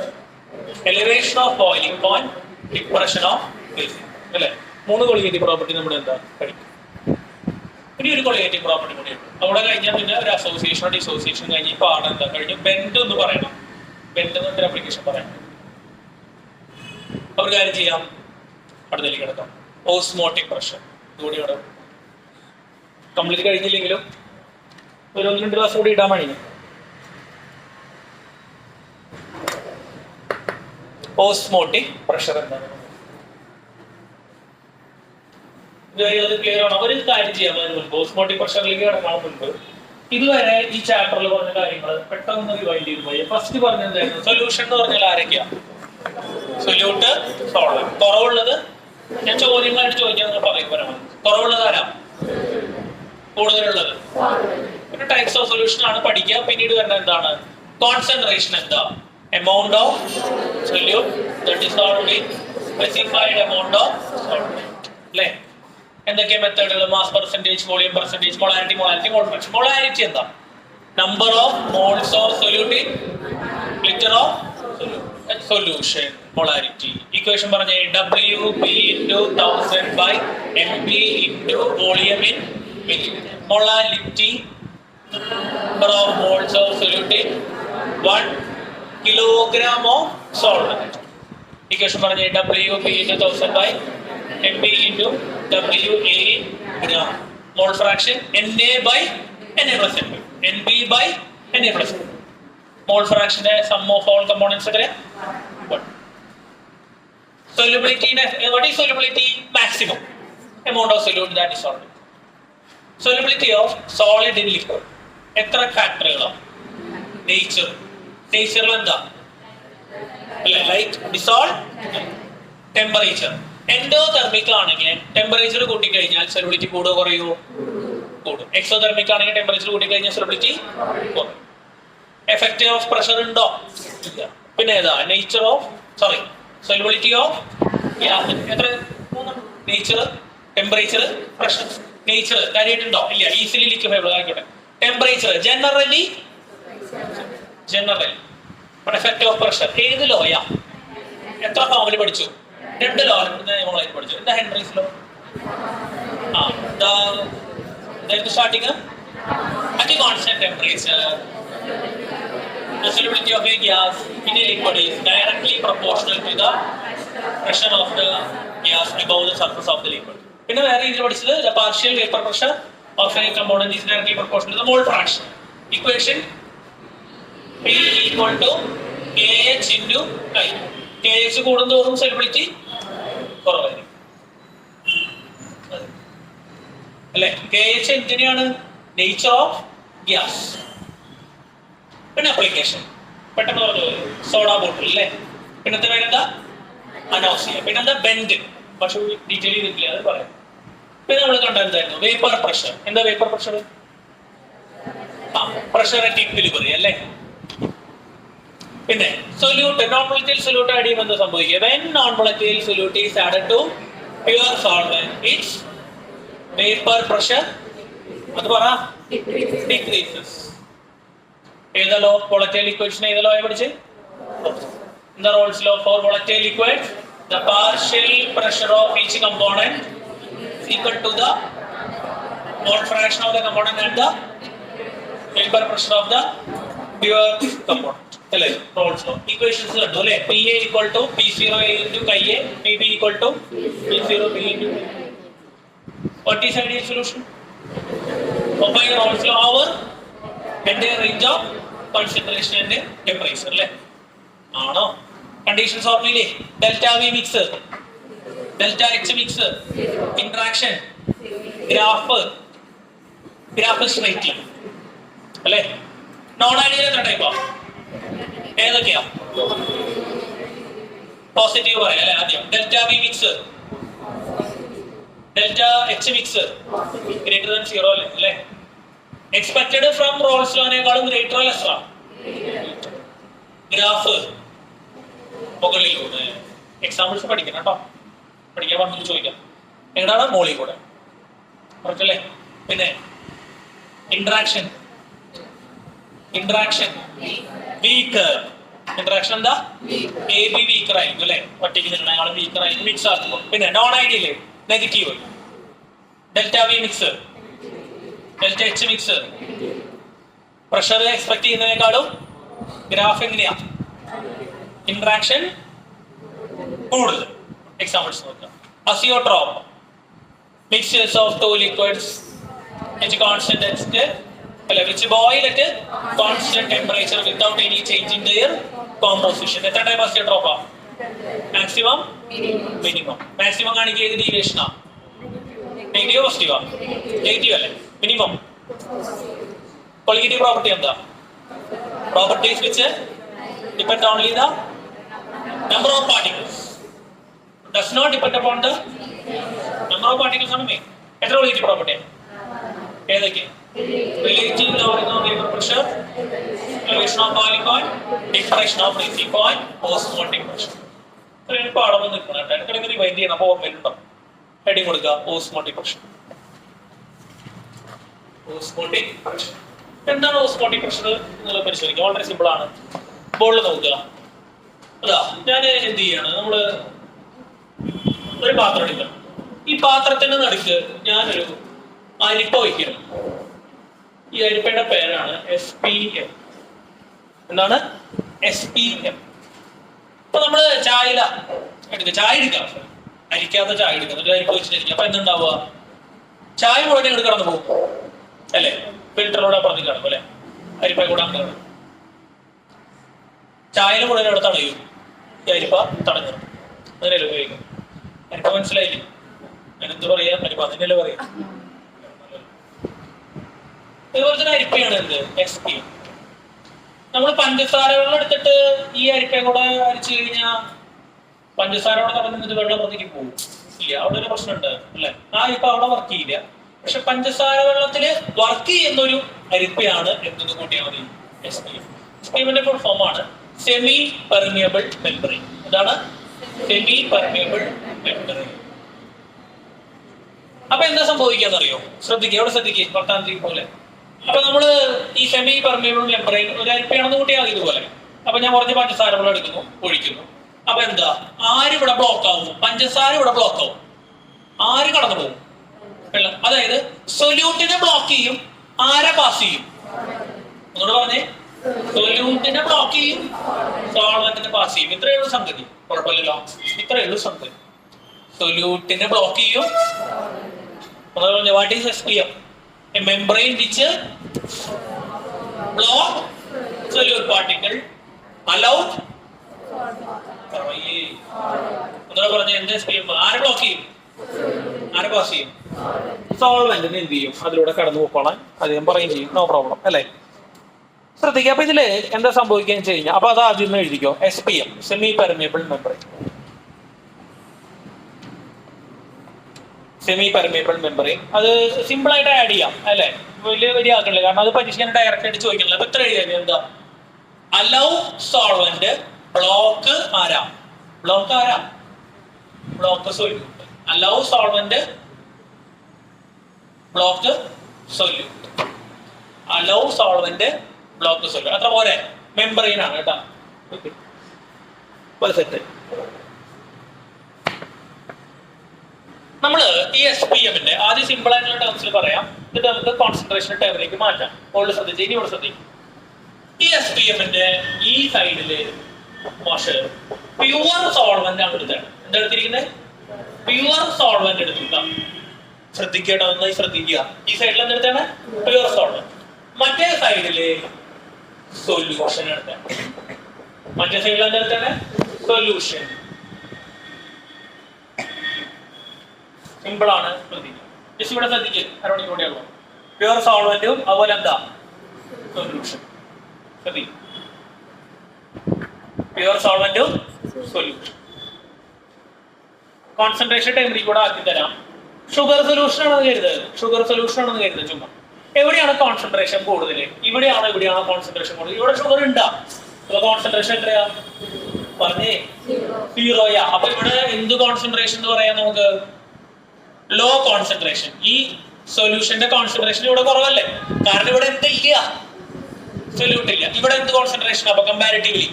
elevation of boiling point, depression of freezing അല്ലെ? 3 കൊളിഗേറ്റീവ് പ്രോപ്പർട്ടി നമ്മൾ എന്താ പഠിക്കും. ഇനി ഒരു കൊളിഗേറ്റിംഗ് പ്രോപ്പർട്ടി കൂടിയുണ്ട്. അവിടെ കഴിഞ്ഞാൽ പിന്നെ ഒരു അസോസിയേഷനോ ഡിസോസിയേഷൻ കഴിഞ്ഞ് ഇപ്പൊ ആണ് എന്താ കഴിഞ്ഞു ബെൻഡ് ഒന്ന് പറയണം. ബെൻഡ് എന്നൊരു ആപ്ലിക്കേഷൻ പറയണം. ഒരു കാര്യം ചെയ്യാം, അടുത്തേക്ക് കിടക്കാം. ഓസ്മോട്ടിക് പ്രഷർ ഇതുകൂടി ഇവിടെ കംപ്ലീറ്റ് കഴിഞ്ഞില്ലെങ്കിലും ഒരു 1-2 ക്ലാസ് കൂടി ഇടാൻ വേണ്ടി. ഓസ്മോട്ടിക് പ്രഷർ എന്താണ് ക്ലിയർ ആണ്. ഒരു കാര്യം ചെയ്യാൻ മുൻപ് ഓസ്മോട്ടിക് പ്രഷറിലേക്ക് കിടക്കാൻ മുൻപ് ഇതുവരെ ഈ ചാപ്റ്ററിൽ പറഞ്ഞ കാര്യങ്ങൾ പെട്ടെന്ന് റിവൈൻഡ് ചെയ്ത് പോയി. ഫസ്റ്റ് പറഞ്ഞത് സൊല്യൂഷൻ എന്ന് പറഞ്ഞാൽ ആരൊക്കെയാ? Solute, solvent. കുറവുള്ളത് ഞാൻ ചോദ്യങ്ങളായിട്ട് ചോദിക്കാൻ പറയുമ്പോൾ കുറവുള്ളത് ആരാ? കൂടുതലുള്ളത് പിന്നെ ടൈപ്സ് ഓഫ് സൊല്യൂഷൻ ആണ് പഠിക്കുക. പിന്നീട് വരുന്നത് എന്താണ്? കോൺസെൻട്രേഷൻ എന്താ? Amount of solute that is solved in specified amount of solvent അല്ലേ? എന്തൊക്കെ മെത്തേഡുകൾ? Mass percentage, volume percentage, molarity, mole fraction. Molarity എന്താ? Number of moles of solute in litre of solution. Molarity equation പറഞ്ഞേ WP into 1000 by MP into volume in milliliter. Molality number of moles of solute in 1 kilogram of solvent. Equation പറഞ്ഞേ WP into 1000 by MP into WA in gram. Mole fraction Na by Na plus NB. NB by Na plus NB. Mole fraction sum of all components എത്രയാ? 1. Solubility, what is solubility? Maximum amount of solute that is solved. Solubility of solid in liquid. എത്ര ഫാക്ടറുകളാണ്? Nature. നേച്ചറിൽ എന്താ? Light, dissolve, temperature. Endothermic ആണെങ്കിൽ temperature കൂട്ടിക്കഴിഞ്ഞാൽ solubility കൂടുമോ കുറയുമോ? കൂടും. Exothermic ആണെങ്കിൽ ടെമ്പറേച്ചർ കൂട്ടിക്കഴിഞ്ഞാൽ സൊല്യൂബിലിറ്റി കുറയും. എഫക്റ്റ് ഓഫ് പ്രഷർ ഉണ്ടോ? ഇല്ല. പിന്നെ ഏതാ? Nature of solubility of gas. എത്ര? Nature, temperature, pressure. നേച്ചർ കാര്യമായിട്ടുണ്ടോ? ഇല്ല. ഈസിലി ലിക്വിഫൈബിൾ ആയിക്കോട്ടെ. Temperature generally effect of pressure ഏത് ലോയാ? എത്ര ഫോമിൽ പഠിച്ചു? 2 ലോ നമ്മളായിട്ട് പഠിച്ചു. എന്താ Henry's law? Starting at a constant temperature the solubility of a gas in a liquid is directly proportional to the pressure of the gas above the surface of the liquid. പിന്നെ വേറെ രീതിയിൽ പഠിച്ചത് the partial vapor pressure of a component is directly proportional to the mole fraction. Equation P equal to KH into I. KH കൂടുന്തോറും solubility കുറവായിരിക്കും അല്ലേ? KH എന്തിനാണ്? Nature of gas. പിന്നെ application പെട്ടെന്ന് പറഞ്ഞു. സോഡാ ബോട്ടിൽ അല്ലേ? പിന്നത്തെ വേറെന്താ? അനോസിയ. പിന്നെന്താ? ബെൻഡ്. പക്ഷെ ഡീറ്റെയിൽ ചെയ്തിട്ടില്ല, അത് പറയാം. പിന്നെ നമ്മൾ കണ്ടെന്തായിരുന്നു? Vapour pressure. എന്താ vapour pressure? Pressure at equilibrium അല്ലേ? പിന്നെ solute, non volatile solute add ചെയ്യുമ്പോൾ എന്താ സംഭവിക്കുക? When non volatile solute is added to pure solvent its vapour pressure അത് പറ ഡിക്രീസസ്. ഏതാ ലോ? വോളറ്റൈൽ ഇക്വേഷൻ ഏതാ ലോ പഠിച്ച്? എന്താ Raoult's law for volatile liquid? The partial pressure of each component is equal to the mole fraction of the component and the vapor pressure of the pure component. അല്ലേ? Raoult's law equations കണ്ടു അല്ലേ? PA equal to P0A into Ka, PB equal to P0B into Ka. What is ideal solution? Apply Rolle's law over entire range of concentration and temperature അല്ലേ? ആണോ? Conditions ഓർമ്മയില്ലേ? Delta V mix, delta H mix, interaction, graph straight line അല്ലേ? Non ideal എത്ര ടൈപ്പാ? ഏതൊക്കെയാ? Positive പറയാം അല്ലേ? ആദ്യം delta V mix, delta H mix greater than 0 അല്ലേ? എക്സ്പെക്റ്റഡ് ഫ്രം റോൾസ് ലോനേക്കാളും ഗ്രേറ്റർ ലെസ്സറാ? ഗ്രാഫ് മുകളിലൂടെ. എക്സാമ്പിൾസ് പഠിക്കണം കേട്ടോ, പഠിക്കാൻ പറഞ്ഞിട്ട് ചോദിക്കാം. എങ്ങനെയാണ്? മോളിൽ കൂടെ കുറച്ചല്ലേ? പിന്നെ ഇന്ററാക്ഷൻ, വീക്കർ. ഇന്ററാക്ഷൻ എന്താ? എ ബി വീക്കർ ആയിരിക്കും അല്ലേ? ഒറ്റയ്ക്ക് നിന്നേക്കാളും വീക്കർ ആയിരിക്കും മിക്സ് ആക്കുമ്പോൾ. പിന്നെ non ideal negative, delta V mix delta H mix. Pressure expect ചെയ്യുന്നതിനേക്കാളും ഗ്രാഫ് എങ്ങനെയാ? ഇന്ററാക്ഷൻ കൂടുതൽ. എക്സാമ്പിൾസ് നോക്കാം. Azeotrope, mixtures of two liquids which constant which boil at constant temperature without any change in their composition. എത്ര type അസിയോട്രോപ്പാ? Maximum, minimum. Maximum കാണിക്കുക ഡീവിയേഷനാ? Negative പോസിറ്റീവാ? Negative അല്ലേ? മിനിമം qualitative property എന്താ? Properties which depend only the number of particles, does not depend upon the number of particles ആണ് main. എത്ര qualitative property? ഏതൊക്കെ? Relative lowering of vapor pressure, elevation of boiling point, depression of freezing point, osmotic pressure. ഇത്രയും പാഠം നിൽക്കുന്നുണ്ട്. ഇടയ്ക്കിടയ്ക്ക് rewind ചെയ്യണം. അപ്പോൾ ഓർമ്മയിലുണ്ടോ? Heading കൊടുക്കുക, ഓസ്മോട്ടിക് പ്രഷർ. ഓസ്മോട്ടിക് പ്രഷർ എന്താണ്? ഓസ്മോട്ടിക് പ്രഷർ നിങ്ങൾ പരിശോധിക്കുക. വളരെ സിമ്പിൾ ആണ്. ബോളിൽ നോക്കുക. അതാ ഞാൻ എന്ത് ചെയ്യാണ്, നമ്മള് ഒരു പാത്രം എടുക്കണം. ഈ പാത്രത്തിന്റെ നടുക്ക് ഞാനൊരു അരിപ്പ വയ്ക്കണം. ഈ അരിപ്പയുടെ പേരാണ് SPM. എന്താണ്? SPM. അപ്പൊ നമ്മള് ചായ എടുക്കാം, അരിക്കാത്ത ചായ എടുക്കാം, എന്നിട്ട് അരിപ്പ വെച്ചിട്ടിരിക്കും. അപ്പൊ എന്തുണ്ടാവുക? ചായ മുഴുവൻ ഇങ്ങോട്ട് കടന്നു പോകും അല്ലെ? ഫിൽറ്ററിലൂടെ അപ്പുറത്തേക്ക് കിടക്കും അല്ലെ? അരിപ്പ കൂടെ അങ്ങനെ കിടക്കും. ചായയിൽ മുഴുവൻ അവിടെ തടയും. ഈ അരിപ്പ തടഞ്ഞു. അങ്ങനെയല്ലേ ഉപയോഗിക്കും? അരിപ്പ മനസ്സിലായില്ലേ? ഞാനെന്ത് പറയാ? അരിപ്പ അതിനല്ലേ പറയാം. ഇതുപോലെ തന്നെ അരിപ്പയാണ് എന്ത്? SPM. നമ്മൾ പഞ്ചസാര വെള്ളം എടുത്തിട്ട് ഈ അരിപ്പ കൂടെ അരിച്ചു കഴിഞ്ഞാൽ പഞ്ചസാര കൂടെ തടഞ്ഞിട്ട് വെള്ളം പുറത്തേക്ക് പോകും ഇല്ല? അവിടെ ഒരു പ്രശ്നമുണ്ട് അല്ലെ? ആ അരിപ്പ അവിടെ വർക്ക് ചെയ്യില്ല. പക്ഷെ പഞ്ചസാര വെള്ളത്തില് വർക്ക് ചെയ്യുന്ന ഒരു അരിപ്പയാണ് എന്തെന്ന് കൂട്ടിയാൽ മതി? SPM. SPMന്റെ ഫുൾ ഫോം ആണ് സെമി പെർമിയബിൾ മെംബ്രെയിൻ. എന്താണ്? Semi permeable membrane. അപ്പൊ എന്താ സംഭവിക്കാന്നറിയോ? ശ്രദ്ധിക്കുക, ഇവിടെ ശ്രദ്ധിക്കുക. വർത്താനത്തിൽ പോലെ അപ്പൊ നമ്മള് ഈ സെമി പെർമിയബിൾ മെംബ്രെയിൻ ഒരു അരിപ്പയാണെന്ന് കൂട്ടിയാൽ ഇതുപോലെ. അപ്പൊ ഞാൻ കുറച്ച് പഞ്ചസാര വെള്ളം എടുക്കുന്നു, ഒഴിക്കുന്നു. അപ്പൊ എന്താ? ആര് ഇവിടെ ബ്ലോക്ക് ആവും? പഞ്ചസാര ഇവിടെ ബ്ലോക്ക് ആവും. ആര് കടന്നു പോകും? വെള്ളം. അതായത് സൊല്യൂട്ടിനെ ബ്ലോക്ക് ചെയ്യും, ആരെ പാസ് ചെയ്യും? ഒന്നുകൂടെ പറഞ്ഞേ. സൊല്യൂട്ടിനെ ബ്ലോക്ക് ചെയ്യും, സോൾവെന്റിനെ പാസ് ചെയ്യും. ഇത്രയുള്ള സംഗതി. കുഴപ്പമില്ലല്ലോ, ഇത്രയുള്ള സംഗതി. സൊല്യൂട്ടിനെ ബ്ലോക്ക് ചെയ്യും. What is SPM? A membrane which block solute particle allowed. ഒന്നുകൂടെ പറഞ്ഞേ. എന്താ SPM? ആരെ ബ്ലോക്ക് ചെയ്യും? ആരെ പാസ് ചെയ്യും? സോൾവെന്റിന് എന്ത് ചെയ്യും? അതിലൂടെ കടന്നു പോക്കോളാൻ അദ്ദേഹം പറയും ചെയ്യും. നോ പ്രോബ്ലം അല്ലേ? ശ്രദ്ധിക്കുക. അപ്പൊ ഇതില് എന്താ സംഭവിക്കുക വെച്ച് കഴിഞ്ഞാൽ, അപ്പൊ അത് ആദ്യം എഴുതിക്കോ. SPM semi permeable membrane. Semi permeable membrane അത് സിമ്പിൾ ആയിട്ട് ആഡ് ചെയ്യാം അല്ലെ? വലിയ ആക്കണില്ല, കാരണം അത് പരീക്ഷയ്ക്ക് ഡയറക്റ്റ് ആയിട്ട് ചോദിക്കണില്ല. അപ്പൊ ഇത്ര എഴുതിയാൽ എന്താ? അലൗ സോൾവെന്റ് ബ്ലോക്ക് ആരാ? Block solute. Allow solvent block solute. Allow solvent block solute. അത്ര പോരെ? മെംബ്രെയിൻ ആണ് കേട്ടോ. സെറ്റ്. നമ്മള് ഈ SPMന്റെ ആദ്യം സിമ്പിൾ ആയിട്ടുള്ള ടേംസിൽ പറയാം, എന്നിട്ട് നമുക്ക് കോൺസെൻട്രേഷൻ ടേമിലേക്ക് മാറ്റാം. മുകളിൽ ശ്രദ്ധിച്ച് ഇനി ഇവിടെ ശ്രദ്ധിക്കും. ഈ SPMന്റെ ഈ സൈഡില് പ്യുവർ സോൾവെന്റ് ആണ് എടുത്തത്. എന്താ എടുത്തിരിക്കുന്നത്? പ്യുവർ സോൾവെന്റ് എടുത്തിട്ടാണ്. ശ്രദ്ധിക്കേട്ടോ, നന്നായി ശ്രദ്ധിക്കുക. ഈ സൈഡിൽ എന്തെടുത്താണ്? Pure solvent. മറ്റേ സൈഡില് സൊല്യൂഷൻ എടുത്താണ്. മറ്റേ സൈഡിൽ എന്തെടുത്താണ്? സൊല്യൂഷൻ. സിമ്പിൾ ആണ്, ശ്രദ്ധിക്കുക. ജസ്റ്റ് ഇവിടെ ശ്രദ്ധിക്കുക. അരമണിക്കൂർ കൂടെയുള്ളൂ. പ്യുവർ സോൾവെന്റും അതുപോലെ എന്താ? സൊല്യൂഷൻ. ശ്രദ്ധിക്കുക. പ്യുവർ സോൾവെന്റും സൊല്യൂഷൻ. കോൺസെൻട്രേഷൻ ടൈമിൽ കൂടെ ആക്കി തരാം. ഷുഗർ സൊല്യൂഷൻ ആണെന്ന് കരുതുന്നത്. ചുമ്മാ എവിടെയാണ് കോൺസെൻട്രേഷൻ കൂടുതൽ? ഇവിടെയാണോ കോൺസെൻട്രേഷൻ കൂടുതൽ? ഇവിടെ ഷുഗർ ഉണ്ടാ? കോൺസെൻട്രേഷൻ എത്രയാ? പറഞ്ഞേ, 0. അപ്പൊ ഇവിടെ എന്ത് കോൺസെൻട്രേഷൻ എന്ന് പറയാം നമുക്ക്? Low concentration. ഈ സൊല്യൂഷന്റെ കോൺസെൻട്രേഷൻ ഇവിടെ കുറവല്ലേ? കാരണം ഇവിടെ എന്തില്ല? സൊല്യൂട്ട് ഇല്ല. ഇവിടെ എന്ത് കോൺസെൻട്രേഷൻ? അപ്പൊ കമ്പാരിറ്റീവ്ലി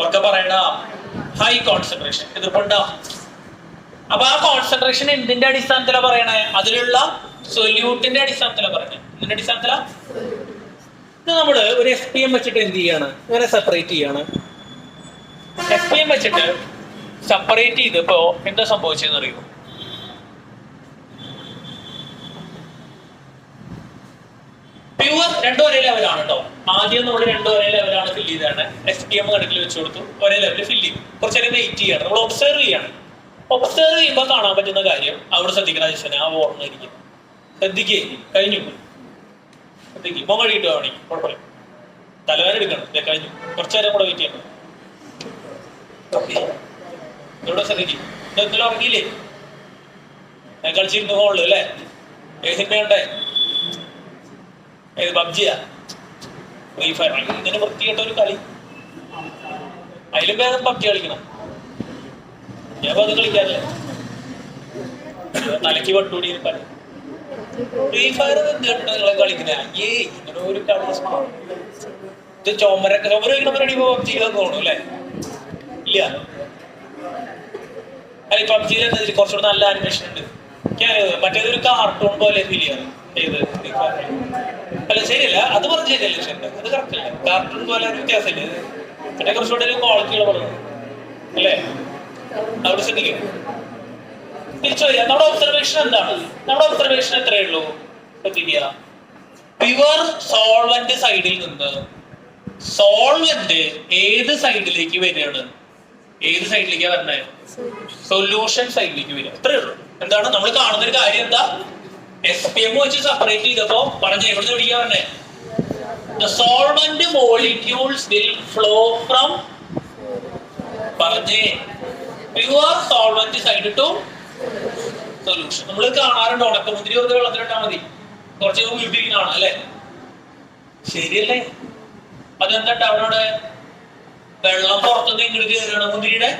ഒക്കെ പറയണ ഹൈ കോൺസെൻട്രേഷൻ. ഇതിപ്പുണ്ടോ? അപ്പൊ ആ കോൺസെൻട്രേഷൻ എന്തിന്റെ അടിസ്ഥാനത്തിലാണ് പറയണേ? അതിലുള്ള സൊല്യൂട്ടിന്റെ അടിസ്ഥാനത്തിലാണ് പറയുന്നത്. ഇതിന്റെ അടിസ്ഥാനത്തിലാ ഇത് നമ്മള് ഒരു SPM വെച്ചിട്ട് എന്ത് ചെയ്യാണ്, ഇങ്ങനെ സെപ്പറേറ്റ് ചെയ്യാണ്. SPM വെച്ചിട്ട് സെപ്പറേറ്റ് ചെയ്തപ്പോ എന്താ സംഭവിച്ചതെന്ന് അറിയോ? പ്യുവർ രണ്ടും ഒരേ ലെവലാണ് കേട്ടോ. ആദ്യം നമ്മൾ രണ്ടും ഒരേ ലെവലാണ് ഫില്ല് ചെയ്താണ്. SPM കണക്കിൽ വെച്ച് കൊടുത്തു, ഒരേ ലെവലിൽ ഫില്ല് ചെയ്യും. കുറച്ച് നേരം വെയിറ്റ് ചെയ്യാണ്, നമ്മൾ ഒബ്സർവ് ചെയ്യാണ്. ഒബ്സർവ് ചെയ്യുമ്പോൾ കാണാൻ പറ്റുന്ന കാര്യം അവിടെ ശ്രദ്ധിക്കണം. അച്ഛനെ ആ ഓർമ്മയിരിക്കും, ശ്രദ്ധിക്കേ. കഴിഞ്ഞു, ശ്രദ്ധിക്കും. ഇപ്പൊ കഴിയിട്ട് വേണമെങ്കിൽ കുഴപ്പമില്ല, തലവേദന എടുക്കണം. കഴിഞ്ഞു, കുറച്ചു നേരം കൂടെ വെയിറ്റ് ചെയ്യണം. ഇവിടെ ശ്രദ്ധിക്കും. ഇതെന്തെങ്കിലും ഉറങ്ങിയില്ലേ? കളിച്ചിരുന്നു ഫോണില് അല്ലേ? ഏത് സിനിമയുണ്ടേ? ഏത് പബ്ജിയാ, ഫ്രീ ഫയർ? ഇങ്ങനെ വൃത്തികെട്ട ഒരു കളി. അതിലും വേഗം പബ്ജി കളിക്കണം. ഞാൻ അത് കളിക്കാറില്ല, തലയ്ക്ക് വട്ടൂടി കളി. ഫ്രീ ഫയർ നിങ്ങളെ കളിക്കുന്ന ഇങ്ങനെ ഒരു കളി. ഇത് ചോമരൊക്കെ ചോമരടി പബ്ജി തോന്നുന്നു അല്ലേ? ഇല്ല, അല്ല പബ്ജിയിൽ എന്താ കുറച്ചുകൂടെ നല്ല ആനിമേഷൻ ഉണ്ട്. മറ്റേതൊരു കാർട്ടൂൺ പോലെ ഫീൽ ചെയ്യാറ്. ഏത് അല്ല ശരിയല്ല, അത് പറഞ്ഞ ശരിയല്ല. അത് കറക്റ്റ് അല്ല, കാർട്ടൂൺ പോലെ ഒരു വ്യത്യാസമില്ല. മറ്റേ കുറച്ചുകൂടെ ഒരു ക്വാളിറ്റിയുള്ള പറഞ്ഞു അല്ലേ? അവിടെ ശ്രദ്ധിക്കും. തിരിച്ചു വരിക. നമ്മുടെ ഒബ്സർവേഷൻ എന്താണ്? നമ്മുടെ ഒബ്സർവേഷൻ എത്രയേ ഉള്ളൂ? ശ്രദ്ധിക്കുക. പ്യുവർ സോൾവെന്റ് സൈഡിൽ നിന്ന് സോൾവെന്റ് ഏത് സൈഡിലേക്ക് വരികയാണ്? ഏത് സൈഡിലേക്കാ വരണേ? സൊല്യൂഷൻ സൈഡിലേക്ക് വരിക. അത്രേ ഉള്ളൂ. എന്താണ് നമ്മൾ കാണുന്ന ഒരു കാര്യം? എന്താ? SPM വെച്ച് സെപ്പറേറ്റ് ചെയ്തപ്പോ പറഞ്ഞ എവിടെ പിടിക്കാൻ പറഞ്ഞേ? The solvent molecules will flow from പറഞ്ഞേ pure solvent side to solution. നമ്മൾ കാണാറുണ്ട് ഉണക്കമുന്തിരി വെറുതെ വെള്ളത്തിലിട്ടാൽ മതി, കുറച്ച് വീട്ടിരിക്കുന്നതാണ് അല്ലെ? ശരിയല്ലേ? അതെന്താ അവിടെ വെള്ളം പുറത്തുനിന്ന് ഇങ്ങോട്ട് കയറുകയാണ്, മുന്തിരിയുടെ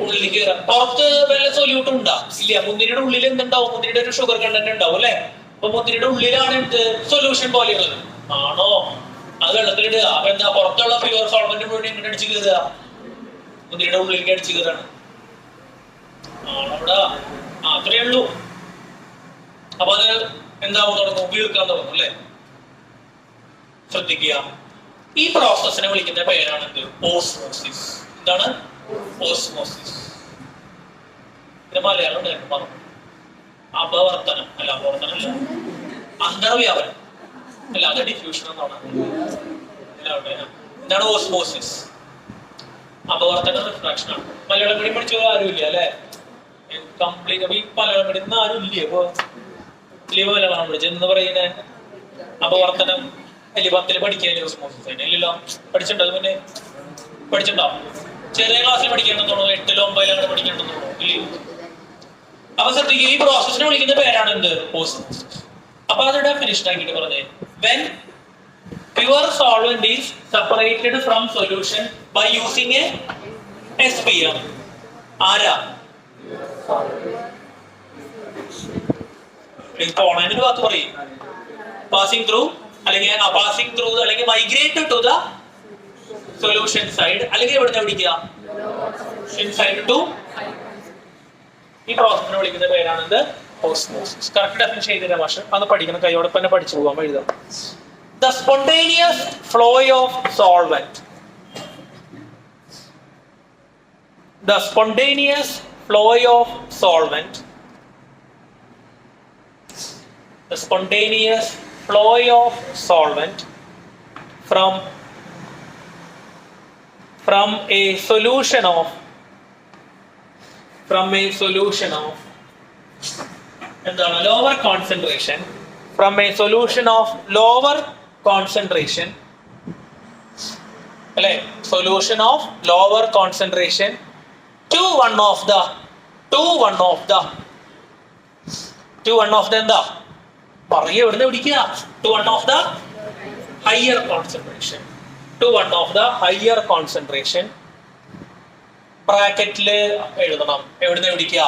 ഉള്ളിൽ കയറാം. പുറത്ത് വല്ല സൊല്യൂട്ടും ഉണ്ടാ? ഇല്ല. മുന്തിരിയുടെ ഉള്ളിൽ എന്തുണ്ടാവും? മുന്തിരിയുടെ ഒരു ഷുഗർ കണ്ടന്റ് ഉണ്ടാവും അല്ലെ? അപ്പൊ മുന്തിരിയുടെ ഉള്ളിലാണ് എന്ത് സൊല്യൂഷൻ പോലെയുള്ളത്. ആണോ? അത് വെള്ളത്തിലിടുക. അപ്പൊ എന്താ പുറത്തുള്ള പ്യുവർ സോൾവെന്റ് മുഴുവൻ ഇങ്ങോട്ട് അടിച്ചു കയറുക, മുന്തിരിയുടെ ഉള്ളിലേക്ക് അടിച്ചു കയറാണ്. ആണോടാ? അത്രയേ ഉള്ളൂ. അപ്പൊ അത് എന്താവും? തുടങ്ങും, ഉപയോഗിക്കാൻ തുടങ്ങും അല്ലെ? ശ്രദ്ധിക്കുക. ഈ പ്രോസസ്സിനെ വിളിക്കുന്ന പേരാണ് എന്ത്? ഓസ്മോസിസ്. എന്താണ്? ഓസ്മോസിസ്. ഇത് മലയാളം പറഞ്ഞു. അപവർത്തനം അല്ല, അപവർത്തനം അല്ല, അന്തർവ്യാപനം അല്ല, അത് ഡിഫ്യൂഷൻ എന്നാണ്. എന്താണ് ഓസ്മോസിസ്? അപവർത്തന റിഫ്രാക്ഷൻ ആണ്. മലയാളം മീഡിയം പഠിച്ച ആരുമില്ല അല്ലെ? കംപ്ലീറ്റ്. അപ്പൊ ഈ മലയാളം മീഡിയം ആരും ഇല്ലേ? അപ്പൊ വലിയ മലയാളം പഠിച്ചെന്ന് പറയുന്നത് അപവർത്തനം വലിയ 10ൽ പഠിക്കാൻ ഓസ്മോസിസ് ഇല്ലല്ലോ. പഠിച്ചിട്ടുണ്ടോ? അത് മുന്നേ പഠിച്ചിട്ടുണ്ടാവും. ചെറിയ ക്ലാസ്സിൽ പഠിക്കേണ്ടെന്ന് തോന്നുന്നു, 8ലോ 9ലോ പഠിക്കേണ്ടെന്ന് തോന്നുന്നു. ഇല്ലേ? അപ്പൊ ശ്രദ്ധിക്കുക. ഈ പ്രോസസ്സിനെ വിളിക്കുന്ന പേരാണ് എന്ത്? ഓസ്മോസിസ്. അപ്പൊ അത് ഡെഫിനിഷൻ ആക്കിയിട്ട് പറഞ്ഞേ. When pure solvent is separated from solution by using a SPM. ആരാ? പോണതിന്റെ ഭാഗത്ത് പറയും പാസിംഗ് ത്രൂ അല്ലെങ്കിൽ പാസിംഗ് ത്രൂ അല്ലെങ്കിൽ migrate to the solution side അല്ലെങ്കിൽ എവിടെ നിന്ന് പിടിക്കുക? Side to. ഈ പ്രോസസ്സിനെ വിളിക്കുന്ന പേരാണെന്ത്? ഓസ്മോസിസ്. കറക്റ്റ് ഡെഫിനിഷൻ ചെയ്തില്ല മാഷ്, അന്ന് പഠിക്കണം. കൈയോടൊപ്പം തന്നെ പഠിച്ചു പോകാൻ എഴുതാം. The spontaneous flow of solvent. The spontaneous flow of solvent. The spontaneous flow of solvent from a solution of എന്താണ്? Lower concentration. From a solution of lower concentration, അല്ലെ? Solution of lower concentration to one of the എന്താ പറയ? എവിടുന്ന് പിടിക്കുക? To one of the higher concentration. ബ്രാക്കറ്റിൽ എഴുതണം. എവിടുന്ന് പിടിക്കുക?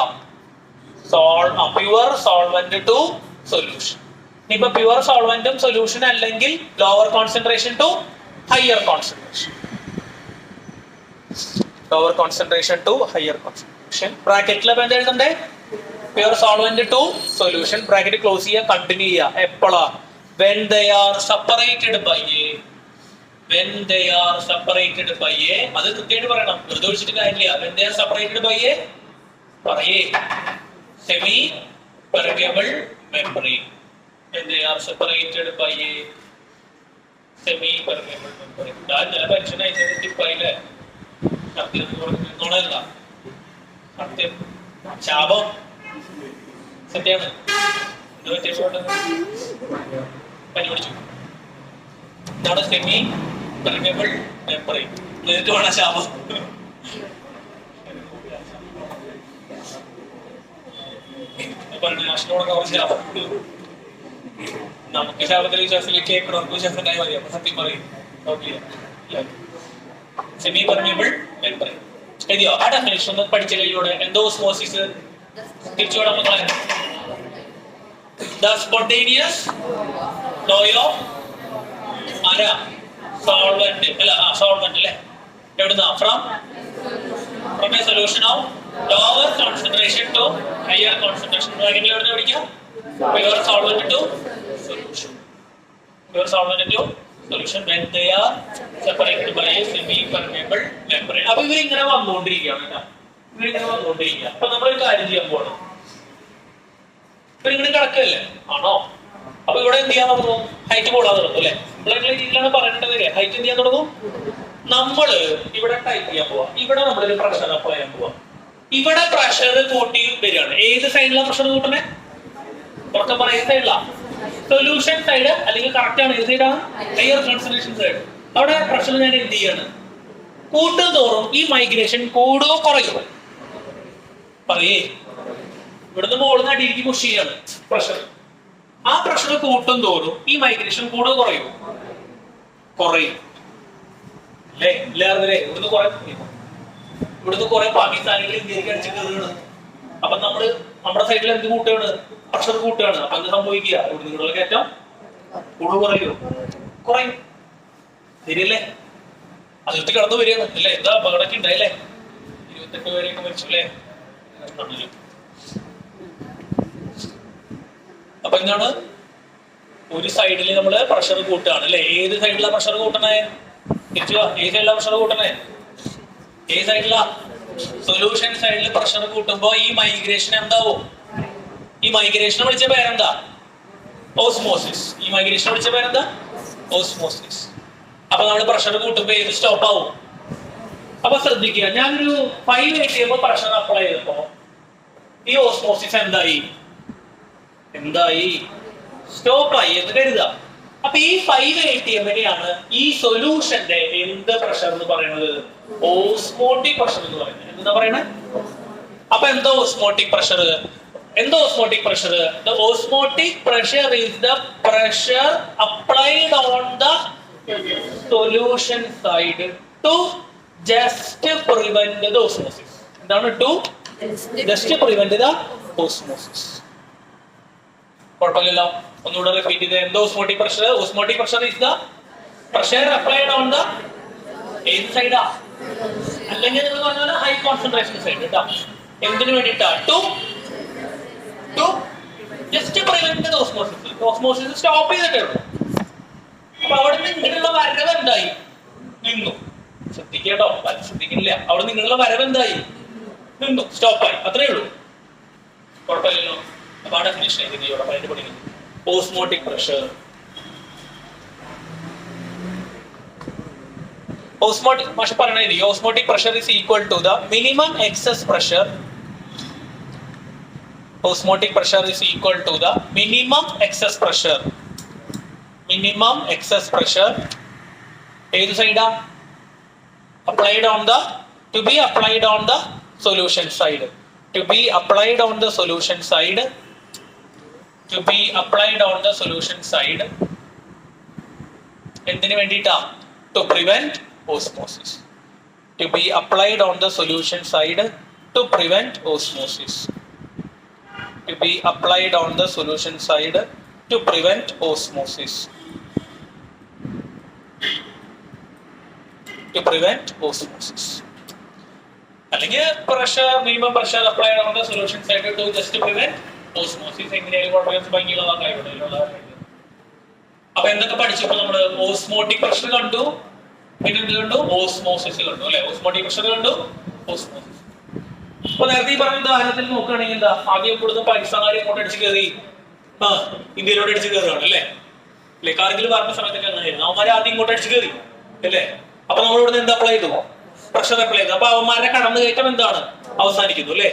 Pure solvent to solution. ഇനിയിപ്പോ പ്യുവർ സോൾവെന്റും സൊല്യൂഷൻ അല്ലെങ്കിൽ lower concentration to higher concentration. ബ്രാക്കറ്റിൽ അപ്പൊ എന്താ എഴുതണ്ടേ? Pure solvent to solution. Bracket close ചെയ്യുക, കണ്ടിന്യൂ ചെയ്യുക. എപ്പോഴാ? when they are separated by a അത് കൃത്യമായിട്ട് പറയണം, വെറുതെ ഒഴിച്ചിട്ട് കാര്യമില്ല. when they are separated by a പറയേ semi permeable membrane. when they are separated by a semi permeable membrane. ചില പരീക്ഷണ ടിപ്പായില്ലേ സത്യം സത്യം ശാപം സത്യമാണ്. എന്ത് വ്യത്യാസം പനി പിടിച്ചു. ഇതാണ് സെമി പെർമിയബിൾ മെമ്പറൈൻ. എന്നിട്ട് വേണം ശാപം. ശാപം നമുക്ക് ശാപത്തിൽ വിശ്വാസത്തിലേക്ക് കേൾക്കണം, വിശ്വാസത്തിനായി മതി. അപ്പൊ സത്യം പറയും. സെമി പെർമിയബിൾ മെമ്പറൈൻ എഴുതിയോ? ആ ഡെഫിനിഷൻ ഒന്ന് പഠിച്ച കയ്യോടെ. എൻഡോസ്മോസിസ് തിരിച്ചു വിടാൻ മക്കളെ. The spontaneous flow of solvent അല്ലേ? എവിടുന്നാ? from a solution of lower concentration to higher concentration. എവിടുന്ന് പഠിക്കാം? pure solvent to solution. when they are separated by a semi permeable membrane. അപ്പൊ ഇവരിങ്ങനെ വന്നുകൊണ്ടിരിക്കുകയാണ് കേട്ടോ. അപ്പൊ നമ്മളൊരു കാര്യം ചെയ്യാൻ പോകണം. ഇവരിങ്ങനെ കിടക്കല്ലേ ആണോ? അപ്പൊ ഇവിടെ എന്ത് ചെയ്യാൻ തുടങ്ങും? ഹൈറ്റ് കൂടാൻ തുടങ്ങും അല്ലെ? സിമ്പിളായിട്ടുള്ള രീതിയിലാണ് പറയേണ്ടത്. ഹൈറ്റ് എന്ത് ചെയ്യാൻ തുടങ്ങും? നമ്മള് ഇവിടെ ടൈപ്പ് ചെയ്യാൻ പോവാ. ഇവിടെ നമ്മളൊരു പ്രഷർ അപ്ലൈ ചെയ്യാൻ പോവാ. ഇവിടെ പ്രഷർ കൂട്ടി വരികയാണ്. ഏത് സൈഡിലാണ് പ്രഷർ കൂട്ടണേ? പുറത്തെ പറയുന്ന സൈഡിലാ സൊല്യൂഷൻ സൈഡ്, അല്ലെങ്കിൽ കറക്റ്റ് ആണ്. ഏത് സൈഡാണ്? Higher concentration side. അവിടെ പ്രഷർ ഞാൻ എന്ത് ചെയ്യാണ്? കൂട്ടും തോറും ഈ മൈഗ്രേഷൻ കൂടുകയോ കുറയോ? പറയേ. ഇവിടുന്ന് മുകളിൽ അടിയിലേക്ക് പുഷ് ചെയ്യാണ് പ്രഷർ. ആ പ്രഷർ കൂട്ടും തോറും ഈ മൈഗ്രേഷൻ കൂടുകയോ കുറയോ? കുറയും അല്ലേ? ഇല്ലാതെ ഇവിടുന്ന് കുറെ പാകിസ്ഥാനികൾ ഇന്ത്യയിലേക്ക് അടിച്ചു കയറുകയാണ്. അപ്പൊ നമ്മുടെ സൈഡിൽ എന്ത് കൂട്ടുകയാണ്? പ്രഷർ കൂട്ടുകയാണ്. അപ്പൊ എന്ത് സംഭവിക്കുക? ഇവിടുന്ന് നിങ്ങളുടെ കയറ്റം കൂടുക കുറയോ? കുറയും. ശരിയല്ലേ? അതിർത്തി കടന്നു വരികയാണ് അല്ലേ? എന്താ അപകടമൊക്കെ ഉണ്ടായില്ലേ? 28 പേരെയൊക്കെ മരിച്ചു അല്ലേ? അപ്പൊ എന്താണ്? ഒരു സൈഡിൽ നമ്മള് പ്രഷർ കൂട്ടുകയാണ് അല്ലെ? ഏത് സൈഡിലാ പ്രഷർ കൂട്ടണേ? തിരിച്ചു ഏത് സൈഡിലാ പ്രഷർ കൂട്ടണേ? ഏത് സൈഡിലാ? സൊല്യൂഷൻ സൈഡിൽ പ്രഷർ കൂട്ടുമ്പോ ഈ മൈഗ്രേഷൻ എന്താവും? ഈ മൈഗ്രേഷൻ വിളിച്ച പേരെന്താ? ഓസ്മോസിസ്. ഈ മൈഗ്രേഷൻ വിളിച്ച പേരെന്താ? ഓസ്മോസിസ്. അപ്പൊ നമ്മൾ പ്രഷർ കൂട്ടുമ്പോ ഏത് സ്റ്റോപ്പ് ആവും? അപ്പൊ ശ്രദ്ധിക്കുക, ഞാനൊരു 5 ATM പ്രഷർ അപ്ലൈ ചെയ്തപ്പോ ഈ ഓസ്മോസിസ് എന്തായി? സ്റ്റോപ്പായി എന്ന് കരുതാം. അപ്പൊ ഈ 5 ATMനെയാണ് ഈ സൊല്യൂഷന്റെ എന്ത് പ്രഷർ എന്ന് പറയുന്നത്? ഓസ്മോട്ടിക് പ്രഷർ എന്ന് പറയുന്നത്. എന്താ പറയുന്നത്? അപ്പൊ എന്താ osmotic pressure? The osmotic pressure is the pressure applied on the solution side to just prevent the osmosis. To just prevent the osmosis. കുഴപ്പമില്ലല്ലോ. ഒന്നുകൂടെ റിപ്പീറ്റ് ചെയ്ത്. എന്താ osmotic pressure? Osmotic pressure is the pressure applied on the ഏത് സൈഡാ? അല്ലെങ്കിൽ നിങ്ങൾ പറഞ്ഞാൽ high concentration side കേട്ടോ. എന്തിനു വേണ്ടിയിട്ടാ? to just prevent the osmosis. Osmosis stop ചെയ്തിട്ടേ ഉള്ളൂ. അപ്പൊ അവിടെ നിങ്ങളുടെ വരവ് എന്തായി? നിന്നു. ശ്രദ്ധിക്കട്ടോ, ശ്രദ്ധിക്കില്ല. അവിടെ നിങ്ങളുടെ വരവ് എന്തായി? നിന്നു, സ്റ്റോപ്പായി. അത്രേ ഉള്ളൂ. കുഴപ്പമില്ലല്ലോ. അപ്പൊ ആ ഡെഫിനിഷൻ എഴുതിയോടെ അതിന്റെ പഠിക്കുന്നു. Osmotic pressure. Osmotic pressure is equal to the minimum excess pressure. Osmotic pressure is equal to the minimum excess pressure. ഏത് സൈഡാ? applied on the to be applied on the solution side. To be applied on the solution side. എന്തിനു വേണ്ടിയിട്ടാ? To prevent osmosis. To be applied on the solution side to prevent osmosis. To be applied on the solution side to prevent osmosis. To prevent osmosis. അല്ലെങ്കിൽ pressure, minimum pressure applied on the solution side to just prevent osmosis. എങ്ങനെയായാലും കുഴപ്പമില്ല, ഭംഗിയുള്ളതാണ്. അപ്പൊ എന്തൊക്കെ പഠിച്ചപ്പോ നമ്മള് osmotic pressure കണ്ടു, പിന്നെ എന്ത് കണ്ടു? ഓസ്മോസിസ് കണ്ടു അല്ലെ? ഓസ്മോട്ടിക് പ്രഷർ കണ്ടു, ഓസ്മോസിസ്. അപ്പൊ നേരത്തെ ഈ പറഞ്ഞ ഉദാഹരണത്തിൽ നോക്കുകയാണെങ്കിൽ എന്താ, ആദ്യം ഇവിടുന്ന് പാകിസ്ഥാൻകാരെ ഇങ്ങോട്ട് അടിച്ച് കയറി ഇന്ത്യയിലോട്ട് അടിച്ച് കയറുകയാണ് അല്ലേ? കാർഗിൽ പറഞ്ഞ സമയത്തൊക്കെ അങ്ങനെയായിരുന്നു. അവന്മാരെ ആദ്യം ഇങ്ങോട്ട് അടിച്ച് കയറി അല്ലേ? അപ്പൊ നമ്മൾ ഇവിടുന്ന് എന്താ അപ്ലൈ ചെയ്തു? പ്രഷർ അപ്ലൈ ചെയ്തു. അപ്പൊ അവന്മാരുടെ കടന്നു കയറ്റം എന്താണ്? അവസാനിക്കുന്നു അല്ലേ?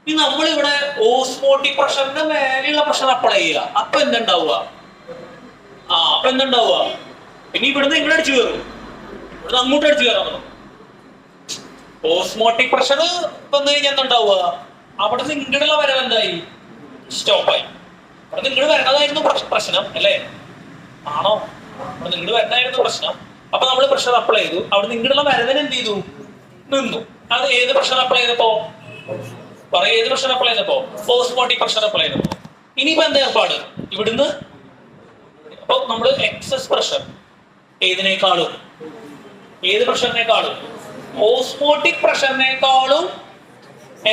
ഇനി നമ്മളിവിടെ ഓസ്മോട്ടിക് പ്രഷറിന്റെ മേലെയുള്ള പ്രഷർ അപ്ലൈ ചെയ്യുക. അപ്പൊ എന്തുണ്ടാവുക? അപ്പൊ എന്തുണ്ടാവുക? ഇനി ഇവിടുന്ന് ഇങ്ങോട്ട് അടിച്ചു കയറും, ഇവിടുന്ന് അങ്ങോട്ട് അടിച്ചു കയറാൻ തുടങ്ങും. ഓസ്മോട്ടിക് പ്രഷർ വന്നു കഴിഞ്ഞാൽ എന്തുണ്ടാവുക? അവിടെ നിന്ന് ഇങ്ങോട്ടുള്ള വരവ് എന്തായി? സ്റ്റോപ്പായി. അവിടെ നിന്ന് ഇങ്ങോട്ട് വരണതായിരുന്നു പ്രശ്നം അല്ലേ? ആണോ? അവിടെ നിന്ന് ഇങ്ങോട്ട് വരണതായിരുന്നു പ്രശ്നം. അപ്പൊ നമ്മൾ പ്രഷർ അപ്ലൈ ചെയ്തു, അവിടെ നിന്ന് ഇങ്ങോട്ടുള്ള വരവിന് എന്ത് ചെയ്തു? നിന്നു. അത് ഏത് പ്രഷർ അപ്ലൈ ചെയ്തപ്പോ? ഏത് പ്രഷർ അപ്ലൈ ചെയ്തപ്പോ? ഓസ്മോട്ടിക് പ്രഷർ അപ്ലൈ ചെയ്തപ്പോ. ഇനിയിപ്പോ എന്താ ഏർപ്പാട്? ഇവിടുന്ന് അപ്പൊ നമ്മള് എക്സസ് പ്രഷർ ഏതിനേക്കാളും, ഏത് പ്രഷറിനേക്കാളും? ഓസ്മോട്ടിക് പ്രഷറിനേക്കാളും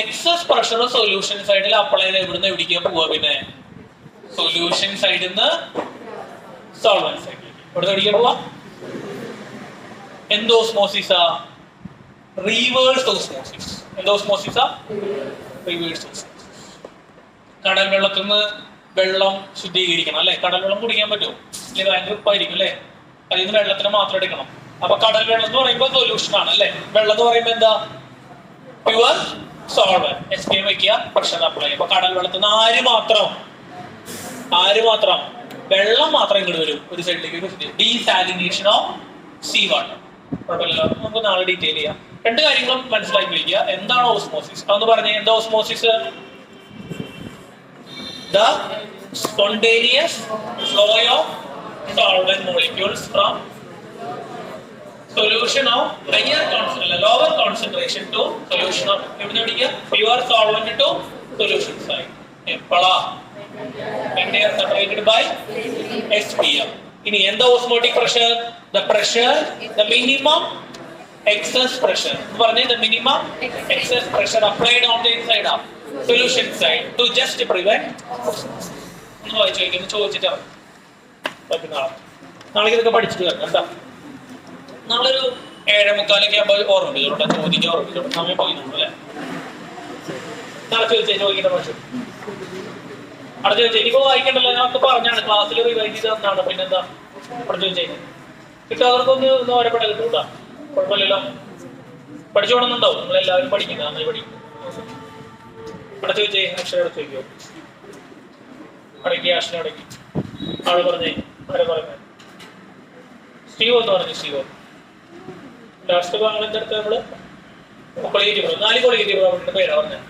എക്സസ് പ്രഷർ സൊല്യൂഷൻ സൈഡിൽ അപ്ലൈ ചെയ്ത് ഇവിടുന്ന് എവിടേക്കാ പോവാ? പിന്നെ സൊല്യൂഷൻ സൈഡിൽ നിന്ന് സോൾവെന്റ് സൈഡിലേക്ക്. ഇവിടുന്ന് എവിടേക്കാ പോവാ? എന്ത് ഓസ്മോസിസാ? Reverse osmosis. എന്ത് ഓസ്മോസിസാ? Reverse osmosis. കടൽ വെള്ളത്തിൽ നിന്ന് വെള്ളം ശുദ്ധീകരിക്കണം അല്ലെ? കടൽ വെള്ളം കുടിക്കാൻ പറ്റുമോ? ഇല്ല, ഭയങ്കര ഉപ്പായിരിക്കും അല്ലെ? അതിൽ നിന്ന് വെള്ളത്തിന് മാത്രം എടുക്കണം. അപ്പൊ കടൽ വെള്ളം എന്ന് പറയുമ്പോൾ സൊല്യൂഷൻ ആണ് അല്ലെ? വെള്ളം എന്ന് പറയുമ്പോൾ എന്താ? Pure solvent. SPM വെക്കുക, പ്രഷർ അപ്ലൈ. അപ്പൊ കടൽ വെള്ളത്തിൽ നിന്ന് ആര് മാത്രം? വെള്ളം മാത്രം ഇങ്ങോട്ട് വരും ഒരു സൈഡിലേക്ക്. Desalination of sea water. കുഴപ്പമില്ലല്ലോ, നമുക്ക് നാളെ ഡീറ്റെയിൽ ചെയ്യാം. രണ്ട് കാര്യങ്ങളും മനസ്സിലാക്കി വയ്ക്കുക. എന്താണ് ഓസ്മോസിസ്? അതൊന്ന് പറഞ്ഞേ. എന്താ osmosis? The spontaneous flow of solvent molecules from solution of lower concentration to solution of pure solvent to solution side. When they are separated by SPM. In the osmotic pressure, the minimum excess pressure. The minimum excess pressure applied on the inside of solution side to just prevent. ചോദിച്ചിട്ടാ നാളേക്ക് ഇതൊക്കെ പഠിച്ചിട്ട് വരണം കേട്ടോ. നാളൊരു 7:45 ആകുമ്പോൾ ഓർമ്മിച്ചോട്ടെ, ചോദിക്കാൻ ഓർമ്മിച്ചോട്ടെ. സമയം പോയി അല്ലേ? നാളെ ചോദിക്കേണ്ട പക്ഷേ അവിടെ ചോദിച്ചാൽ എനിക്ക് വായിക്കണ്ടല്ലോ, ഞങ്ങൾക്ക് പറഞ്ഞാണ് ക്ലാസ്സിൽ റിവൈസ് ചെയ്ത് തന്നാണ്. പിന്നെന്താ അവിടെ ചോദിച്ചേ? കിട്ടാവർക്കൊന്ന് ഓരപ്പെടാൻ കിട്ടൂട്ടാ, കുഴപ്പമില്ലല്ലോ. പഠിച്ചോണമെന്നുണ്ടാവും. നിങ്ങളെല്ലാവരും പഠിക്കുന്നത്, നന്നായി പഠിക്കും. അവിടെ ചോദിച്ചേ, അക്ഷരം അവിടെ ചോദിക്കോ? അടക്കി, അക്ഷരം അടക്കി. ആള് പറഞ്ഞേ, ആരെ പറഞ്ഞേ? സ്റ്റീവോ എന്ന് പറഞ്ഞു. സ്റ്റീവോ ലാസ്റ്റ് ഭാഗങ്ങളുടെ അടുത്ത് നമ്മള് കൊളീഗേറ്റീവ് പ്രോപ്പർട്ടി, 4 കൊളീഗേറ്റീവ് പ്രോപ്പർട്ടിയുടെ പേരാ പറഞ്ഞേ.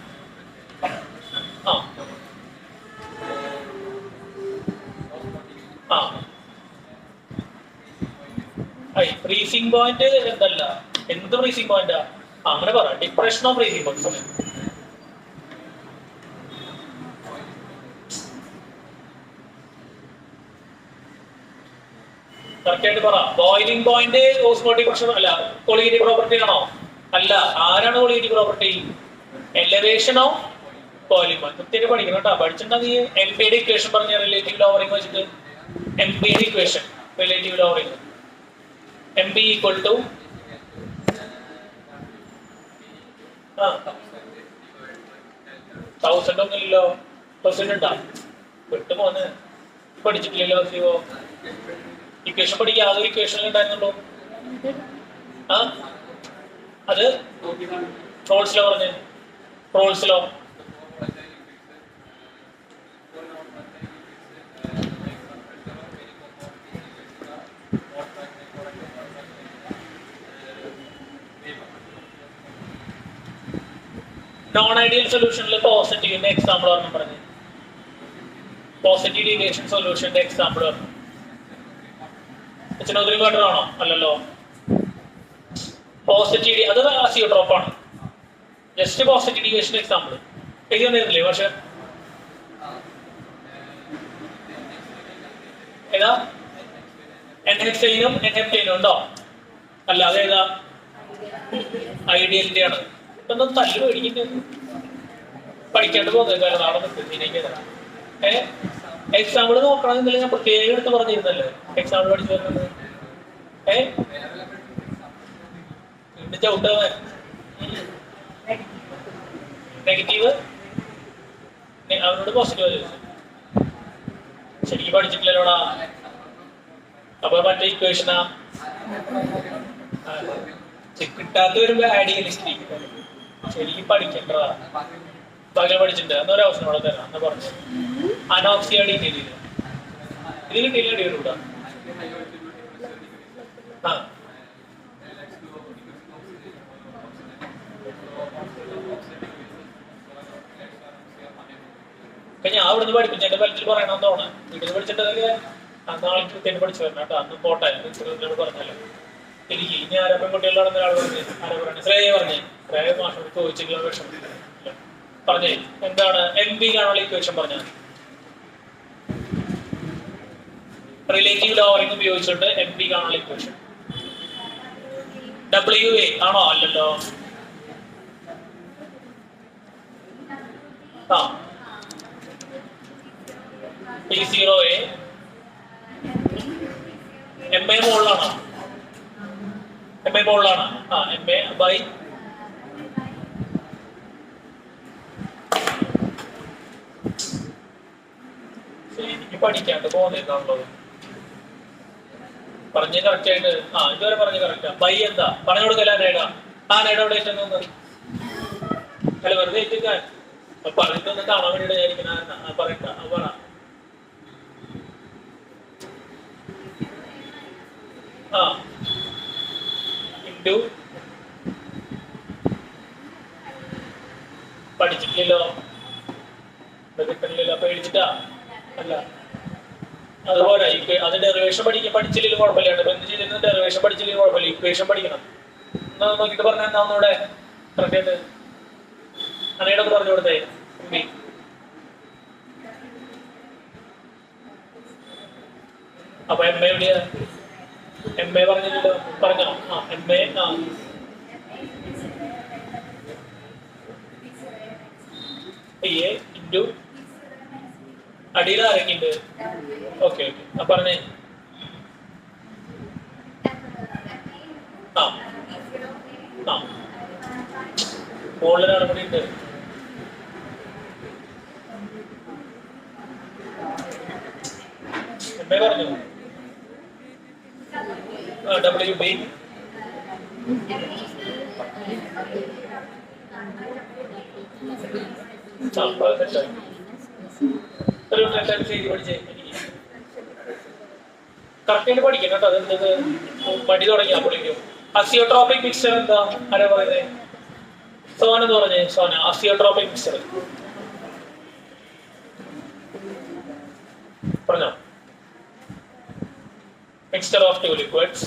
ഫ്രീസിംഗ് പോയിന്റ് എന്തല്ല, എന്ത് ഫ്രീസിംഗ് പോയിന്റാ? അങ്ങനെ പറ. Depression of freezing point. കറക്റ്റായിട്ട് പറ. ബോയിലിംഗ് പോയിന്റ് ഓസ്മോട്ടിക് പ്രഷർ അല്ല, കൊളീഗേറ്റീവ് പ്രോപ്പർട്ടി ആണോ? അല്ല. ആരാണ് colligative property? Elevation of boiling point. കൃത്യമായിട്ട് പഠിക്കണം കേട്ടോ. പഠിച്ചിട്ടുണ്ടെങ്കിൽ എംപിയുടെ ഇക്വേഷൻ പറഞ്ഞ റിലേറ്റീവ് ലോവറിംഗ് വെച്ചിട്ട് എംപിയുടെ equation relative lowering MP equal to 1000 ഒന്നുമില്ലല്ലോ. പെർസെന്റ് ഉണ്ടാ വിട്ടു പോന്ന് പഠിച്ചിട്ടില്ലല്ലോ. സിവോ ഇക്വേഷൻ പഠിക്കുക. യാതൊരു ഇക്വേഷനിൽ ഉണ്ടായിരുന്നുള്ളൂ. അത് റോൾസ് ലോ പറഞ്ഞ്. റോൾസ് ലോ നോൺ ഐഡിയൽ സൊല്യൂഷനിൽ പോസിറ്റീവിന്റെ എക്സാമ്പിൾ പറഞ്ഞു പറഞ്ഞു. പോസിറ്റീവ് ഡീവിയേഷൻ സൊല്യൂഷന്റെ എക്സാമ്പിൾ പറഞ്ഞു. എച്ചനോദ്രി വാട്ടർ ആണോ? അല്ലല്ലോ. പോസിറ്റീവ് അത് അസിയോട്രോപ്പ് ആണ്. ജസ്റ്റ് പോസിറ്റീവ് ഡീവിയേഷൻ എക്സാമ്പിൾ എഴുതി വന്നിരുന്നില്ലേ? പക്ഷെ ഏതാ? NHNും NHNും ഉണ്ടോ? അല്ല, അതേതാ? ഐഡിയലിന്റെ ആണ്. ഇതൊന്നും തല്ലു മേടിക്കുന്നത് പഠിക്കേണ്ട പോകുന്നത്. നാളെ എക്സാമ്പിൾ നോക്കണമെന്നില്ല, ഞാൻ പ്രത്യേകം എടുത്ത് പറഞ്ഞിരുന്നല്ലേ എക്സാമ്പിൾ പഠിച്ചു വരുന്നത്. ചവിട്ടവൻ നെഗറ്റീവ് അവനോട് പോസിറ്റീവ് ചോദിച്ചു. ശരിക്കും പഠിച്ചിട്ടില്ലല്ലോടാ. അപ്പൊ മറ്റേ ഇക്വേഷനാ കിട്ടാത്ത വരുമ്പോ ആഡ് ചെയ്യല് ശരിക്കും പഠിക്കണ്ടതാ. പകരം പഠിച്ചിട്ടുണ്ട് എന്നൊരു അവസരം അവിടെ തരാം എന്ന് പറഞ്ഞു. അനോക്സി അടി കിട്ടിയില്ല, ഇത് കിട്ടിയില്ല അടി വരൂടാ. ആ ഞാൻ അവിടുന്ന് പഠിപ്പിച്ചു എന്റെ ബലത്തിൽ പറയണമെന്ന് തോന്നുന്നു. വീട്ടിൽ പഠിച്ചിട്ടതൊക്കെ നാളെ കൃത്യം പഠിച്ചു വരണം കേട്ടോ. അന്ന് പോട്ടെ പറഞ്ഞല്ലോ. എനിക്ക് ഇനി ആരാ പെൺകുട്ടികളിലാണെന്ന് ഒരാൾ പറഞ്ഞു. ആരാ പറഞ്ഞു? ശ്രേയ പറഞ്ഞു. ശ്രേയ മാഷോട് ചോദിച്ചിട്ടുള്ള വിഷമം പറഞ്ഞേ. എന്താണ് എം ബി കാണുള്ള ഇക്വേഷൻ പറഞ്ഞത്? റിലേറ്റീവ് ലോവറിംഗ് ഉപയോഗിച്ചിട്ട് എം ബി കാണുള്ള ഇക്വേഷൻ WA ആണോ? അല്ലല്ലോ. ആ P0A MA മുകളിലാണോ? MA മുകളിലാണ്. ആ MA ബൈ എനിക്ക് പഠിക്കാണ്ട് പോകുന്നുള്ളത് പറഞ്ഞ് കറക്റ്റ് ആയിട്ട്. ആ ഇതുവരെ പറഞ്ഞ് കറക്റ്റാ. ബൈ എന്താ പറഞ്ഞു കൊടുക്കല? നേടാ. ആ നേടാ ഇവിടെ നിന്ന് അല്ല വെറുതെ എത്തിക്കാൻ പറഞ്ഞിട്ടൊന്ന് കാണാൻ വേണ്ടിയിട്ട് വിചാരിക്കുന്ന പറയണ്ട. പറ. ആ ഇൻറ്റു പഠിച്ചിട്ടില്ലല്ലോ, കിട്ടണില്ലല്ലോ, പേടിച്ചിട്ടാ അല്ല. അതുപോലെ അത് ഡെറിവേഷൻ പഠിച്ചില്ലെങ്കിൽ കുഴപ്പമില്ല. എന്ത് ചെയ്തിരുന്ന ഡെറിവേഷൻ പഠിച്ചില്ലെങ്കിൽ കുഴപ്പമില്ല, ഇക്വേഷൻ പഠിക്കണം. എന്നാ നോക്കിട്ട് പറഞ്ഞാൽ എന്താ ഒന്നുകൂടെ കറക്റ്റായിട്ട് അനയുടെ പറഞ്ഞു കൊടുത്തേ. അപ്പൊ MA എവിടെയാ? MA പറഞ്ഞില്ലല്ലോ, പറഞ്ഞോ? ആ MA ആ PA ഇൻറ്റു അടിയിൽ ആരൊക്കെയുണ്ട്? Okay okay. ആ പറഞ്ഞേ. ആ ആ മുകളിലൊരാളും കൂടി ഉണ്ട്. MA പറഞ്ഞു. WB കറക്റ്റായിട്ട് പഠിക്കണം കേട്ടോ. അതെന്തത് മടി തുടങ്ങി അപ്പോഴേക്കും. അസിയോട്രോപിക് മിക്സർ എന്താ? ആരാ പറയുന്നത്? സോന എന്ന് പറഞ്ഞേ. സോന അസിയോട്രോപിക് മിക്സർ പറഞ്ഞോ. Mixture of two liquids.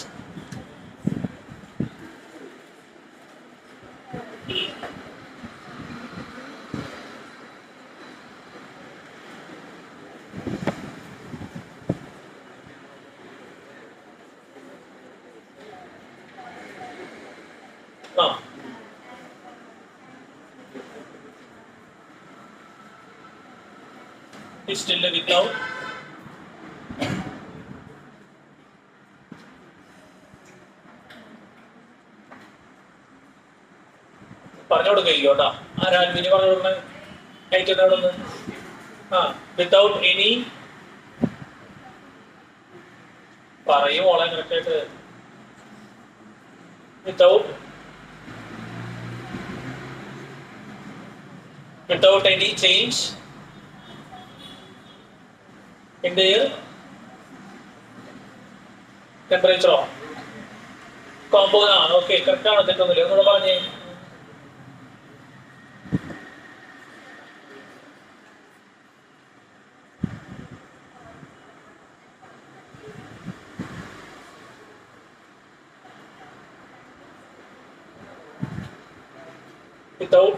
Still without പറഞ്ഞു കൊടുക്കോട്ടാ. ആരാൽവിന് പറഞ്ഞു കൊടുക്കണ അയക്കുന്നവിടെ ആ വിത്തൗട്ട് എനി പറയും ഓളെ കറക്റ്റായിട്ട്. Without any change in the temperature compound ആണ്. ഓക്കെ കറക്റ്റ് ആണ്, തെറ്റൊന്നുമില്ല. ഒന്നുകൂടെ പറഞ്ഞേ. without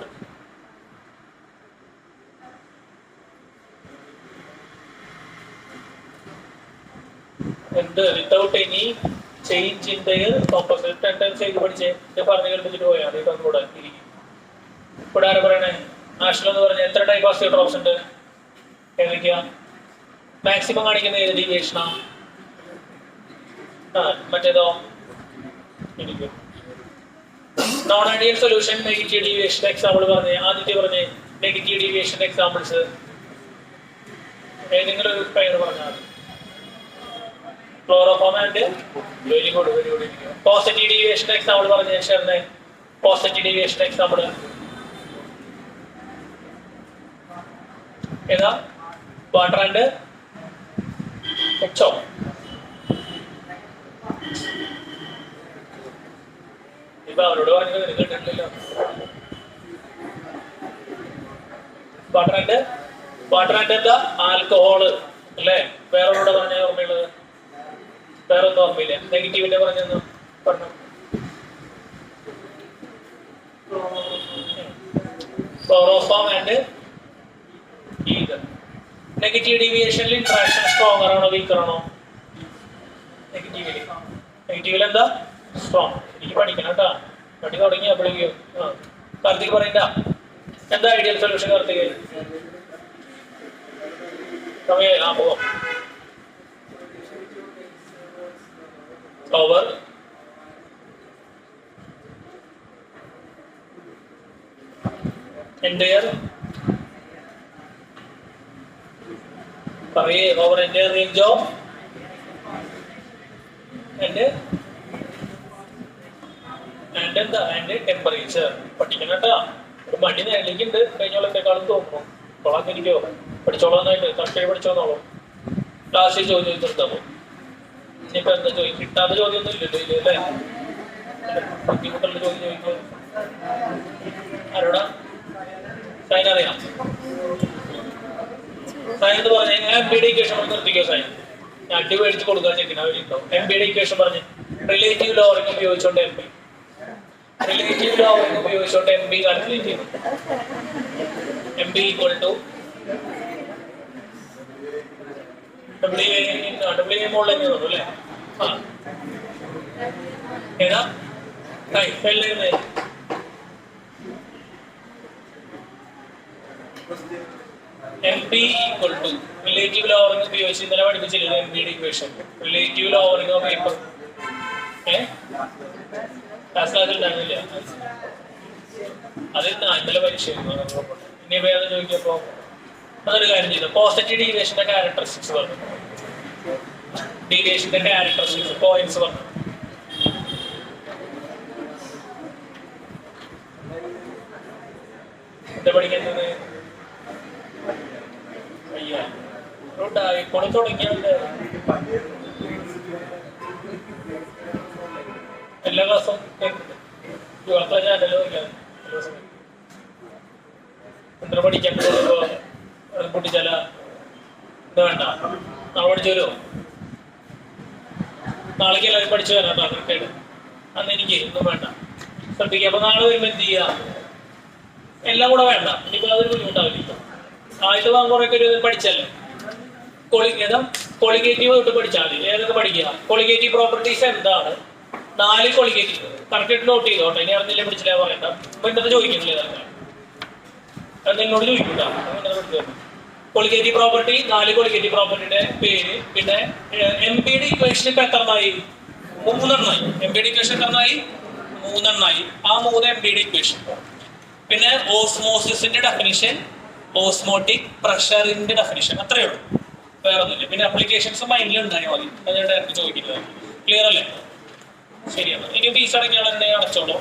without any change in their composite tendency ഇത് പഠിച്ചേ. പറഞ്ഞു കേൾപ്പിച്ചിട്ട് പോയാൽ അത് ഒന്നുകൂടെ ഇരിക്കും. ഇവിടെ ആരാ പറയണേ? നാഷണൽ എന്ന് പറഞ്ഞാൽ എത്ര ടൈപ്പ് ഓഫ് ഓപ്ഷൻ ഉണ്ട്? ഏതൊക്കെയാ? മാക്സിമം കാണിക്കുന്ന ഏത് ഡീവിയേഷനാ? മറ്റേതോ non ideal solution negative deviation example പറഞ്ഞേ. ആദ്യത്തെ പറഞ്ഞേ നെഗറ്റീവ് ഡീവിയേഷൻ എക്സാമ്പിൾസ് ഏതെങ്കിലും ഒരു പേര് പറഞ്ഞാൽ. Chloroform and very good very good. Positive deviation example പറഞ്ഞേ ഷെറിനെ. പോസിറ്റീവ് ഡീവിയേഷൻ എക്സാമ്പിൾ ഏതാ? Water and echo. ഇപ്പൊ അവരോട് പറഞ്ഞത് കേട്ടിട്ടില്ലല്ലോ. വാട്ടർ ആൻഡ് എന്താ? ആൽക്കഹോള് അല്ലേ? വേറെ കൂടെ പറഞ്ഞ ഓർമ്മയുള്ളത്? വേറെ ഒന്നും ഓർമ്മയില്ല. നെഗറ്റീവിന്റെ പറഞ്ഞെന്ന് പറഞ്ഞു. Chloroform and ether. നെഗറ്റീവ് ഡീവിയേഷനിൽ ഇൻട്രാക്ഷൻ സ്ട്രോങ്ങർ ആണോ വീക്കർ ആണോ? നെഗറ്റീവിൽ എന്താ? സ്ട്രോങ്. എനിക്ക് പഠിക്കണം കേട്ടാ. പഠി തുടങ്ങി അപ്പോഴേക്കും കാർത്തിക് പറയണ്ട. എന്താ ഐഡിയൽ സൊല്യൂഷൻ കാർത്തിക്? സമയം പോവാം. ഓവർ എൻഡയർ പറയേ. Over entire range of and എന്താ? And temperature. പഠിക്കണം കേട്ടാ. ഒരു മടി നേരിലേക്കുണ്ട് കഴിഞ്ഞോളത്തെക്കാളും തോന്നുന്നു. കൊളാന്നിരിക്കോ പഠിച്ചോളാന്നായിട്ട് കറക്റ്റായി പഠിച്ചോന്നോളൂ. ലാസ്റ്റ് ചോദ്യം ചോദിച്ചെടുത്താമോ? ഇനിയിപ്പോ എന്താ ചോദിക്കും? കിട്ടാത്ത ചോദ്യം ഒന്നും ഇല്ലല്ലോ ഇല്ല അല്ലേ? ബുദ്ധിമുട്ടുള്ള ചോദ്യം ചോദിക്കോ? ആരോടാ? സൈൻ അറിയാം. സൈൻ എന്ന് പറഞ്ഞാൽ എംപിയുടെ ഇക്വേഷൻ നിർത്തിക്കോ. സൈൻ ഞാൻ അടി മേടിച്ച് കൊടുക്കാൻ ചെക്കിനാ വേണ്ടിട്ടോ. എംപിയുടെ ഇക്വേഷൻ പറഞ്ഞ് റിലേറ്റീവ് ലോവറിംഗ് ഉപയോഗിച്ചോണ്ട് റിലേറ്റീവ് ലോവറിംഗ് ഉപയോഗിച്ചോണ്ട് എം ബി കാൽക്കുലേറ്റ് ചെയ്തു. M B equal to W A മോളിൽ തന്നെ തോന്നുന്നു അല്ലേ? ഏതാ M B equal to relative lowering ഉപയോഗിച്ച് ഇന്നലെ പഠിപ്പിച്ചില്ല എം ബിയുടെ equation. Relative lowering of paper ഉണ്ടായിരുന്നില്ല. അതിൽ ഇന്നലെ പരീക്ഷ ഇനി വേറെ ചോദിക്കപ്പോ അതൊരു കാര്യം ചെയ്തു. പോസിറ്റീവ് ഡീവിയേഷന്റെ ക്യാരക്ടറിസ്റ്റിക്സ് പറഞ്ഞു. ഡീവിയേഷന്റെ ക്യാരക്ടറിസ്റ്റിക്സ് പോയിന്റ്സ് പറഞ്ഞു. എന്താ പഠിക്കുന്നത്? അയ്യാ ഇപ്പോൾ തുടങ്ങിയത് എല്ലാ ക്ലാസ്സും ചാനലോ ഇല്ല. എന്താ പഠിക്കാൻ പൊട്ടിച്ചാല ഇത് വേണ്ട. നാളെ പഠിച്ചു വരുമോ? നാളേക്ക് എല്ലാവരും പഠിച്ചു വരാം ക്രിക്കറ്റ്. അന്ന് എനിക്ക് ഒന്നും വേണ്ട. ശ്രദ്ധിക്കുക. അപ്പൊ നാളെ വരുമ്പോ എന്ത് ചെയ്യാ? എല്ലാം കൂടെ വേണ്ട. ഇനിയിപ്പോ അതൊരു ബുദ്ധിമുട്ടാവില്ല. ആദ്യത്തെ കുറേയൊക്കെ ഒരു പഠിച്ചല്ലേ. കൊളിഗേറ്റീവ് തൊട്ട് പഠിച്ചാൽ മതി. ഏതൊക്കെ പഠിക്കുക? കൊളിഗേറ്റീവ് പ്രോപ്പർട്ടീസ് എന്താണ്? 4 കൊളിഗേറ്റീവ് കറക്റ്റ് നോട്ട് ചെയ്തോട്ടെ. ഇനി അറിഞ്ഞില്ലേ പഠിച്ചില്ല പറയണ്ട. അപ്പൊ ഇന്നത്തെ ചോദിക്കുന്നില്ല. അത് നിന്നോട് ചോദിക്കൂല. കൊളിഗേറ്റീവ് പ്രോപ്പർട്ടി 4 കൊളിഗേറ്റീവ് പ്രോപ്പർട്ടിയുടെ പേര്. പിന്നെ എം പിയുടെ ഇക്വേഷൻ ഇപ്പൊ എത്രണ്ണായി? 3 എണ്ണമായി. എം പിയുടെ ഇക്വേഷൻ എത്രണ്ണായി? 3 എണ്ണമായി. ആ 3 എം പിയുടെ ഇക്വേഷൻ. പിന്നെ ഓസ്മോസിന്റെ ഡെഫിനിഷൻ, ഓസ്മോട്ടിക് പ്രഷറിന്റെ ഡെഫിനിഷൻ. അത്രയേ ഉള്ളൂ, വേറെ ഒന്നുമില്ല. പിന്നെ അപ്ലിക്കേഷൻസ് മൈൻഡിൽ ഉണ്ടായാൽ മതി. അത് ഞാൻ ഡയറക്റ്റ് ചോദിക്കുന്നത്. ക്ലിയർ അല്ലേ? ശരിയാണ്. ഇനി ഫീസ് അടയ്ക്കാനുണ്ടെങ്കിൽ അടച്ചോളൂ.